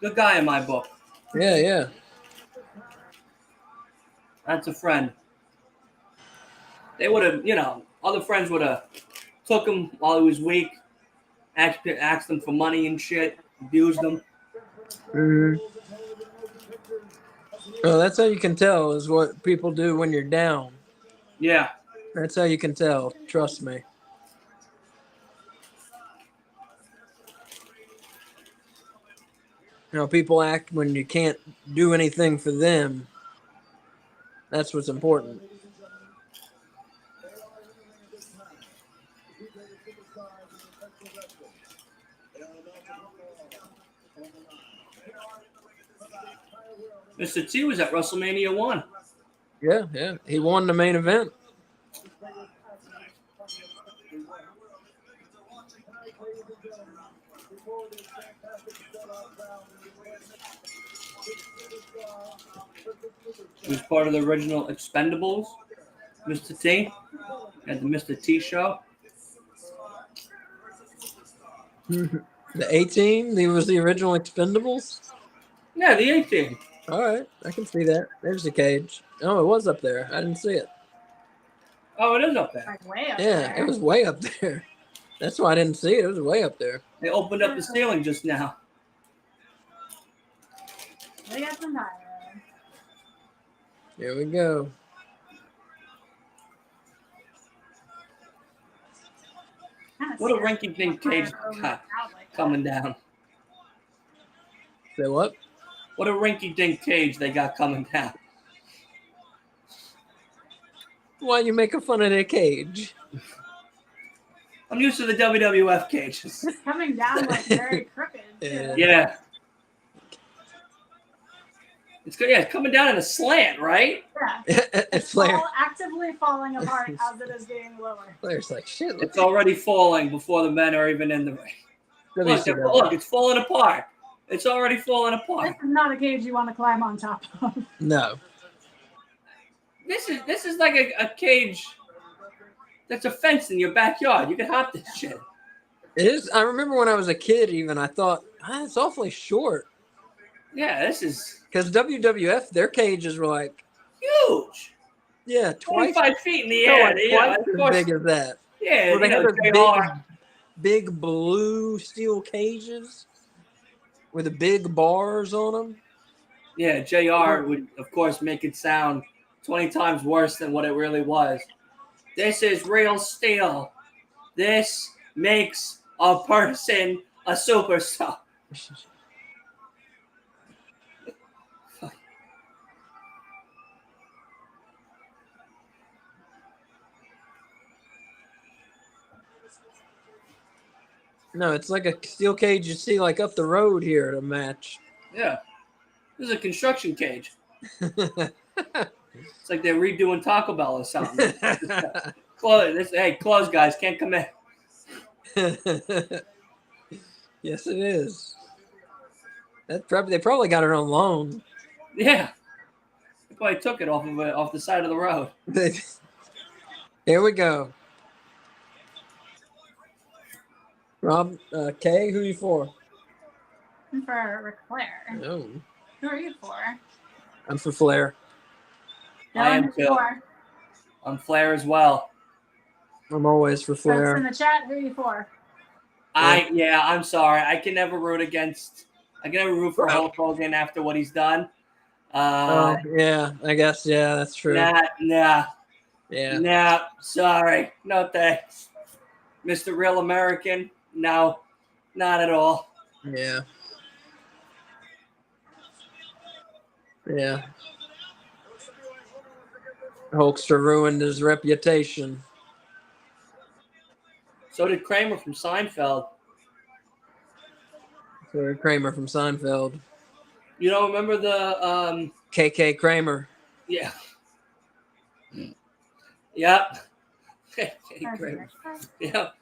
Good guy in my book. Yeah, yeah. That's a friend. They would have, other friends would have took him while he was weak, asked him for money and shit, abused him. Mm-hmm. Oh, that's how you can tell is what people do when you're down. Yeah. That's how you can tell. Trust me. You know, people act when you can't do anything for them. That's what's important. Mr. T was at WrestleMania 1. Yeah. He won the main event. He was part of the original Expendables. Mr. T. At the Mr. T show. The A-Team, he was the original Expendables. Yeah, the 18. All right, I can see that. There's the cage. Oh, it was up there. I didn't see it. Oh, it is up there. Like way up Yeah, there. it was way up there. That's why I didn't see it. It was way up there. They opened up the ceiling just now. They got some higher. Here we go. What a rinky-dink cage coming down. Say what? What a rinky-dink cage they got coming down. Why you making fun of their cage? I'm used to the WWF cages. It's coming down like very crooked. Too. Yeah. It's good. Yeah, it's coming down in a slant, right? Yeah. It's Flair. All actively falling apart as it is getting lower. Flair's like, shit. It's already falling before the men are even in the ring. Look, WCW. it's falling apart. It's already falling This apart. is not a cage you want to climb on top of. No. This is like a cage that's a fence in your backyard. You can hop this shit. It is. I remember when I was a kid, even I thought it's awfully short Yeah, this is because WWF their cages were like, huge. yeah, twice, 25 feet in the no, air. like Yeah, twice of as course. big as that. Yeah, Well, they you had know, those JR. big blue steel cages with the big bars on them. Yeah, JR would, of course, make it sound 20 times worse than what it really was. This is real steel. This makes a person a superstar. No, it's like a steel cage you see like up the road here at a match. Yeah. This is a construction cage. It's like they're redoing Taco Bell or something. Close guys, can't come in. Yes, it is. They probably got it on loan. Yeah. They probably took it off the side of the road. Here we go. Rob, K, who are you for? I'm for Ric Flair. Oh, Who are you for? I'm for Flair. I am Dylan, who too. for? On Flair as well. I'm always for Folks in Flair. the chat, who are you for? I'm sorry. I can never root for Hulk Hogan after what he's done. Yeah, I guess. Yeah, that's true. Nah. Yeah. Sorry. No thanks. Mr. Real American, no, not at all. Yeah. Yeah. Hulkster ruined his reputation. So did Kramer from Seinfeld. So Kramer from Seinfeld. You don't remember the KK Kramer. yeah. Yep. Or Kramer. Ric? Yep.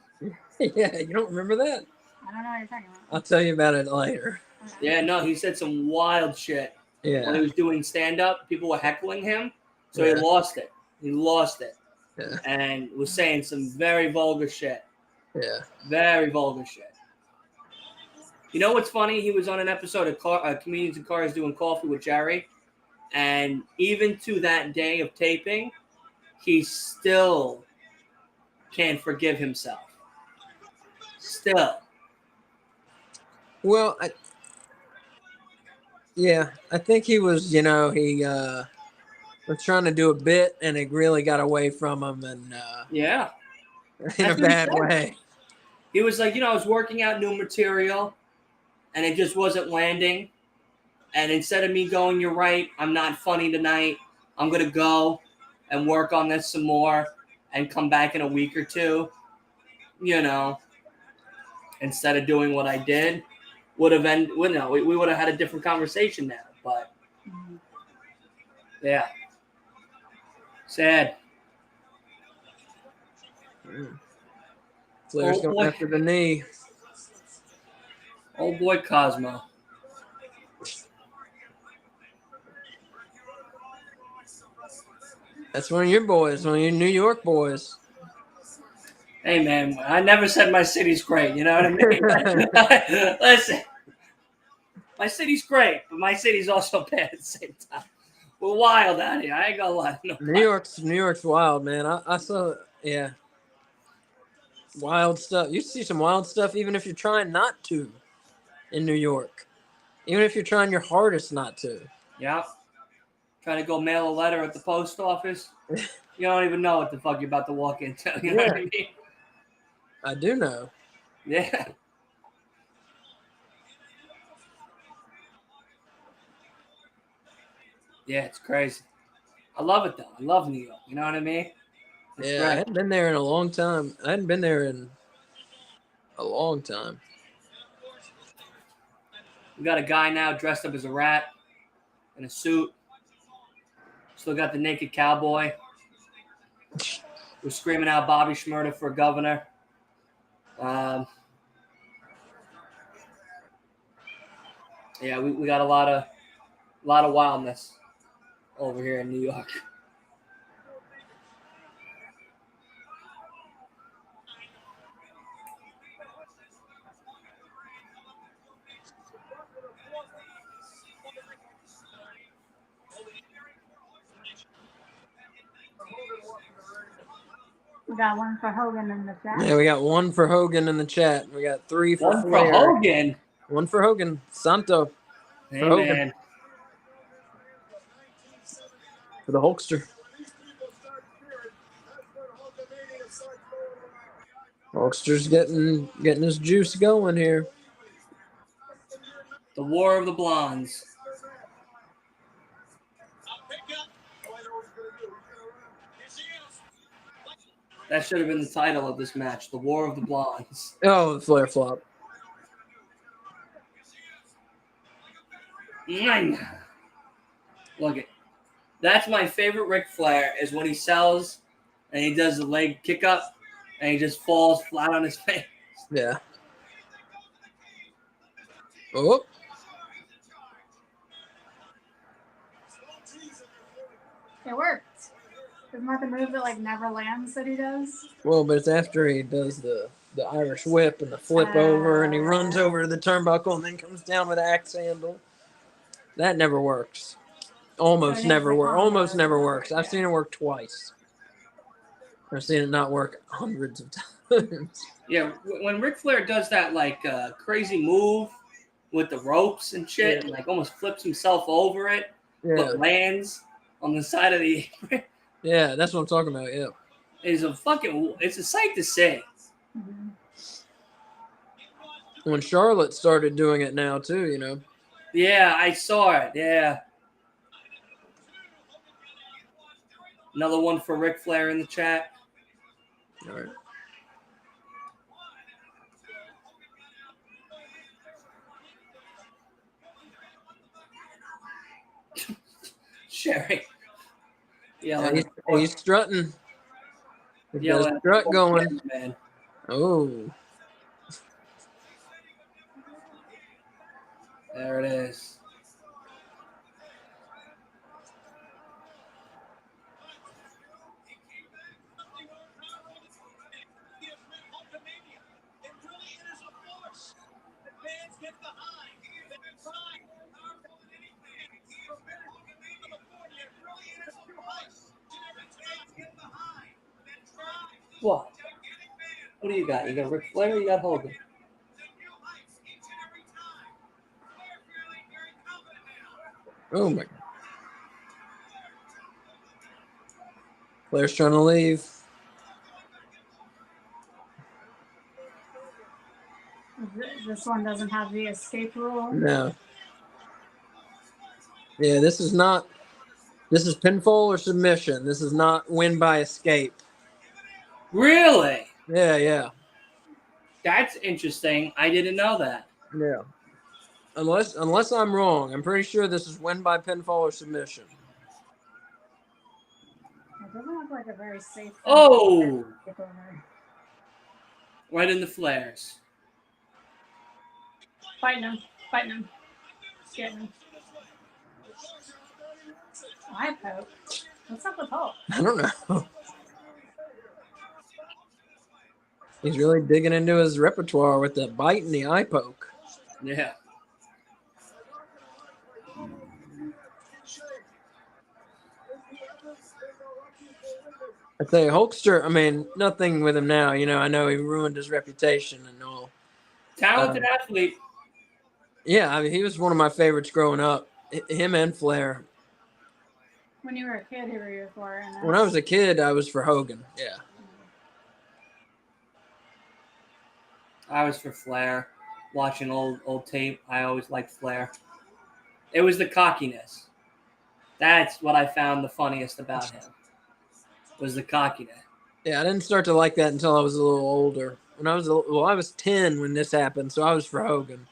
Yeah, you don't remember that? I don't know what you're talking about. I'll tell you about it later. Yeah, no, he said some wild shit when he Yeah. was doing stand up. People were heckling him, so Yeah. he lost it. Yeah. And was saying some very vulgar shit. Yeah. Very vulgar shit. You know what's funny? He was on an episode of Comedians in Cars Doing Coffee with Jerry, and even to that day of taping, he still can't forgive himself. Still. Well, I think he was, he was trying to do a bit and it really got away from him and Yeah. in a That's what he bad said. way. He was like, I was working out new material and it just wasn't landing. And instead of me going, you're right, I'm not funny tonight, I'm going to go and work on this some more and come back in a week or two, instead of doing what I did. would have ended. Well, no, we would have had a different conversation now. But yeah, sad. Flair's Oh, going boy. after the knee. Oh boy, Cosmo. That's one of your boys, one of your New York boys. Hey man, I never said my city's great. You know what I mean? Listen, my city's great, but my city's also bad at the same time. We're wild out here. I ain't gonna lie. No, New York's wild, man. I saw, yeah, wild stuff. You see some wild stuff, even if you're trying not to, in New York. Even if you're trying your hardest not to. Yeah. Trying to go mail a letter at the post office. You don't even know what the fuck you're about to walk into. You know what I mean? I do know. Yeah. Yeah, it's crazy. I love it though. I love New York. You know what I mean? It's Yeah, I great. hadn't been there in a long time. I hadn't been there in a long time. We got a guy now dressed up as a rat in a suit. Still got the naked cowboy. We're screaming out Bobby Shmurda for governor. Yeah, we got a lot of wildness over here in New York. We got one for Hogan in the chat. Yeah, we got one for Hogan in the chat. We got 3 for One for Flair. Hogan. One for Hogan. Santo Hey, Hogan. man. for the Hulkster. Hulkster's getting his juice going here. The War of the Blondes. That should have been the title of this match, The War of the Blondes. Oh, the Flair flop. Look it. That's my favorite Ric Flair is when he sells and he does the leg kick up and he just falls flat on his face. Yeah. Oh. It worked. Isn't that the move that like never lands that he does? Well, but it's after he does the Irish whip and the flip over and he runs over to the turnbuckle and then comes down with the axe handle. That never works. Almost never works. Almost never works. I've seen it work twice. I've seen it not work hundreds of times. Yeah, when Ric Flair does that like crazy move with the ropes and shit, Yeah. and like almost flips himself over it, Yeah, but lands on the side of the apron, yeah, that's what I'm talking about. Yeah. it's a sight to see. Mm-hmm. When Charlotte started doing it now too, you know. Yeah, I saw it. Yeah. Another one for Ric Flair in the chat. All right. Sherry. Yeah, Yeah, he's strutting. He's got yeah, a strut going. man. Oh. There it is. What? What do you got? You got Ric Flair or you got Hogan? Oh my God. Flair's trying to leave. This one doesn't have the escape rule. No. Yeah, this is pinfall or submission. This is not win by escape. Really? Yeah, yeah. That's interesting. I didn't know that. Yeah. Unless I'm wrong, I'm pretty sure this is win by pinfall or submission. It doesn't look like a very safe. Oh, takeover. right in the flares. Fighting him. Fighting him. Getting him. Eye poke. What's up with Hulk? I don't know. He's really digging into his repertoire with the bite and the eye poke. Yeah. I tell you, Hulkster, I mean, nothing with him now. You know, I know he ruined his reputation and all. Talented athlete. Yeah, I mean, he was one of my favorites growing up. Him and Flair. When you were a kid, who were you for? And When I was a kid, I was for Hogan. Yeah. I was for Flair. Watching old tape, I always liked Flair. It was the cockiness. That's what I found the funniest about him. Was the cockiness. Yeah, I didn't start to like that until I was a little older. When I was 10 when this happened, so I was for Hogan.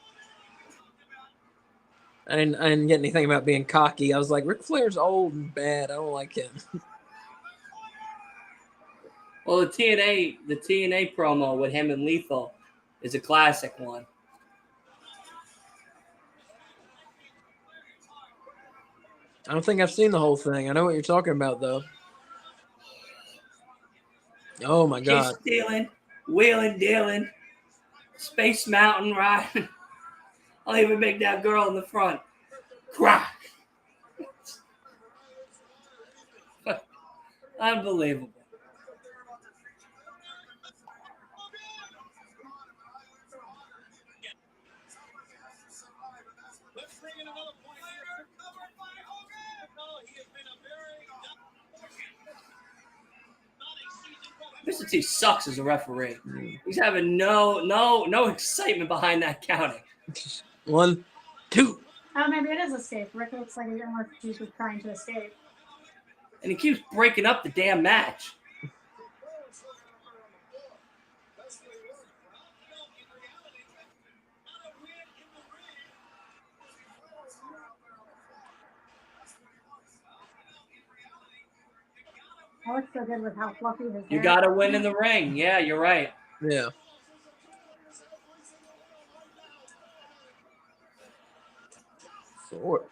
I didn't get anything about being cocky. I was like, Ric Flair's old and bad. I don't like him. Well, the TNA promo with him and Lethal is a classic one. I don't think I've seen the whole thing. I know what you're talking about, though. Oh, my God. Keep stealing, wheeling, dealing, Space Mountain riding. I'll even make that girl in the front cry. Unbelievable. Let's bring in another point here. Covered by Hogan. No, he has been a very Mr. T sucks as a referee. He's having no excitement behind that counting. 1, 2. oh, maybe it is escape. Rick looks like he's trying to escape. And he keeps breaking up the damn match. I look so good with how fluffy his hair You got to win in the ring. Yeah, you're right. Yeah. Four.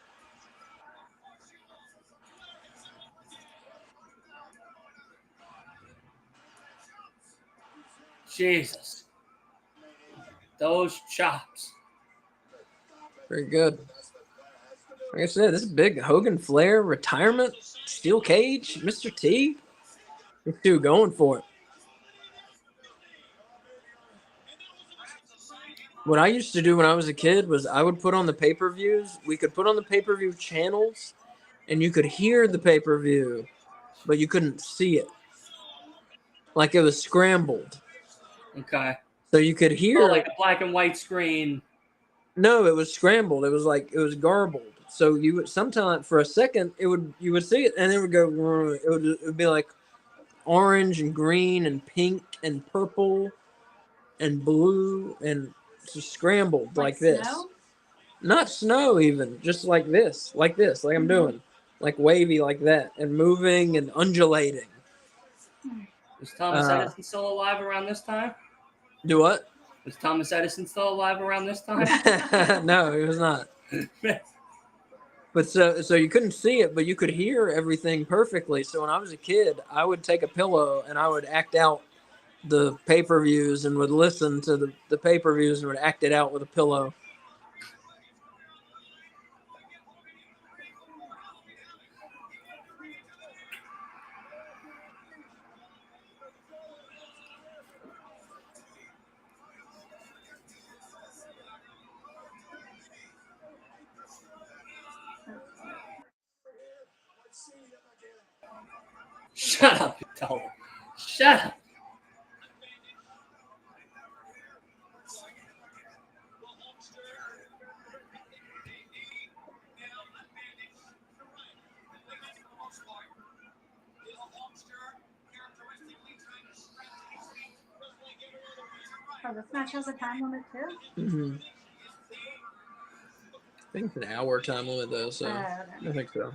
Jesus. Those chops. Very good. Like I said, this is big. Hogan Flair retirement, steel cage, Mr. T. These two going for it. What I used to do when I was a kid was I would put on the pay-per-views. We could put on the pay-per-view channels, and you could hear the pay-per-view, but you couldn't see it. Like it was scrambled. Okay. So you could hear. Oh, like a black and white screen. No, it was scrambled. It was garbled. So you would sometimes for a second you would see it and it would go. It would be like orange and green and pink and purple and blue and just scrambled like this. Snow? Not snow even, just like this, like I'm doing, like wavy like that and moving and undulating. Was Thomas Edison still alive around this time? Do what? Was Thomas Edison still alive around this time? No, he was not. But so you couldn't see it, but you could hear everything perfectly. So when I was a kid, I would take a pillow and I would act out the pay-per-views and would listen to the pay-per-views and would act it out with a pillow. Shut up, Dolly. Shut up. Oh, this match has a time limit too? Mm-hmm. think it's an hour time limit though, so Okay. I think so.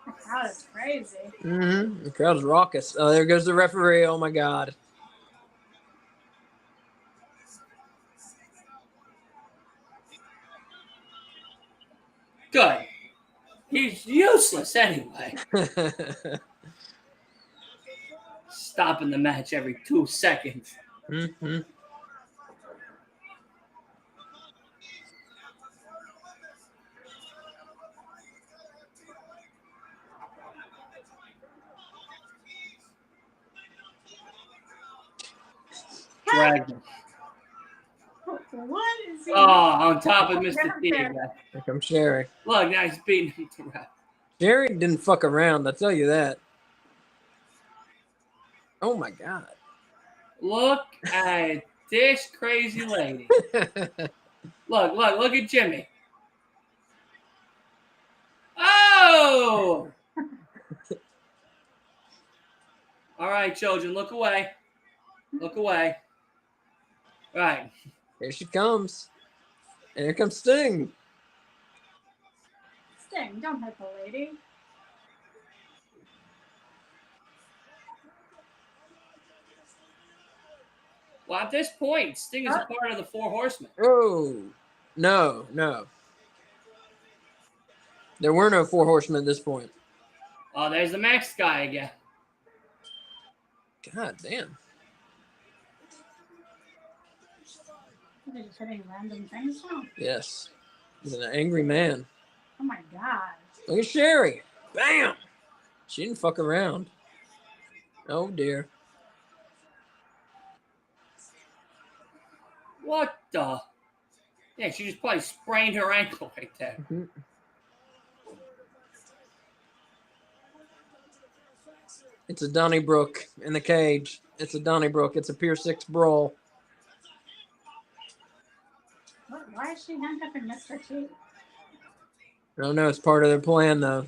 The crowd is crazy. Mm-hmm. The crowd's raucous. Oh, there goes the referee. Oh my God. Good. He's useless anyway. Stopping the match every 2 seconds. Mm-hmm. Dragged him. What is he? Oh, on top of Mr. T There. again. Here comes Sherry. Look, now he's beating him to rap. Sherry didn't fuck around. I tell you that. Oh my God. Look at this crazy lady. Look at Jimmy. Oh! All right, children, look away. Look away. Right. Here she comes. And here comes Sting. Sting, don't hit the lady. Well, at this point, Sting is a part of the Four Horsemen. Oh. No, no. There were no four horsemen at this point. Oh, there's the Max guy again. God damn. They're just hitting random things now. Yes. He's an angry man. Oh my God. Look at Sherry. Bam. She didn't fuck around. Oh dear. What the? Yeah, she just probably sprained her ankle right there. Mm-hmm. It's a Donnybrook in the cage. It's a Donnybrook. It's a Pier 6 brawl. Why is she handcuffing Mr. T? I don't know. It's part of their plan, though.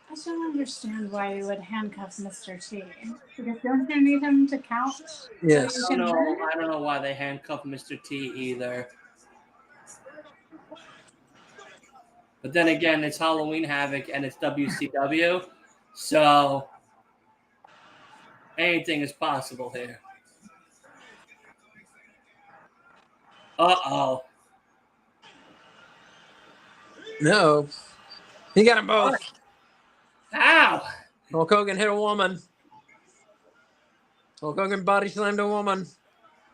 I just don't understand why you would handcuff Mr. T. Because don't you need him to count? Yes. I don't know why they handcuffed Mr. T either. But then again, it's Halloween Havoc and it's WCW, so anything is possible here. Uh-oh. No. He got them both. Ow! Hulk Hogan hit a woman. Hulk Hogan body slammed a woman.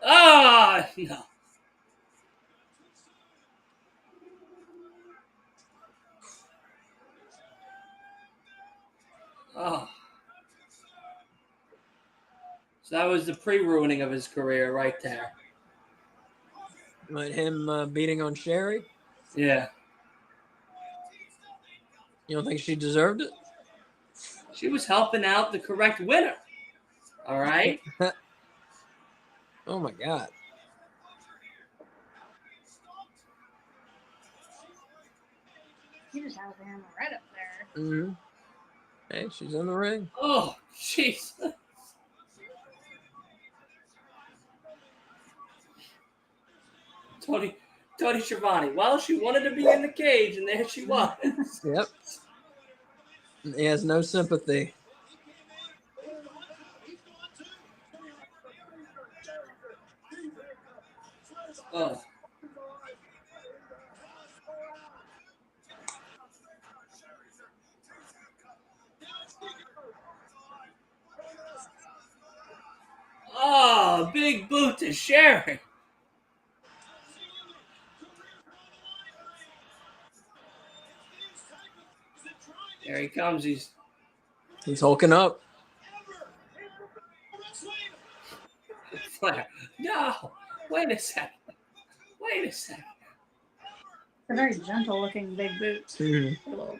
Ah! No. Oh. So that was the pre-ruining of his career right there. Like him beating on Sherry. Yeah. You don't think she deserved it? She was helping out the correct winner. All right. Oh my God. You just have him right up there. Mm-hmm. Hey, she's in the ring. Oh, jeez. Tony Schiavone. Well, she wanted to be in the cage, and there she was. Yep. He has no sympathy. Oh. Oh, big boot to Sherry. There he comes. He's hulking up. Flair. No. Wait a second. It's a very gentle looking big boot. Mm-hmm. A little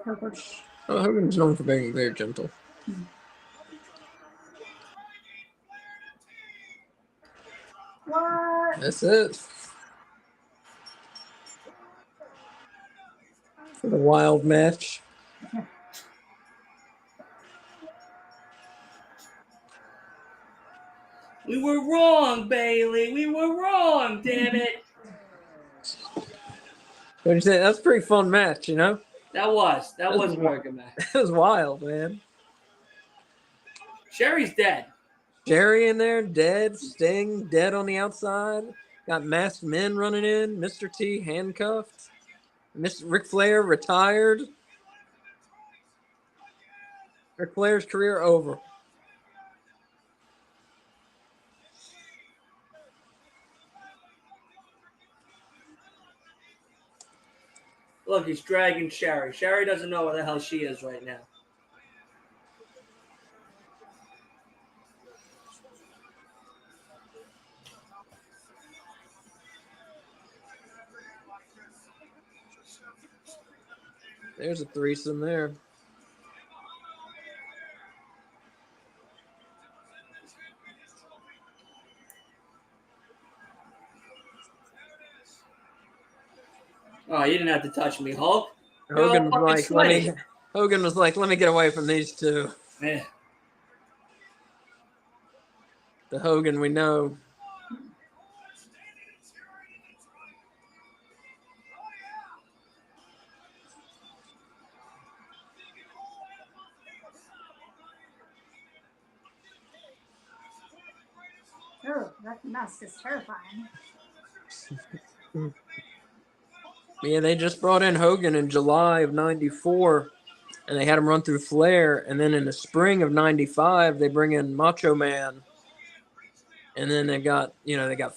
toe push. Oh, Hogan's known for being very gentle. What? That's it. For the wild match. We were wrong, Bailey. We were wrong, damn it. What do you say? That's a pretty fun match, you know? That was a very good match. It was wild, man. Sherry's dead. Jerry in there, dead. Sting, dead on the outside. Got masked men running in. Mr. T handcuffed. Ric Flair retired. Ric Flair's career over. Look, he's dragging Sherry. Sherry doesn't know where the hell she is right now. There's a threesome there. Oh, you didn't have to touch me, Hulk. Hogan You're all was fucking like, sweaty. let me get away from these two. Yeah. The Hogan we know. Oh, that mask is terrifying. Yeah, they just brought in Hogan in July of '94, and they had him run through Flair. And then in the spring of '95, they bring in Macho Man. And then they got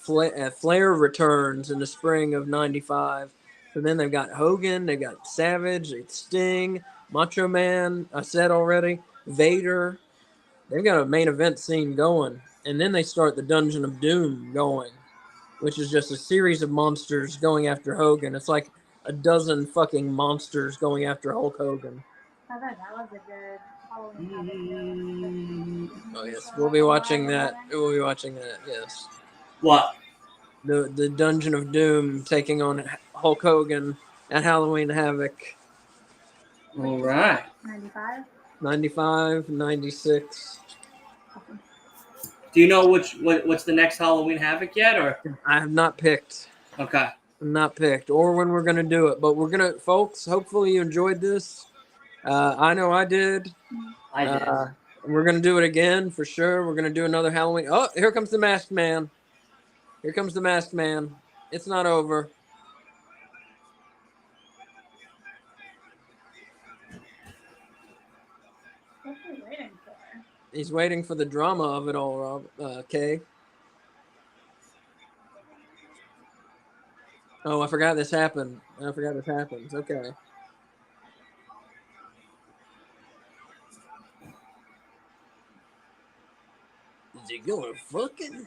Flair returns in the spring of '95. So then they've got Hogan, they got Savage, it's Sting, Macho Man. I said already, Vader. They've got a main event scene going, and then they start the Dungeon of Doom going, which is just a series of monsters going after Hogan. It's like a dozen fucking monsters going after Hulk Hogan. I thought that was a good Halloween Havoc. Oh yes, we'll be watching that. We'll be watching that. Yes. What? The Dungeon of Doom taking on Hulk Hogan at Halloween Havoc. All right. 95? 95, 96. Do you know what's the next Halloween Havoc yet, or? I have not picked. Okay. Not picked, or when we're going to do it. But we're going to, folks, hopefully you enjoyed this. I know I did. I did. We're going to do it again for sure. We're going to do another Halloween. Oh, here comes the Masked Man. Here comes the Masked Man. It's not over. What's he waiting for? He's waiting for the drama of it all, Rob. Kay. Oh, I forgot this happened. Okay. Is he going fucking?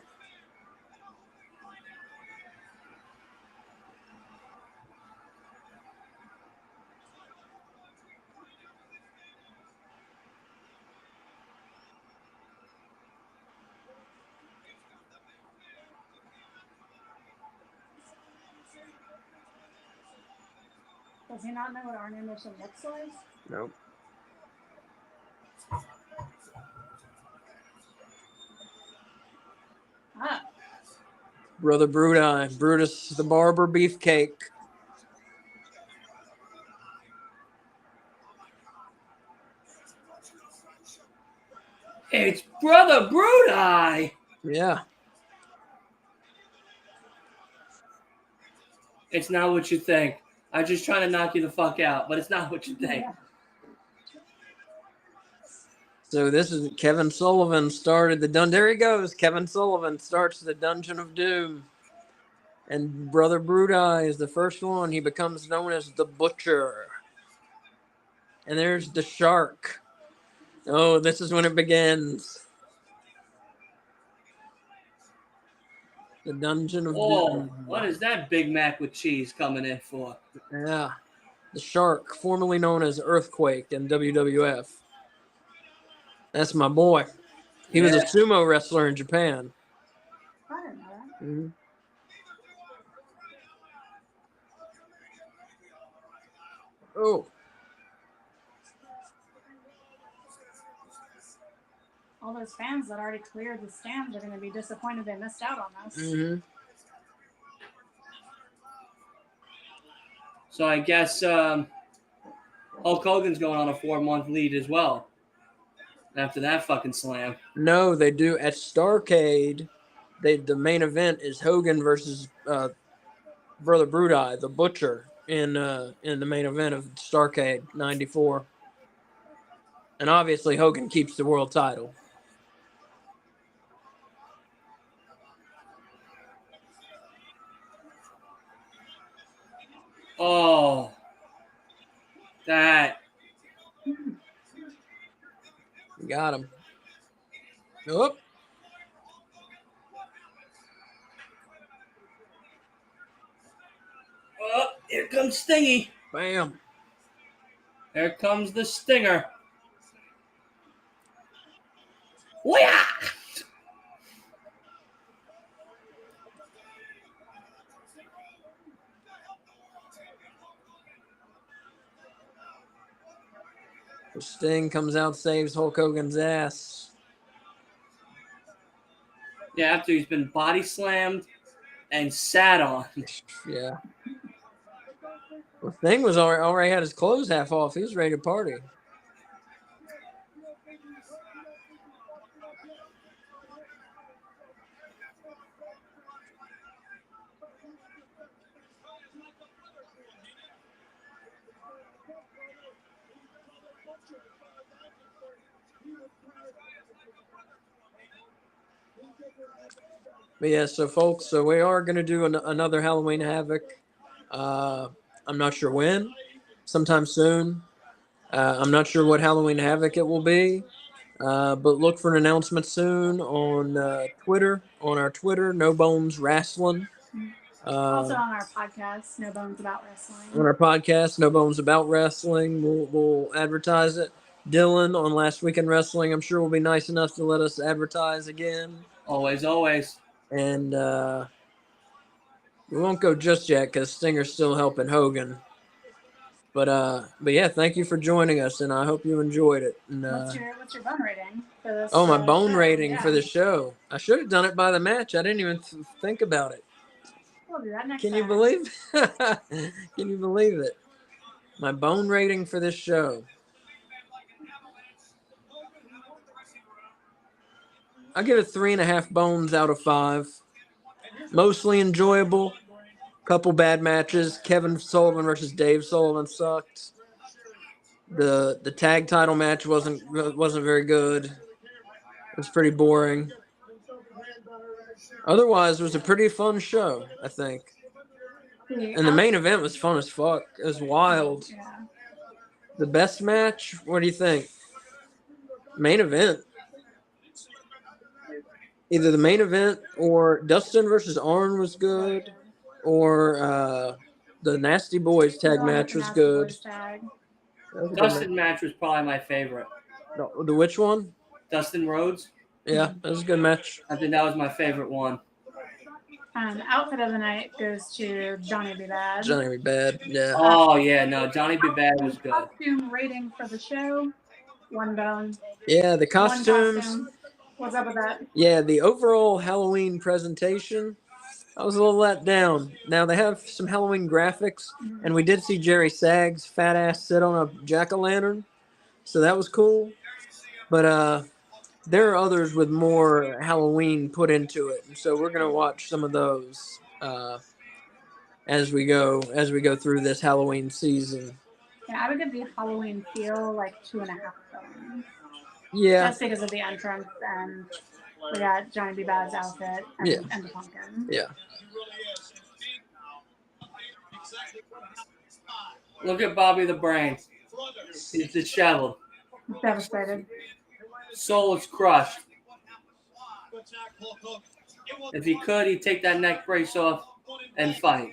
Does he not know what Arn Anderson looks like? Nope. Ah, Brother Brudi, Brutus the Barber Beefcake. It's Brother Brudi. Yeah. It's not what you think. I'm just trying to knock you the fuck out, but it's not what you think. yeah. So this is Kevin Sullivan started the There he goes. Kevin Sullivan starts the Dungeon of Doom. And Brother Brudi is the first one. He becomes known as the Butcher. And there's the Shark. Oh, this is when it begins. The Dungeon of Oh, Doom. what is that Big Mac with cheese coming in for? Yeah. The Shark, formerly known as Earthquake in WWF. That's my boy. He was a Yeah. sumo wrestler in Japan. I didn't know that. Mm-hmm. Oh. All those fans that already cleared the stands are going to be disappointed they missed out on this. Mm-hmm. So I guess Hulk Hogan's going on a 4-month lead as well. After that fucking slam. No, they do at Starrcade. The main event is Hogan versus Brother Brudi, the Butcher, in the main event of Starrcade '94. And obviously Hogan keeps the world title. Oh, that. Got him. Oh. Oh, here comes Stingy. Bam. Here comes the Stinger. Wah! Sting comes out, saves Hulk Hogan's ass. Yeah, after he's been body slammed and sat on. Yeah. Well, Sting was already had his clothes half off. He was ready to party. But yeah, so folks, so we are going to do another Halloween Havoc. I'm not sure when, sometime soon. I'm not sure what Halloween Havoc it will be, but look for an announcement soon on Twitter, on our Twitter, No Bones Wrestling. Also on our podcast, No Bones About Wrestling. On our podcast, No Bones About Wrestling, we'll advertise it. Dylan on Last Week in Wrestling, I'm sure will be nice enough to let us advertise again. Always, always. And we won't go just yet because Stinger's still helping Hogan. But yeah, thank you for joining us, and I hope you enjoyed it. And, what's your bone rating for this? my bone show? rating Yeah. for the show. I should have done it by the match. I didn't even think about it. We'll do that next Can time. you believe? Can you believe it? My bone rating for this show. I give it 3.5 bones out of 5. Mostly enjoyable. Couple bad matches. Kevin Sullivan versus Dave Sullivan sucked. The tag title match wasn't very good. It was pretty boring. Otherwise, it was a pretty fun show, I think. And the main event was fun as fuck. It was wild. Yeah. The best match? What do you think? Main event. Either the main event or Dustin versus Arn was good, or the Nasty Boys tag The one with match the was Nasty good. Boys tag. That was a good Dustin match was probably my favorite. match. The which one? Dustin Rhodes. Yeah, that was a good match. I think that was my favorite one. Outfit of the night goes to Johnny B. Bad. Johnny be bad. Yeah. Oh yeah, no, Johnny B. Bad was good. Costume rating for the show, 1 bone. Yeah, the 1 costumes. costume. What's up with that? Yeah, the overall Halloween presentation, I was a little let down. Now they have some Halloween graphics, and we did see Jerry Sag's fat ass sit on a jack-o'-lantern, so that was cool. But there are others with more Halloween put into it, and so we're gonna watch some of those as we go through this Halloween season. Yeah, I would give the Halloween feel like 2.5 bones. Yeah, Just because of the entrance and we got Johnny B. Bad's outfit and, Yeah. and the pumpkin. yeah. Look at Bobby the Brain. He's disheveled. Devastated. Soul is crushed. If he could, he'd take that neck brace off and fight.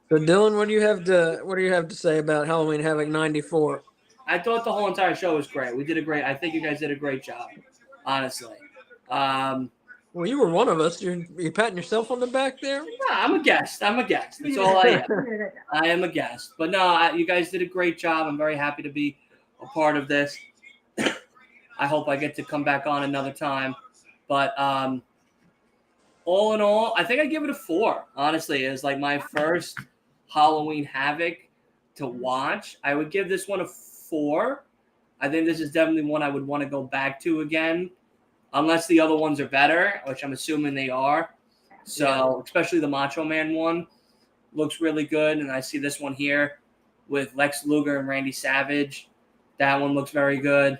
So Dylan, what do you have to say about Halloween Havoc '94? I thought the whole entire show was great. I think you guys did a great job, honestly. Well, you were one of us. You're patting yourself on the back there. No, I'm a guest. That's all I am. I am a guest. But no, you guys did a great job. I'm very happy to be a part of this. I hope I get to come back on another time. But all in all, I think I give it a 4. Honestly, it's like my first Halloween Havoc to watch. I would give this one a 4. I think this is definitely one I would want to go back to again. Unless the other ones are better, which I'm assuming they are. So, especially the Macho Man one looks really good. And I see this one here with Lex Luger and Randy Savage. That one looks very good.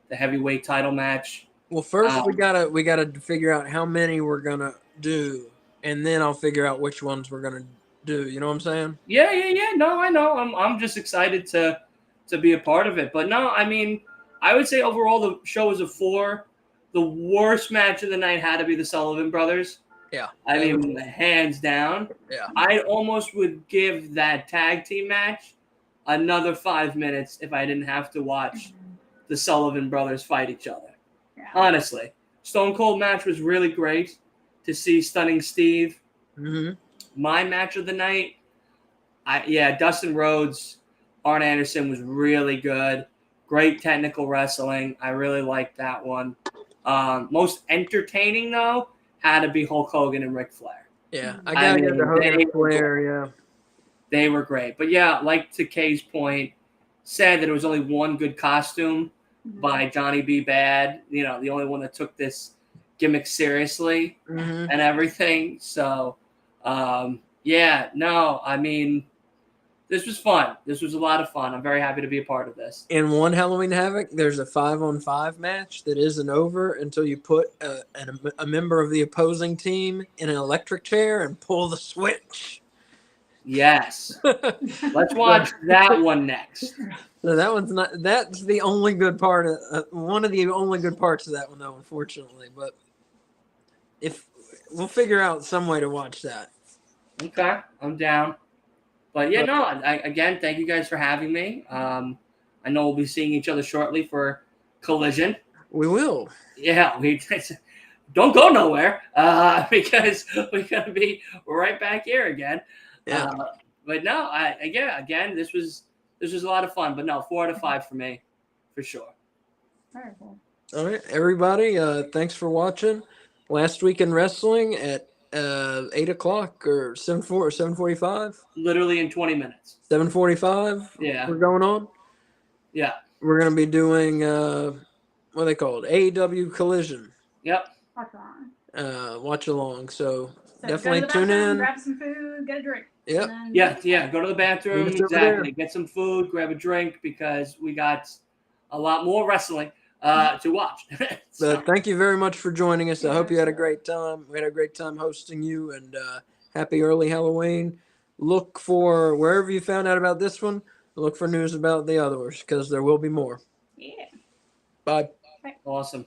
The heavyweight title match. Well, first we gotta figure out how many we're gonna do, and then I'll figure out which ones we're gonna do. You know what I'm saying? Yeah. No, I know. I'm just excited to be a part of it. But no, I mean, I would say overall the show is a 4. The worst match of the night had to be the Sullivan brothers. Yeah. I mean, hands down. Yeah. I almost would give that tag team match another 5 minutes if I didn't have to watch the Sullivan brothers fight each other. Yeah. Honestly. Stone Cold match was really great to see Stunning Steve. Mm-hmm. My match of the night, Dustin Rhodes, Arn Anderson was really good. Great technical wrestling. I really liked that one. Most entertaining, though, had to be Hulk Hogan and Ric Flair. Yeah, I gotta get the Hogan and Flair. Yeah, they were great. But yeah, like to Kay's point, sad that it was only one good costume by Johnny B. Bad. You know, the only one that took this gimmick seriously and everything. So, I mean, this was fun. This was a lot of fun. I'm very happy to be a part of this. In one Halloween Havoc, there's a 5-on-5 match that isn't over until you put a member of the opposing team in an electric chair and pull the switch. Yes. Let's watch that one next. So that one's not. That's the only good part. One of the only good parts of that one, though, unfortunately. But if we'll figure out some way to watch that. Okay, I'm down. But yeah, no. Again, thank you guys for having me. I know we'll be seeing each other shortly for Collision. We will. Yeah, we don't go nowhere because we're gonna be right back here again. Yeah. But no, again, this was a lot of fun. But no, 4 out of 5 for me, for sure. Very cool. All right, everybody. Thanks for watching. Last Week in Wrestling at 8 o'clock or 7:45. Literally in 20 minutes. 7:45. Yeah. We're going on. Yeah. We're gonna be doing what are they called? AEW Collision. Yep. Watch along. So So definitely go to the tune bathroom, in. grab some food, get a drink. Yep. And then- Yeah. Go to the bathroom. Meet us over there. Exactly. Get some food, grab a drink because we got a lot more wrestling to watch. So, But thank you very much for joining us. I hope you had a great time. We had a great time hosting you, and happy early Halloween. Look for wherever you found out about this one. Look for news about the others because there will be more. Yeah. Bye. awesome.